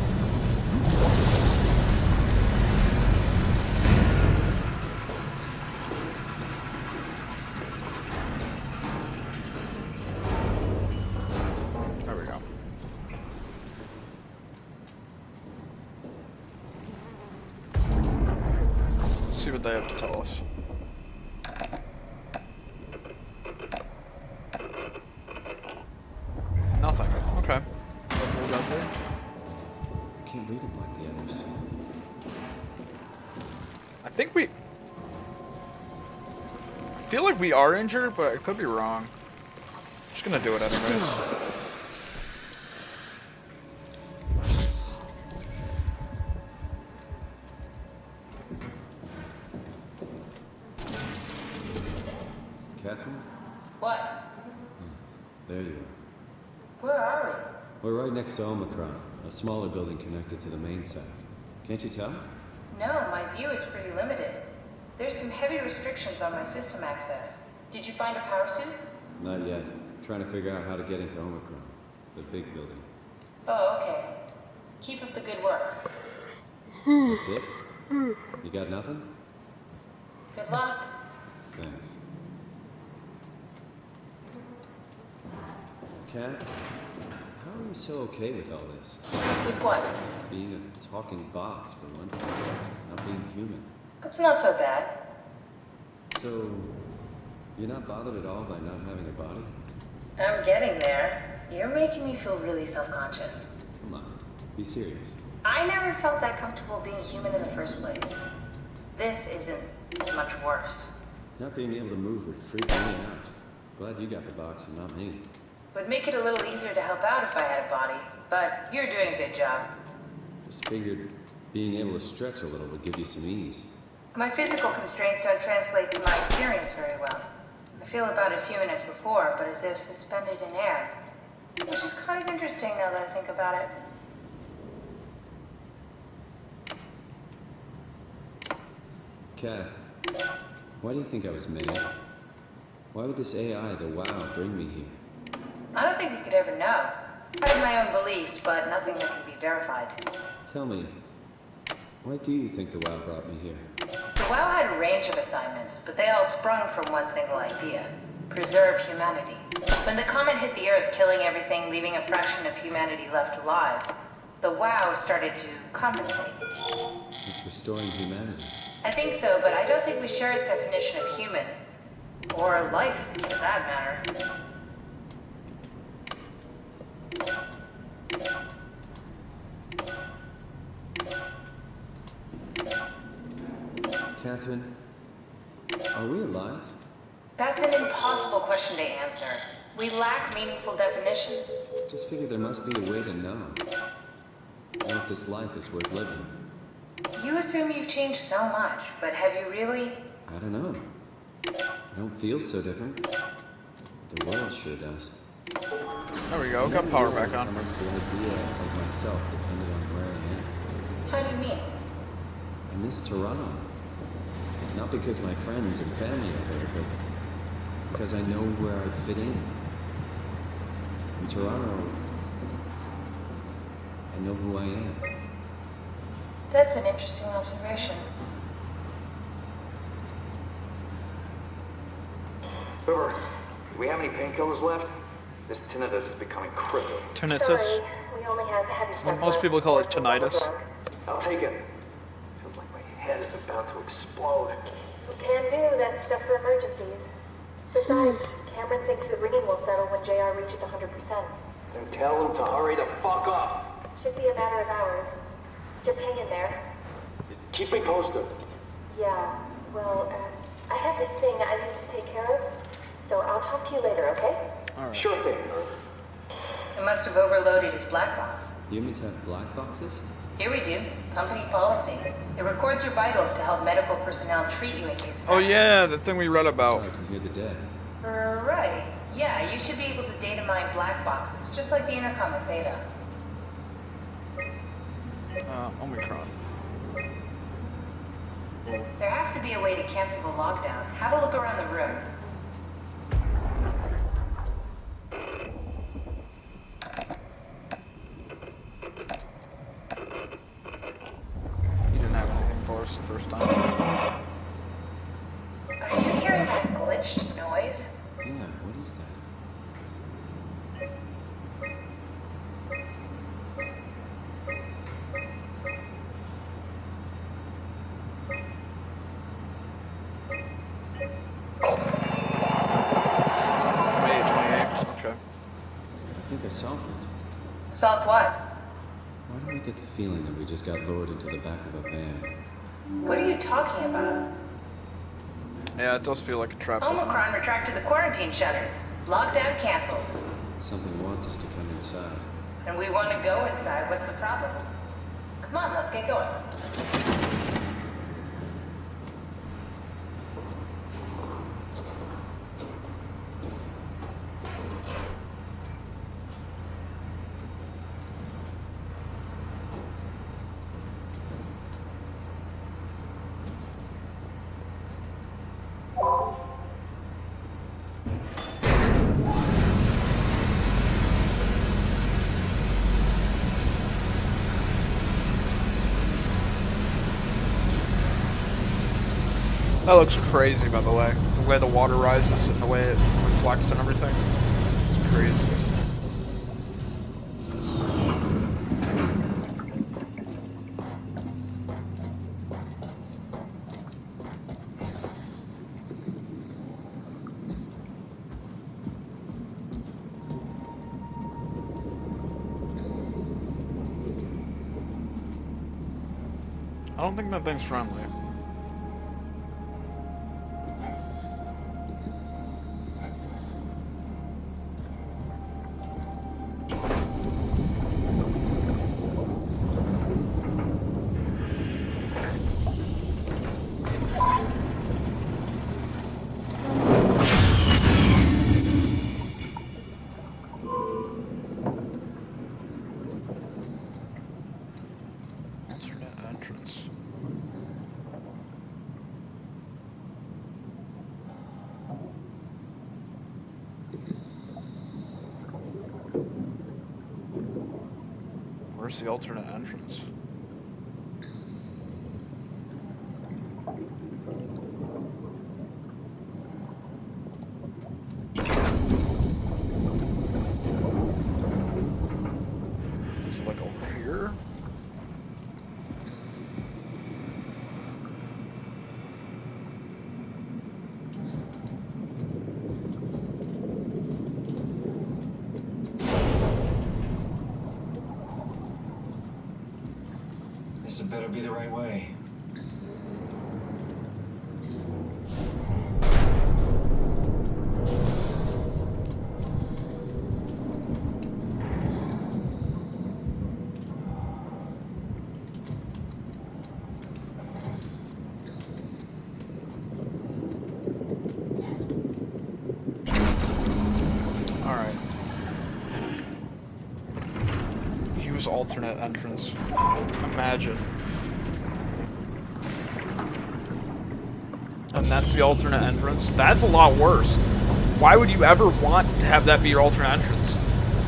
There we go. Let's see what they have to tell us. Nothing. Okay. I can't read it like the others. I think we... I feel like we are injured, but I could be wrong. Just gonna do it anyways. Catherine? What? There you are. Where are We're right next to Omicron, a smaller building connected to the main site. Can't you tell? we? No, my view is pretty limited. There's some heavy restrictions on my system access. Did you find a power suit? Not yet. Trying to figure out how to get into Omicron, the big building. Oh, okay. Keep up the good work. That's it? You got nothing? Good luck. Thanks. Kat, how are you so okay with all this? With what? Being a talking box, for one. Not being human. It's not so bad. So, you're not bothered at all by not having a body? I'm getting there. You're making me feel really self-conscious. Come on, be serious. I never felt that comfortable being human in the first place. This isn't much worse. Not being able to move would freak me out. Glad you got the box and not me. Would make it a little easier to help out if I had a body, but you're doing a good job. Just figured being able to stretch a little would give you some ease. My physical constraints don't translate to my experience very well. I feel about as human as before, but as if suspended in air. Which is kind of interesting now that I think about it. Kath, why do you think I was made? Why would this AI, the WoW, bring me here? I don't think we could ever know. I have my own beliefs, but nothing that can be verified. Tell me, why do you think the WoW brought me here? The WoW had a range of assignments, but they all sprung from one single idea. Preserve humanity. When the comet hit the Earth, killing everything, leaving a fraction of humanity left alive, the WoW started to compensate. It's restoring humanity. I think so, but I don't think we share its definition of human. Or life, for that matter. Catherine, are we alive? That's an impossible question to answer. We lack meaningful definitions. Just figure there must be a way to know. Know if this life is worth living. You assume you've changed so much, but have you really? I don't know. I don't feel so different. The world sure does. There we go, got power back on. How much the idea of myself depended on where I am. How do you mean? I miss Toronto. Not because my friends and family are there, but because I know where I fit in. In Toronto, I know who I am. That's an interesting observation. River, do we have any painkillers left? This tinnitus is becoming crippling. Tinnitus? Sorry, we only have heavy stuff Well, most left. people call it tinnitus. I'll take it. Feels like my head is about to explode. Can do, that's stuff for emergencies. Besides, Cameron thinks the ringing will settle when JR reaches 100%. Then tell him to hurry the fuck up. Should be a matter of hours. Just hang in there. Keep me posted. Yeah, well, I have this thing I need to take care of, so I'll talk to you later, okay? Alright. Sure thing. It must have overloaded his black box. Humans have black boxes? Here we do. Company policy. It records your vitals to help medical personnel treat you in case of Oh accidents. yeah, the thing we read about. So I can hear the dead. Right. Yeah, you should be able to data mine black boxes, just like the intercom at Theta. Omicron. There has to be a way to cancel the lockdown. Have a look around the room. You didn't have anything for us the first time. Are you hearing that glitched noise? Yeah, what is that? May 28th. Okay. I think I solved it. Solved what? Why do I get the feeling that we just got lowered into the back of a van? What are you talking about? Yeah, it does feel like a trap, doesn't it? Omicron retracted the quarantine shutters. Lockdown canceled. Something wants us to come inside. And we want to go inside. What's the problem? Come on, let's get going. That looks crazy, by the way the water rises and the way it reflects and everything. It's crazy. I don't think that thing's friendly. Alternate entrance. Where's the alternate entrance? Is it like over here? This had better be the right way. Alright. Use alternate entrance. Imagine. And that's the alternate entrance? That's a lot worse. Why would you ever want to have that be your alternate entrance?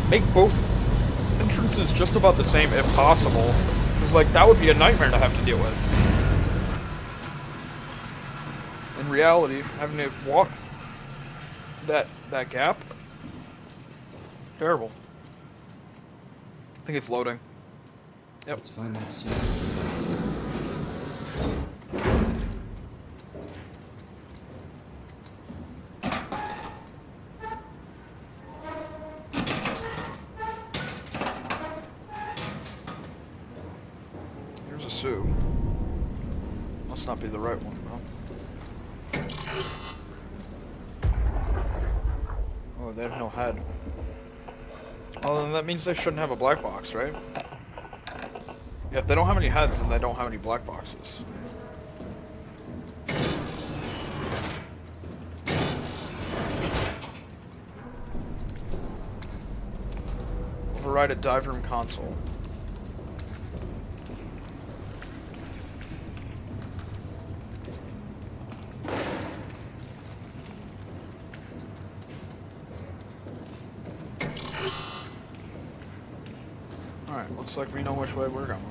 Make both entrances just about the same if possible. Because, like, that would be a nightmare to have to deal with. In reality, having to walk that gap, terrible. I think it's loading. Yep. Let's find that suit. Here's a suit. Must not be the right one, though. Oh, they have no head. Oh, then that means they shouldn't have a black box, right? Yeah, if they don't have any heads, then they don't have any black boxes. Override a dive room console. Alright, looks like we know which way we're going.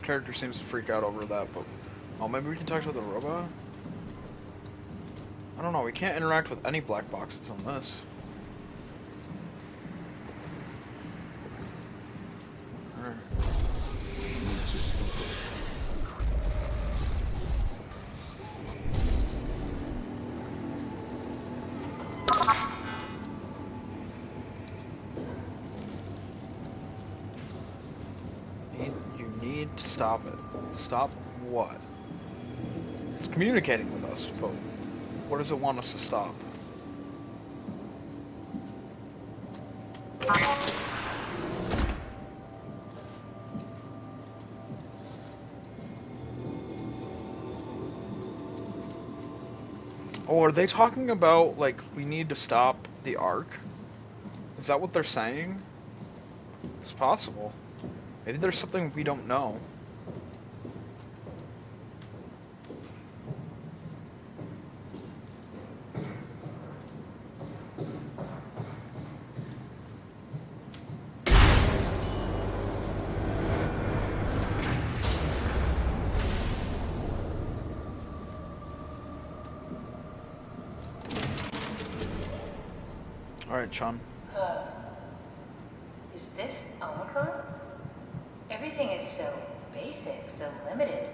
Character seems to freak out over that, but oh, maybe we can talk to the robot? I don't know, we can't interact with any black boxes on this. Alright. You need to stop it. Stop what? It's communicating with us, but what does it want us to stop? Oh, are they talking about, like, we need to stop the Ark? Is that what they're saying? It's possible. Maybe there's something we don't know. Alright, Sean. Is this Omicron? Everything is so basic, so limited.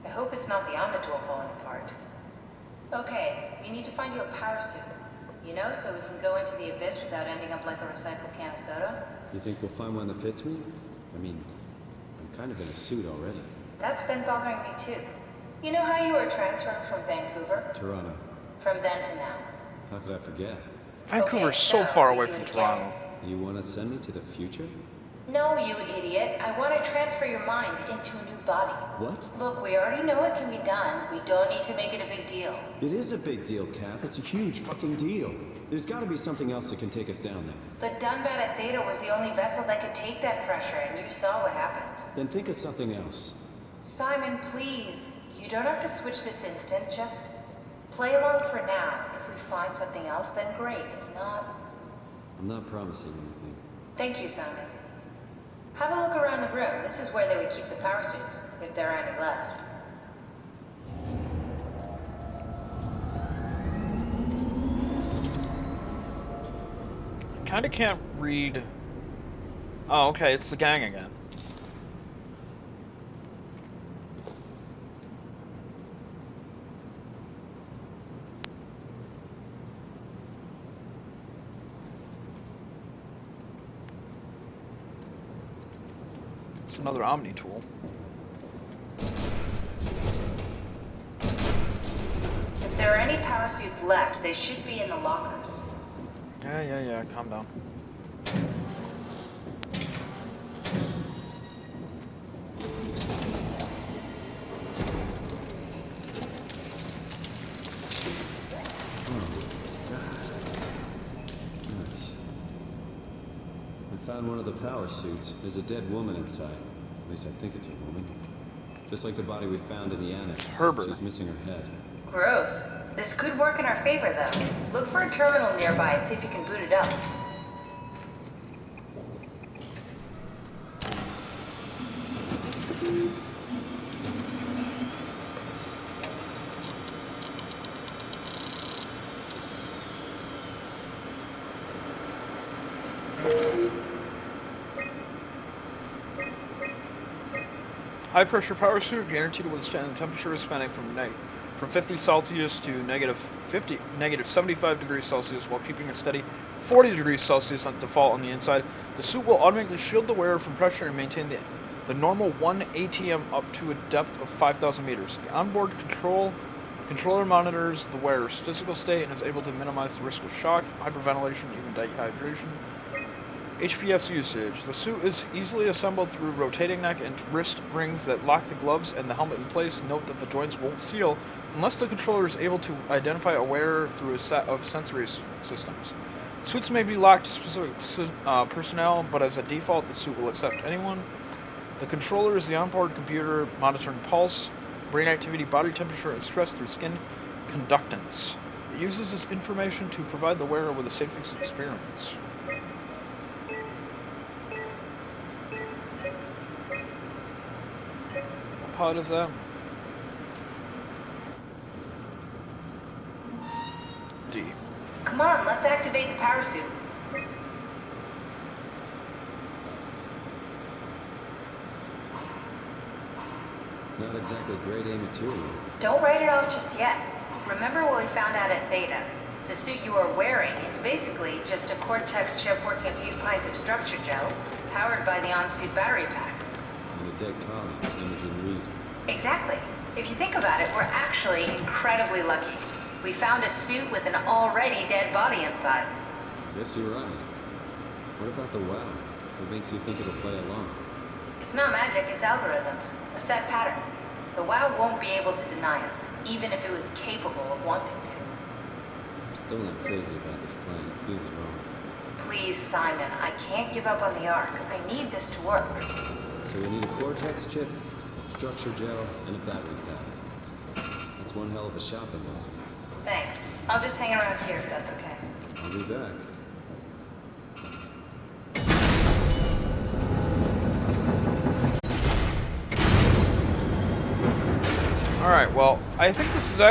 I hope it's not the Omnitor falling apart. Okay, we need to find you a power suit. You know, so we can go into the abyss without ending up like a recycled can of soda. You think we'll find one that fits me? I mean, I'm kind of in a suit already. That's been bothering me too. You know how you were transferred from Vancouver? Toronto. From then to now. How could I forget? Vancouver's Okay, so so far we away do from it again. Toronto. You want to send me to the future? No, you idiot. I want to transfer your mind into a new body. What? Look, we already know it can be done. We don't need to make it a big deal. It is a big deal, Kath. It's a huge fucking deal. There's got to be something else that can take us down there. The Dunbat at Theta was the only vessel that could take that pressure, and you saw what happened. Then think of something else. Simon, please. You don't have to switch this instant. Just play along for now. If we find something else, then great. If not... I'm not promising anything. Thank you, Simon. Have a look around the room. This is where they would keep the power suits, if there are any left. Kinda can't read... Oh, okay, it's the gang again. It's another Omni tool. If there are any power suits left, they should be in the lockers. Yeah, calm down. Nice. I found one of the power suits. There's a dead woman inside. At least I think it's a woman. Just like the body we found in the annex. Herbert. She's missing her head. Gross. This could work in our favor, though. Look for a terminal nearby, see if you can boot it up. High pressure power suit guaranteed to withstand temperature spanning from 50 Celsius to negative 75 degrees Celsius while keeping a steady 40 degrees Celsius on default on the inside. The suit will automatically shield the wearer from pressure and maintain the normal 1 ATM up to a depth of 5,000 meters. The onboard controller monitors the wearer's physical state and is able to minimize the risk of shock, hyperventilation, even dehydration. HPS usage. The suit is easily assembled through rotating neck and wrist rings that lock the gloves and the helmet in place. Note that the joints won't seal unless the controller is able to identify a wearer through a set of sensory systems. Suits may be locked to specific personnel, but as a default, the suit will accept anyone. The controller is the onboard computer monitoring pulse, brain activity, body temperature, and stress through skin conductance. It uses this information to provide the wearer with a safe experience. What pod is that? D. Come on, let's activate the power suit. Not exactly grade A material. Don't write it off just yet. Remember what we found out at Theta. The suit you are wearing is basically just a Cortex chip working a few pints of structure gel, powered by the on-suit battery pack. And a dead colleague, Imogen Reed. Exactly. If you think about it, we're actually incredibly lucky. We found a suit with an already dead body inside. Guess you're right. What about the WoW? What makes you think it'll play along? It's not magic, it's algorithms. A set pattern. The WoW won't be able to deny us, even if it was capable of wanting to. I'm still not crazy about this plan. It feels wrong. Please, Simon, I can't give up on the Ark. I need this to work. So we need a Cortex chip, structure gel, and a battery pack. That's one hell of a shopping list. Thanks. I'll just hang around here if that's okay. I'll be back. Alright, well, I think this is actually